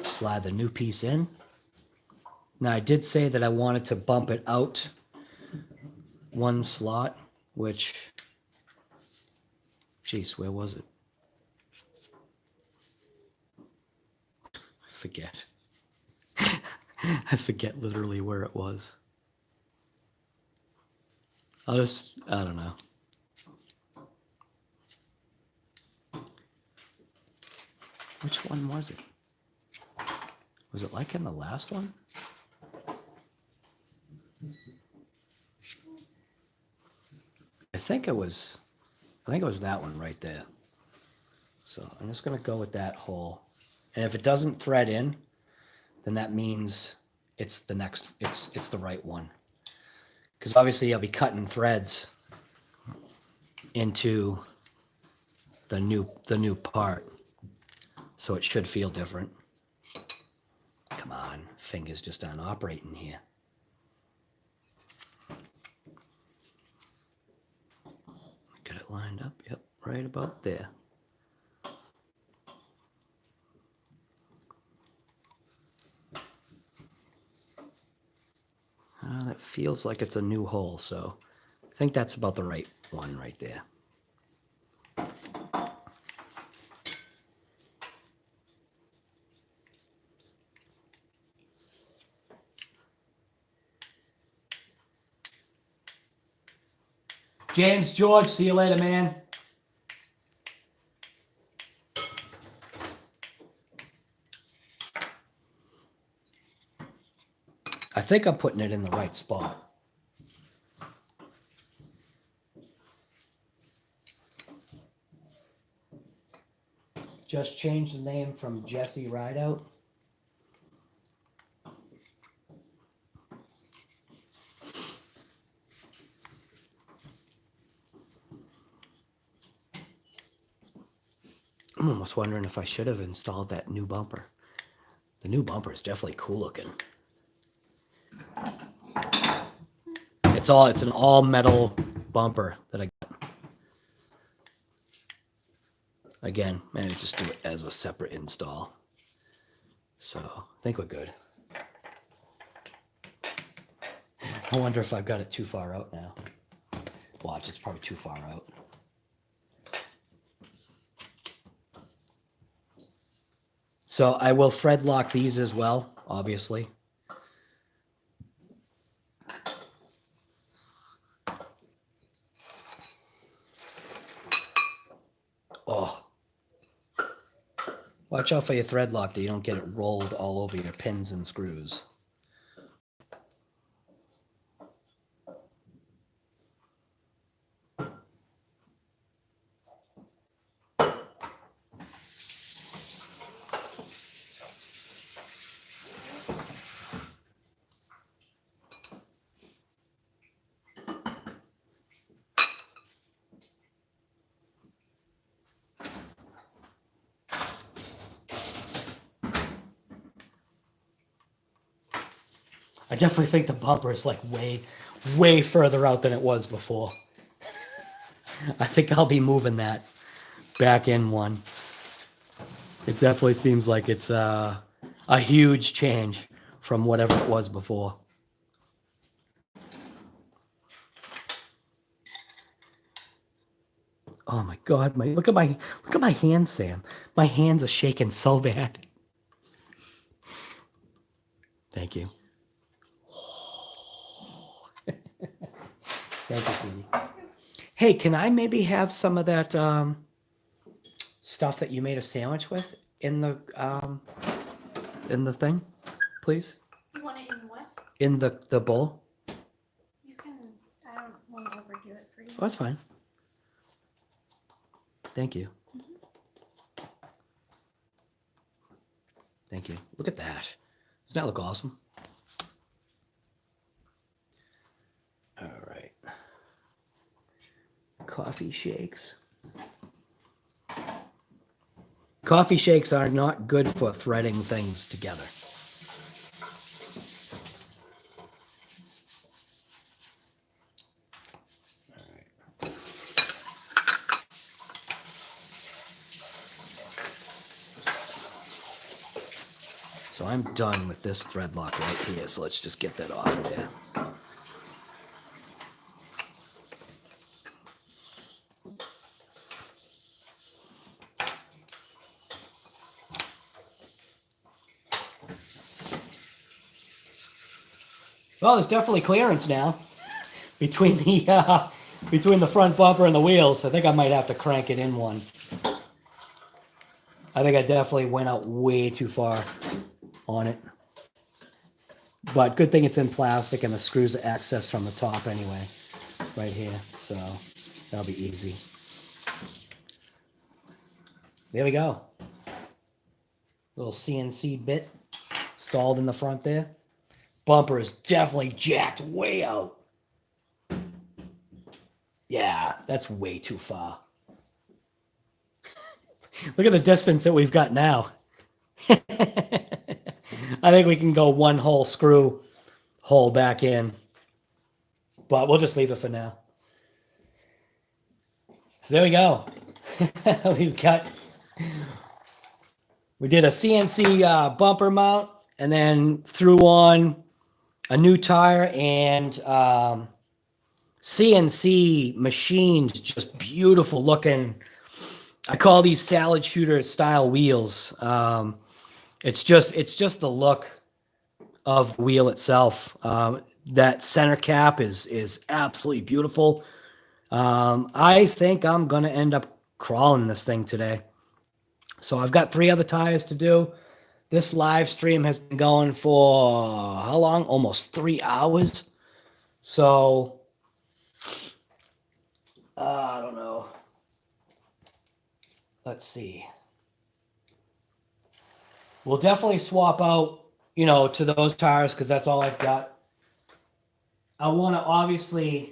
Slide the new piece in. Now I did say that I wanted to bump it out one slot, which, geez, where was it? I forget. I forget literally where it was. I don't know. Which one was it? Was it like in the last one? I think it was that one right there. So I'm just gonna go with that hole. And if it doesn't thread in, then that means it's the next, it's the right one. Because obviously I'll be cutting threads into the new part. So it should feel different. Come on, fingers just aren't operating here. Get it lined up, yep, right about there. That feels like it's a new hole, so I think that's about the right one right there. James, George, see you later, man. I think I'm putting it in the right spot. Just change the name from Jesse Rideout. I'm almost wondering if I should have installed that new bumper. The new bumper is definitely cool looking. It's an all metal bumper that I got. Again, maybe just do it as a separate install. So I think we're good. I wonder if I've got it too far out now. Watch, it's probably too far out. So I will thread lock these as well, obviously. Oh. Watch out for your thread lock that you don't get it rolled all over your pins and screws. I definitely think the bumper is like way further out than it was before. I think I'll be moving that back in one. It definitely seems like it's a huge change from whatever it was before. Oh my God! Look at my hands, Sam. My hands are shaking so bad. Thank you. Thank you, sweetie. Hey, can I maybe have some of that stuff that you made a sandwich with in the thing, please? You want it in what? In the bowl? You can. I don't want to overdo it for you. Oh, that's fine. Thank you. Mm-hmm. Thank you. Look at that. Doesn't that look awesome? All right. Coffee shakes. Coffee shakes are not good for threading things together. I'm done with this thread lock right here, so let's just get that off of there. Well, there's definitely clearance now between the front bumper and the wheels. I think I might have to crank it in one. I think I definitely went out way too far on it. But good thing it's in plastic and the screws are accessed from the top anyway, right here. So that'll be easy. There we go. Little CNC bit stalled in the front there. Bumper is definitely jacked way out. Yeah, that's way too far. Look at the distance that we've got now. I think we can go one whole screw hole back in. But we'll just leave it for now. So there we go. We did a CNC bumper mount and then threw on a new tire and CNC machined, just beautiful looking. I call these salad shooter style wheels. It's just the look of the wheel itself. That center cap is absolutely beautiful. I think I'm gonna end up crawling this thing today. So I've got 3 other tires to do. This live stream has been going for how long? Almost 3 hours. So I don't know. Let's see. We'll definitely swap out, to those tires because that's all I've got. I want to obviously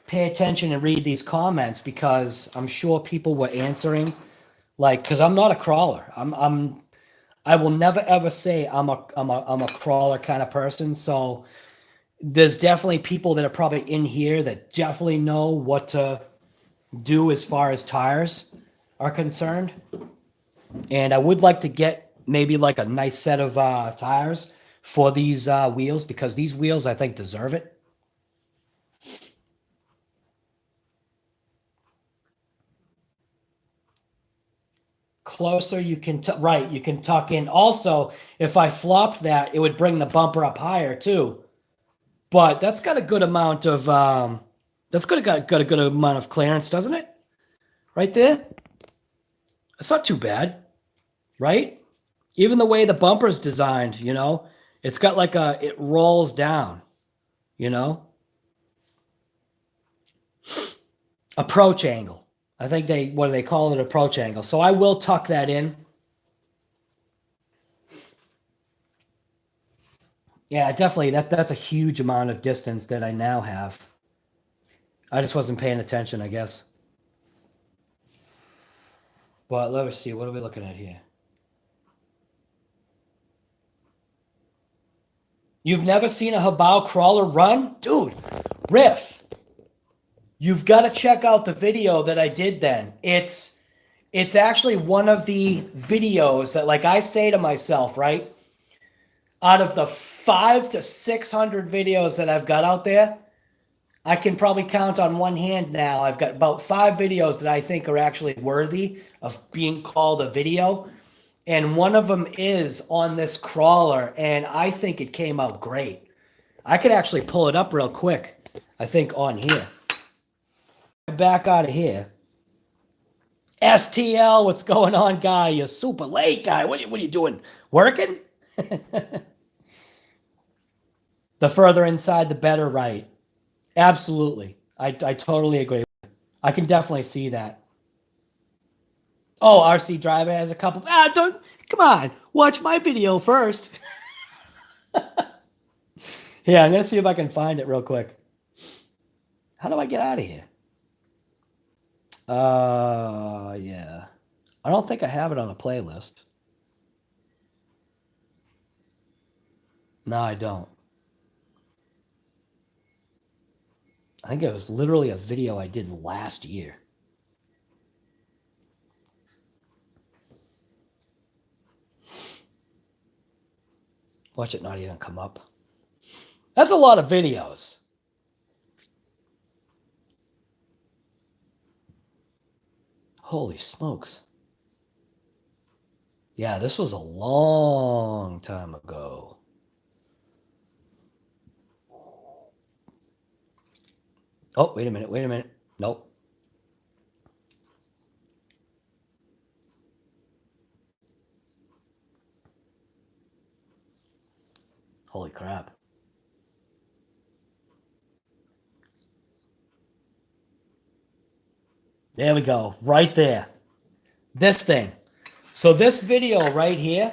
pay attention and read these comments because I'm sure people were answering, because I'm not a crawler. I will never ever say I'm a crawler kind of person. So there's definitely people that are probably in here that definitely know what to do as far as tires are concerned. And I would like to get maybe like a nice set of tires for these wheels because these wheels I think deserve it. Closer you can you can tuck in. Also, if I flopped that, it would bring the bumper up higher too. But that's got a good amount of got a good amount of clearance, doesn't it? Right there. It's not too bad, right? Even the way the bumper's designed, it's got it rolls down, approach angle. I think what do they call it? Approach angle. So I will tuck that in. Yeah, definitely. That's a huge amount of distance that I now have. I just wasn't paying attention, I guess. But let us see. What are we looking at here? You've never seen a HoBao crawler run? Dude, Riff, you've got to check out the video that I did then. It's actually one of the videos that, I say to myself, right? Out of the 500 to 600 videos that I've got out there, I can probably count on one hand now. I've got about 5 videos that I think are actually worthy of being called a video. And one of them is on this crawler, and I think it came out great. I could actually pull it up real quick, I think, on here. Back out of here. STL, what's going on, guy? You're super late, guy. What are you doing? Working? The further inside, the better, right? Absolutely. I totally agree. I can definitely see that. Oh, RC Driver has a couple. Come on. Watch my video first. Yeah, I'm going to see if I can find it real quick. How do I get out of here? Yeah. I don't think I have it on a playlist. No, I don't. I think it was literally a video I did last year. Watch it not even come up. That's a lot of videos. Holy smokes. Yeah, this was a long time ago. Oh, wait a minute. Nope. Holy crap. There we go. Right there. This thing. So this video right here,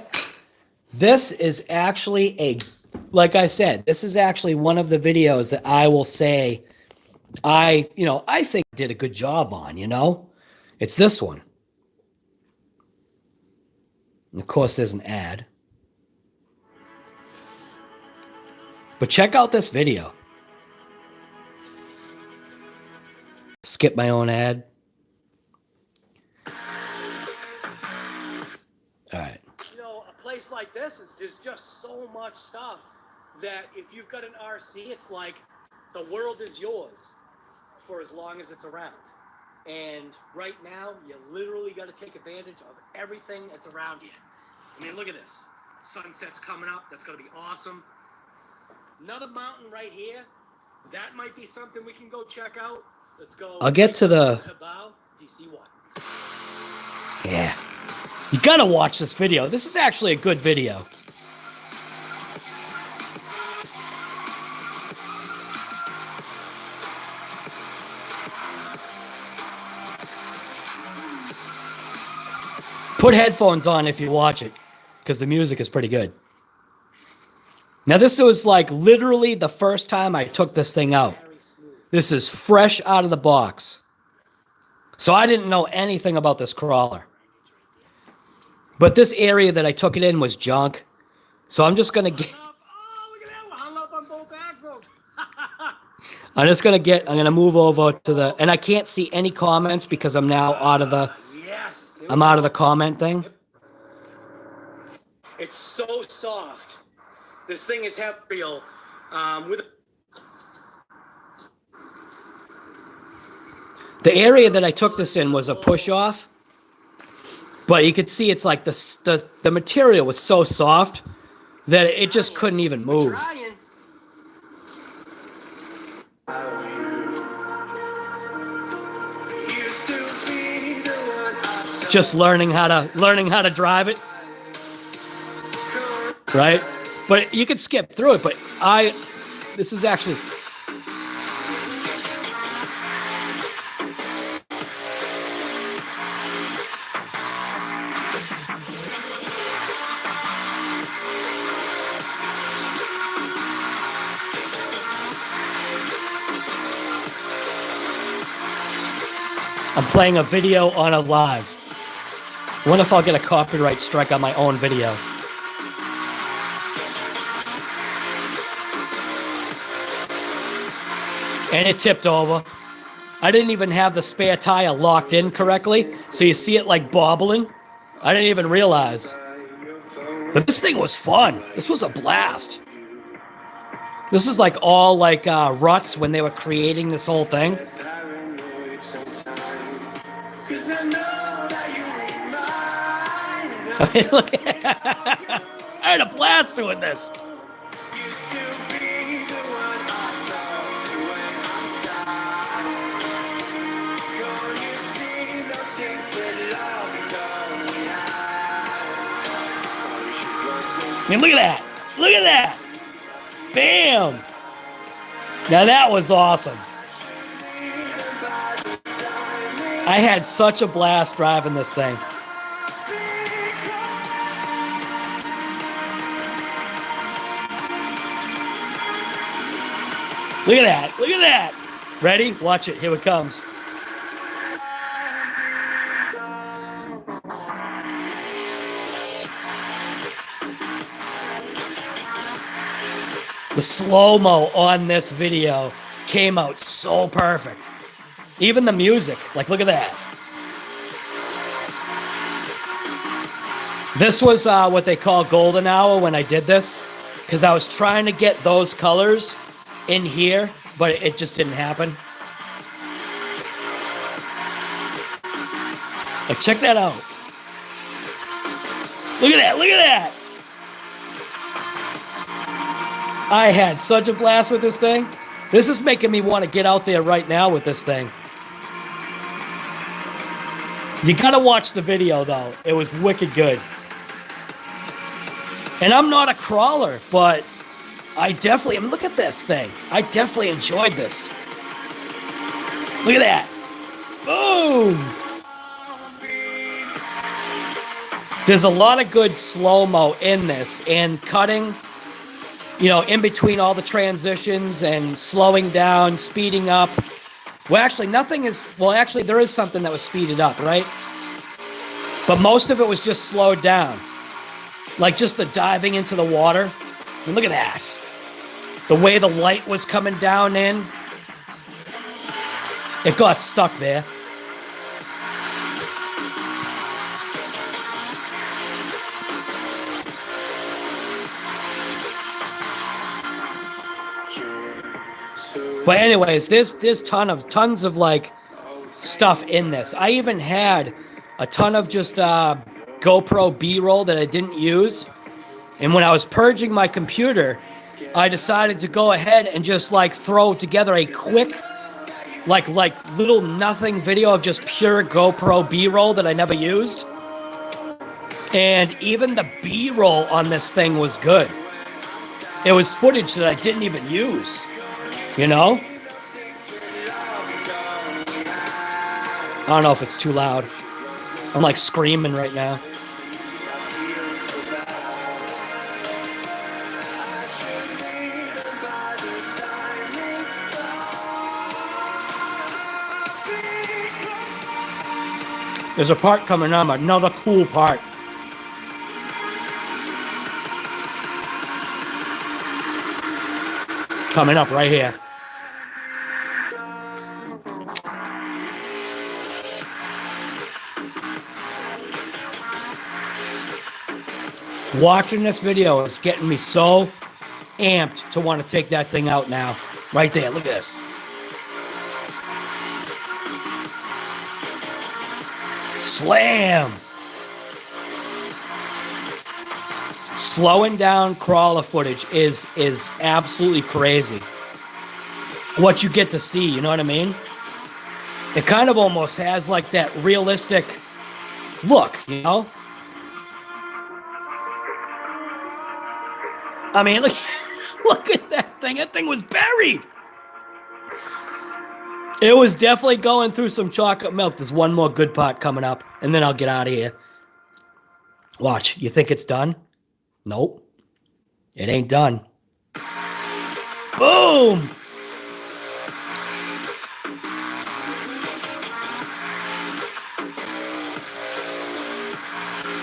this is actually like I said, this is actually one of the videos that I will say I think did a good job on, It's this one. And of course, there's an ad. But check out this video. Skip my own ad. All right. A place like this there's just so much stuff that if you've got an RC, it's like the world is yours for as long as it's around. And right now, you literally got to take advantage of everything that's around you. I mean, look at this. Sunset's coming up. That's going to be awesome. Another mountain right here. That might be something we can go check out. Let's go. I'll get to the HoBao DC-1. Yeah. You got to watch this video. This is actually a good video. Put headphones on if you watch it, because the music is pretty good. Now, this was like literally the first time I took this thing out. This is fresh out of the box. So I didn't know anything about this crawler. But this area that I took it in was junk. So I'm just going to get... Oh, look at that. We're hung up on both axles. I'm going to move over to the... And I can't see any comments because I'm now out of the... I'm out of the comment thing. It's so soft. This thing is real. The area that I took this in was a push-off. But you could see it's like the material was so soft that it just couldn't even move. Just learning how to drive it, right? But you could skip through it. But this is actually. I'm playing a video on a live. I wonder if I'll get a copyright strike on my own video. And it tipped over. I didn't even have the spare tire locked in correctly, so you see it like bobbling. I didn't even realize. But this thing was fun. This was a blast. This is like all like ruts when they were creating this whole thing. Look, I had a blast doing this. I mean, look at that. Look at that. Bam. Now that was awesome. I had such a blast driving this thing. Look at that. Look at that. Ready? Watch it. Here it comes. The slow-mo on this video came out so perfect. Even the music. Like, look at that. This was what they call golden hour when I did this. because I was trying to get those colors in here, but it just didn't happen. Like, check that out. Look at that, look at that. I had such a blast with this thing. This is making me want to get out there right now with this thing. You gotta watch the video though. It was wicked good. And I'm not a crawler, but I definitely, I mean, look at this thing. I definitely enjoyed this. Look at that. Boom. There's a lot of good slow-mo in this, and cutting, you know, in between all the transitions and slowing down, speeding up. Well, actually, nothing is, well, actually, there is something that was speeded up, right? But most of it was just slowed down. Like just the diving into the water. And look at that. The way the light was coming down in. It got stuck there. But anyways, there's tons of like stuff in this. I even had a ton of just GoPro B-roll that I didn't use. And when I was purging my computer, I decided to go ahead and just like throw together a quick, like little nothing video of just pure GoPro B-roll that I never used. And even the B-roll on this thing was good. It was footage that I didn't even use. You know? I don't know if it's too loud. I'm like screaming right now. There's a part coming on, another cool part. Coming up right here. Watching this video is getting me so amped to want to take that thing out now. Right there, look at this. Slam! Slowing down crawler footage is absolutely crazy. What you get to see, you know what I mean? It kind of almost has like that realistic look, you know? I mean, look at that thing. That thing was buried. It was definitely going through some chocolate milk. There's one more good part coming up, and then I'll get out of here. Watch. You think it's done? Nope. It ain't done. Boom!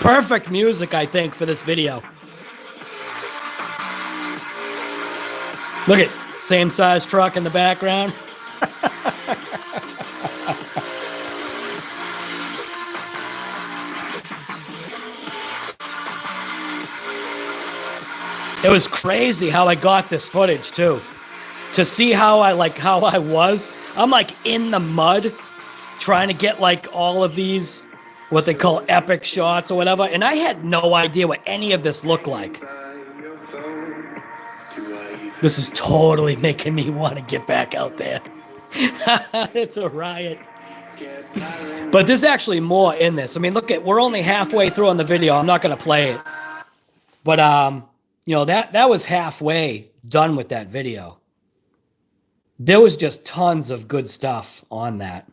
Perfect music, I think, for this video. Look at same size truck in the background. It was crazy how I got this footage too. To see how I was. I'm like in the mud trying to get like all of these what they call epic shots or whatever, and I had no idea what any of this looked like. This is totally making me want to get back out there. It's a riot. But there's actually more in this. I mean, look we're only halfway through on the video. I'm not going to play it. But, you know, that was halfway done with that video. There was just tons of good stuff on that.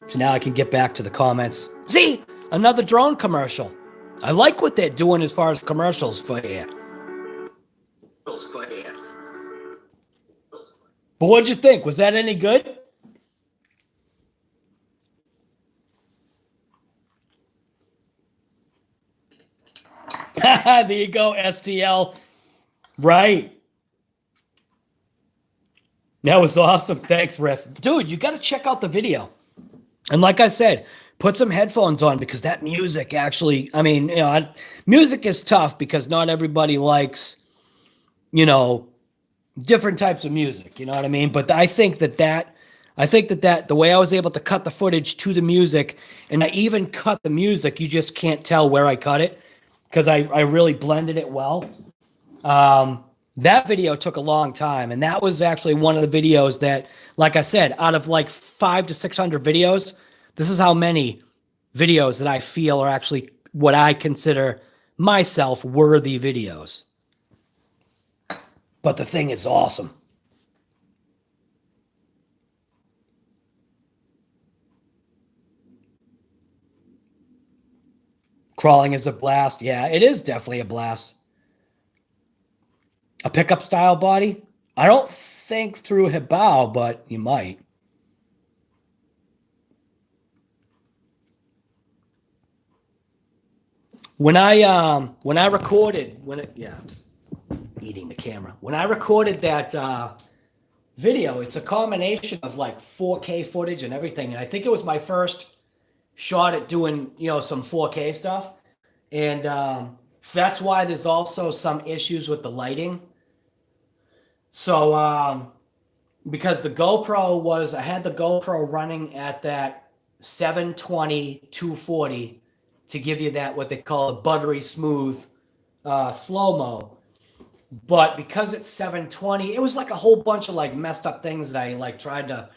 So now I can get back to the comments. See, another drone commercial. I like what they're doing as far as commercials for here. But what'd you think? Was that any good? There you go, STL. Right. That was awesome. Thanks, Riff. Dude, you got to check out the video. And like I said, put some headphones on because that music actually, I mean, you know, music is tough because not everybody likes you know, different types of music, you know what I mean? But I think that the way I was able to cut the footage to the music, and I even cut the music, you just can't tell where I cut it because I really blended it well. That video took a long time, and that was actually one of the videos that, like I said, out of like 500 to 600 videos, this is how many videos that I feel are actually what I consider myself worthy videos. But the thing is awesome. Crawling is a blast. Yeah, it is definitely a blast. A pickup style body? I don't think through HoBao, but you might. When I recorded, eating the camera. When I recorded that video, it's a combination of like 4K footage and everything. And I think it was my first shot at doing, some 4K stuff. And so that's why there's also some issues with the lighting. So because I had the GoPro running at that 720, 240 to give you that, what they call a buttery smooth slow-mo. But because it's 720, it was like a whole bunch of like messed up things that I like tried to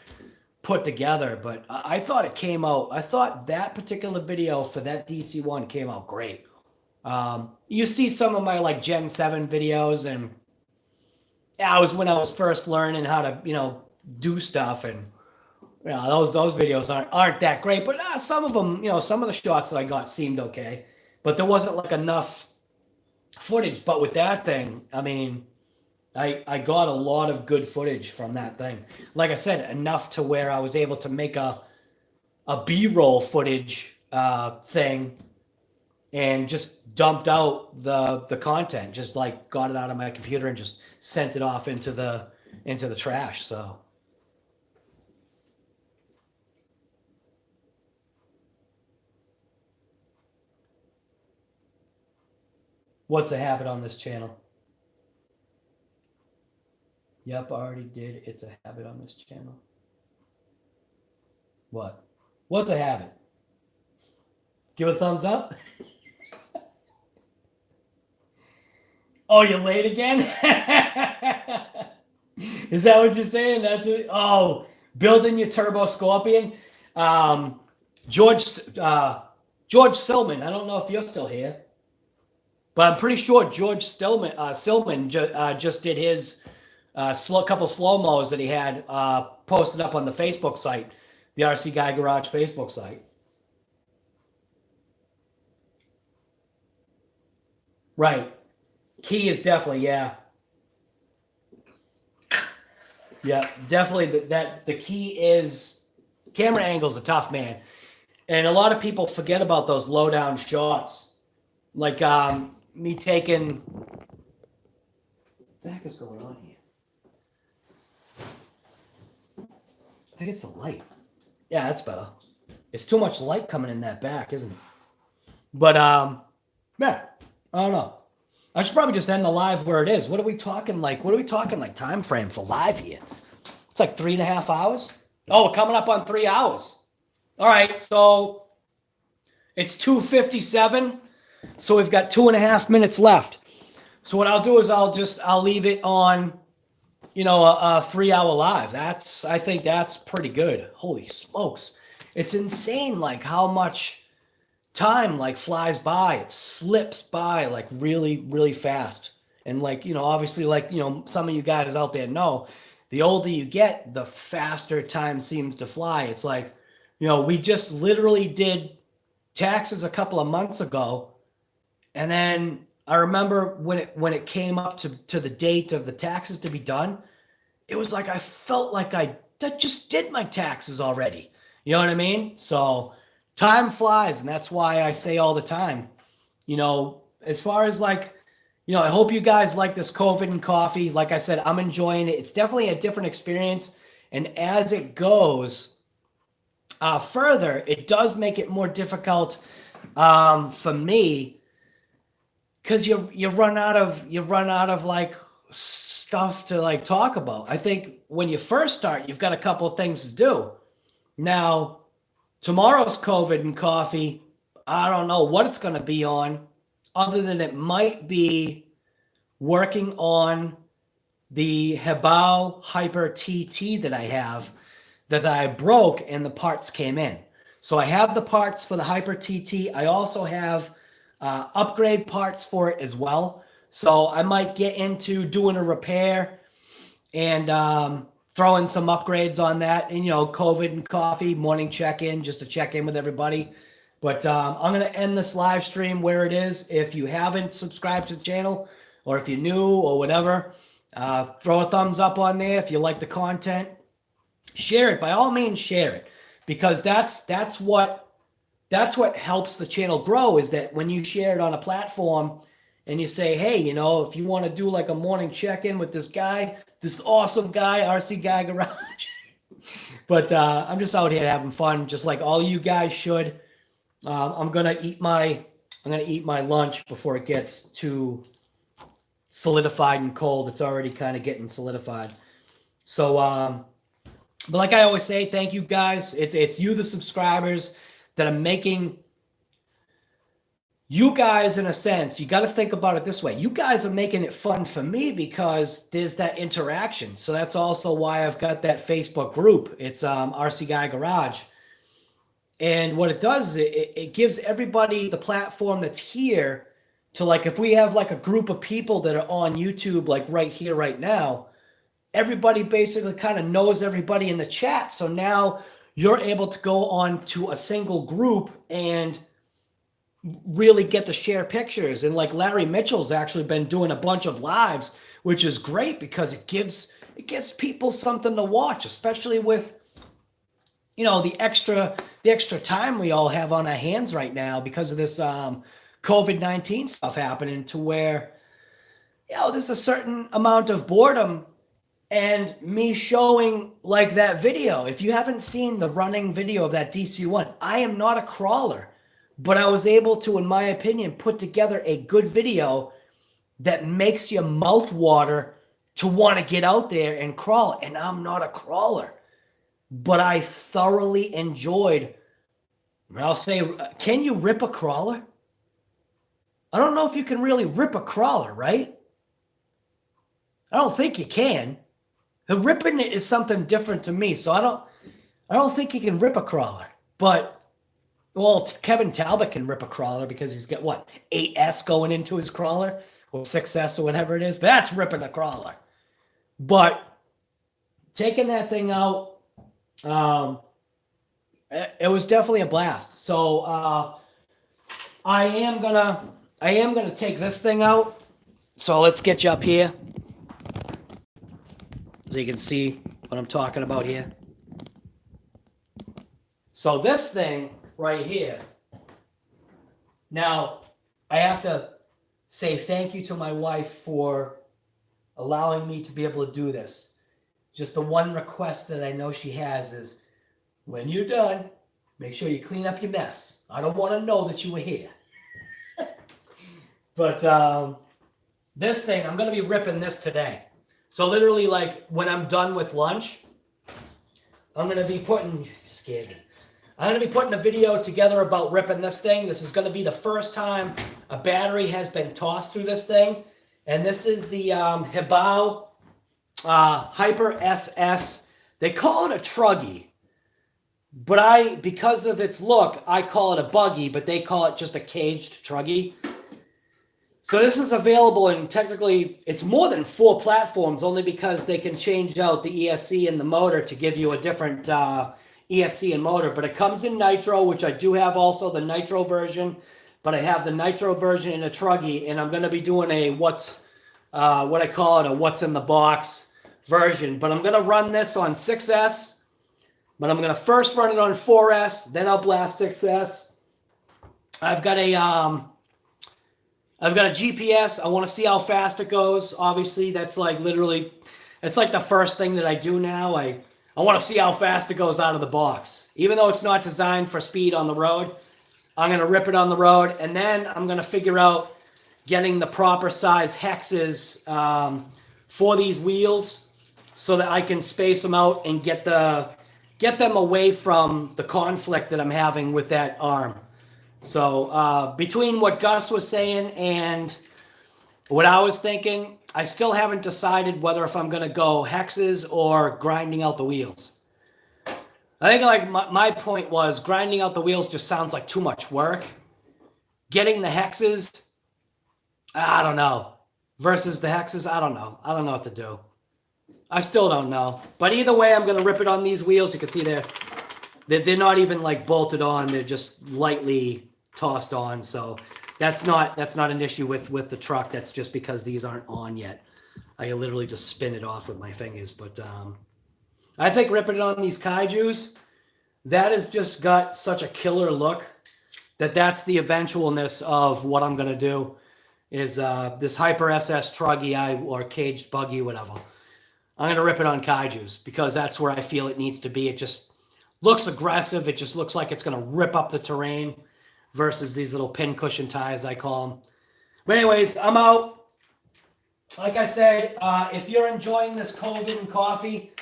put together. But I thought it came out. I thought that particular video for that DC-1 came out great. You see some of my like Gen 7 videos, and yeah, it was when I was first learning how to, do stuff, and those videos aren't that great, but some of them, some of the shots that I got seemed okay, but there wasn't like enough footage. But with that thing, I mean, I got a lot of good footage from that thing. Like I said, enough to where I was able to make a B-roll footage thing, and just dumped out the content, just like got it out of my computer and just sent it off into the trash. So what's a habit on this channel? Yep, I already did. It's a habit on this channel. What's a habit? Give a thumbs up. Oh, you're late again? Is that what you're saying? That's it? Oh, building your Turbo Scorpion. George Stillman. I don't know if you're still here, but I'm pretty sure George Stillman just did his couple slow-mos that he had posted up on the Facebook site, the RC Guy Garage Facebook site. Right. Key is definitely, yeah. Yeah, definitely the key is camera angles are tough, man. And a lot of people forget about those low down shots. Like me taking, what the heck is going on here? I think it's the light. Yeah, that's better. It's too much light coming in that back, isn't it? But yeah, I don't know. I should probably just end the live where it is. What are we talking like time frame for live here? It's like 3.5 hours. Oh, we're coming up on 3 hours. All right, so it's 2:57. So we've got 2.5 minutes left. So what I'll do is I'll leave it on, a 3-hour live. I think that's pretty good. Holy smokes. It's insane like how much time like flies by. It slips by like really, really fast. And like, obviously like, some of you guys out there know, the older you get, the faster time seems to fly. It's like, we just literally did taxes a couple of months ago. And then I remember when it came up to the date of the taxes to be done, it was like I felt like I just did my taxes already. You know what I mean? So time flies, and that's why I say all the time, as far as like, I hope you guys like this COVID and coffee. Like I said, I'm enjoying it. It's definitely a different experience. And as it goes further, it does make it more difficult for me, because you run out of like stuff to like talk about. I think when you first start, you've got a couple of things to do. Now, tomorrow's COVID and Coffee, I don't know what it's going to be on, other than it might be working on the HoBao Hyper TT that I have that I broke and the parts came in. So I have the parts for the Hyper TT. I also have upgrade parts for it as well. So I might get into doing a repair and throwing some upgrades on that. And, you know, COVID and Coffee, morning check-in, just to check in with everybody. But I'm going to end this live stream where it is. If you haven't subscribed to the channel, or if you're new or whatever, throw a thumbs up on there if you like the content. Share it. By all means, share it. Because that's what helps the channel grow, is that when you share it on a platform and you say, hey, you know, if you want to do like a morning check-in with this guy, this awesome guy, RC Guy Garage. But I'm just out here having fun, just like all you guys should. I'm gonna eat my lunch before it gets too solidified and cold. It's already kind of getting solidified. So, but like I always say, thank you guys. It's you, the subscribers, that are making you guys, in a sense, you got to think about it this way. You guys are making it fun for me because there's that interaction. So that's also why I've got that Facebook group. It's RC Guy Garage. And what it does is it gives everybody the platform that's here to, like, if we have like a group of people that are on YouTube, like right here, right now, everybody basically kind of knows everybody in the chat. So now you're able to go on to a single group and really get to share pictures. And like Larry Mitchell's actually been doing a bunch of lives, which is great because it gives people something to watch, especially with, you know, the extra time we all have on our hands right now because of this COVID-19 stuff happening, to where, you know, there's a certain amount of boredom. And me showing like that video, if you haven't seen the running video of that DC-1, I am not a crawler, but I was able to, in my opinion, put together a good video that makes your mouth water to want to get out there and crawl. And I'm not a crawler, but I thoroughly enjoyed. I'll say, can you rip a crawler? I don't know if you can really rip a crawler, right? I don't think you can. The ripping it is something different to me, so I don't think he can rip a crawler. But, well, Kevin Talbot can rip a crawler because he's got, what, 8S going into his crawler, or 6S or whatever it is. But that's ripping a crawler. But taking that thing out, it was definitely a blast. So I am gonna take this thing out. So let's get you up here, so you can see what I'm talking about here. So this thing right here. Now, I have to say thank you to my wife for allowing me to be able to do this. Just the one request that I know she has is, when you're done, make sure you clean up your mess. I don't want to know that you were here. But this thing, I'm going to be ripping this today. So literally, like, when I'm done with lunch, I'm going to be putting, scared me. I'm going to be putting a video together about ripping this thing. This is going to be the first time a battery has been tossed through this thing. And this is the HoBao Hyper SS. They call it a truggy. But because of its look, I call it a buggy, but they call it just a caged truggy. So this is available, and technically it's more than 4 platforms, only because they can change out the ESC and the motor to give you a different ESC and motor. But it comes in nitro, which I do have also the nitro version, but I have the nitro version in a truggy, and I'm going to be doing a what I call it, a what's in the box version. But I'm going to run this on 6S, but I'm going to first run it on 4S, then I'll blast 6S. I've got a GPS. I want to see how fast it goes. Obviously, that's like literally, it's like the first thing that I do now. I want to see how fast it goes out of the box. Even though it's not designed for speed on the road, I'm going to rip it on the road, and then I'm going to figure out getting the proper size hexes for these wheels so that I can space them out and get them away from the conflict that I'm having with that arm. So between what Gus was saying and what I was thinking, I still haven't decided whether if I'm going to go hexes or grinding out the wheels. I think like my point was grinding out the wheels just sounds like too much work. Getting the hexes, I don't know. Versus the hexes, I don't know. I don't know what to do. I still don't know. But either way, I'm going to rip it on these wheels. You can see they're not even like bolted on. They're just lightly tossed on. So that's not an issue with the truck. That's just because these aren't on yet. I can literally just spin it off with my fingers. But I think ripping it on these kaijus, that has just got such a killer look that's the eventualness of what I'm going to do is this Hyper SS Truggy or Caged Buggy, whatever. I'm going to rip it on kaijus because that's where I feel it needs to be. It just looks aggressive. It just looks like it's going to rip up the terrain versus these little pincushion tires, I call them. But anyways, I'm out. Like I said, if you're enjoying this COVID and coffee,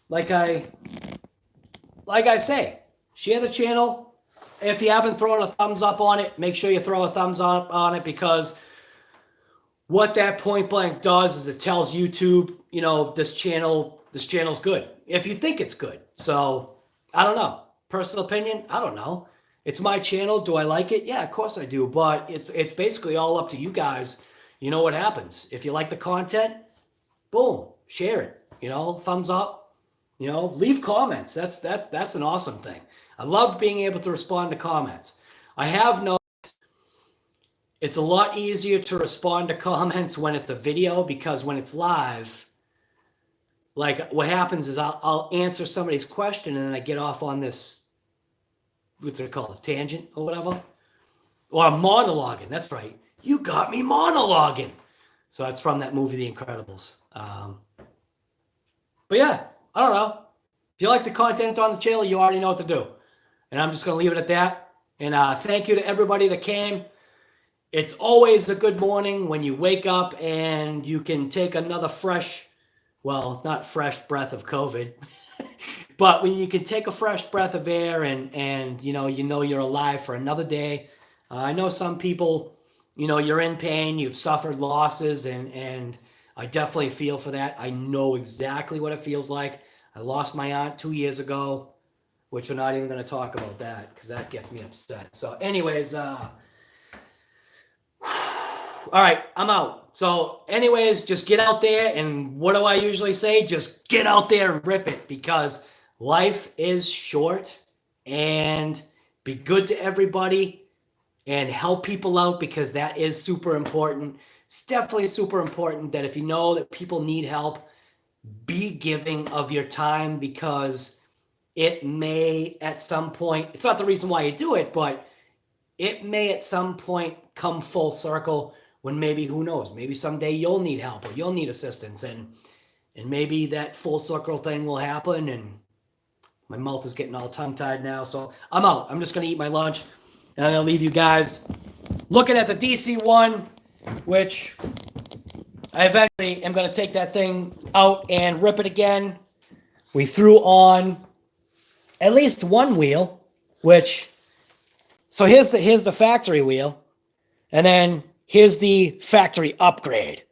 like I say, share the channel. If you haven't thrown a thumbs up on it, make sure you throw a thumbs up on it because what that point blank does is it tells YouTube, you know, this channel's good. If you think it's good. So I don't know. Personal opinion, I don't know. It's my channel. Do I like it? Yeah, of course I do. But it's basically all up to you guys. You know what happens. If you like the content, boom, share it. You know, thumbs up. You know, leave comments. That's an awesome thing. I love being able to respond to comments. I have noticed it's a lot easier to respond to comments when it's a video because when it's live, like what happens is I'll answer somebody's question and then I get off on this, what's it called, a tangent or whatever? Or I'm monologuing. That's right. You got me monologuing. So that's from that movie, The Incredibles. But yeah, I don't know. If you like the content on the channel, you already know what to do. And I'm just going to leave it at that. And thank you to everybody that came. It's always a good morning when you wake up and you can take another fresh, well, not fresh breath of COVID, but when you can take a fresh breath of air and you know you're alive for another day. I know some people, you know, you're in pain, you've suffered losses, and I definitely feel for that. I know exactly what it feels like. I lost my aunt 2 years ago, which we're not even going to talk about that because that gets me upset. So anyways, all right, I'm out. So anyways, just get out there. And what do I usually say? Just get out there and rip it because life is short and be good to everybody and help people out because that is super important. It's definitely super important that if you know that people need help, be giving of your time because it may at some point, it's not the reason why you do it, but it may at some point come full circle when maybe, who knows, maybe someday you'll need help or you'll need assistance and maybe that full circle thing will happen. And my mouth is getting all tongue-tied now, so I'm out. I'm just going to eat my lunch and I'm going to leave you guys looking at the DC-1, which I eventually am going to take that thing out and rip it again. We threw on at least one wheel, which, so here's the factory wheel, and then here's the factory upgrade.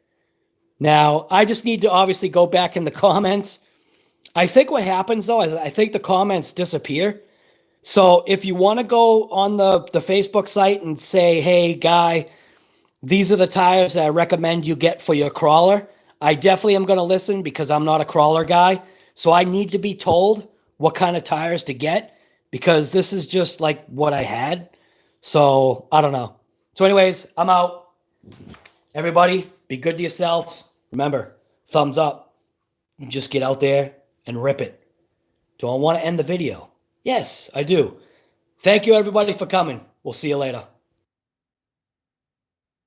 Now, I just need to obviously go back in the comments. I think what happens, though, I think the comments disappear. So if you want to go on the Facebook site and say, hey, Guy, these are the tires that I recommend you get for your crawler, I definitely am going to listen because I'm not a crawler guy. So I need to be told what kind of tires to get because this is just like what I had. So I don't know. So anyways, I'm out. Everybody, be good to yourselves. Remember, thumbs up. Just get out there and rip it. Do I want to end the video? Yes, I do. Thank you, everybody, for coming. We'll see you later.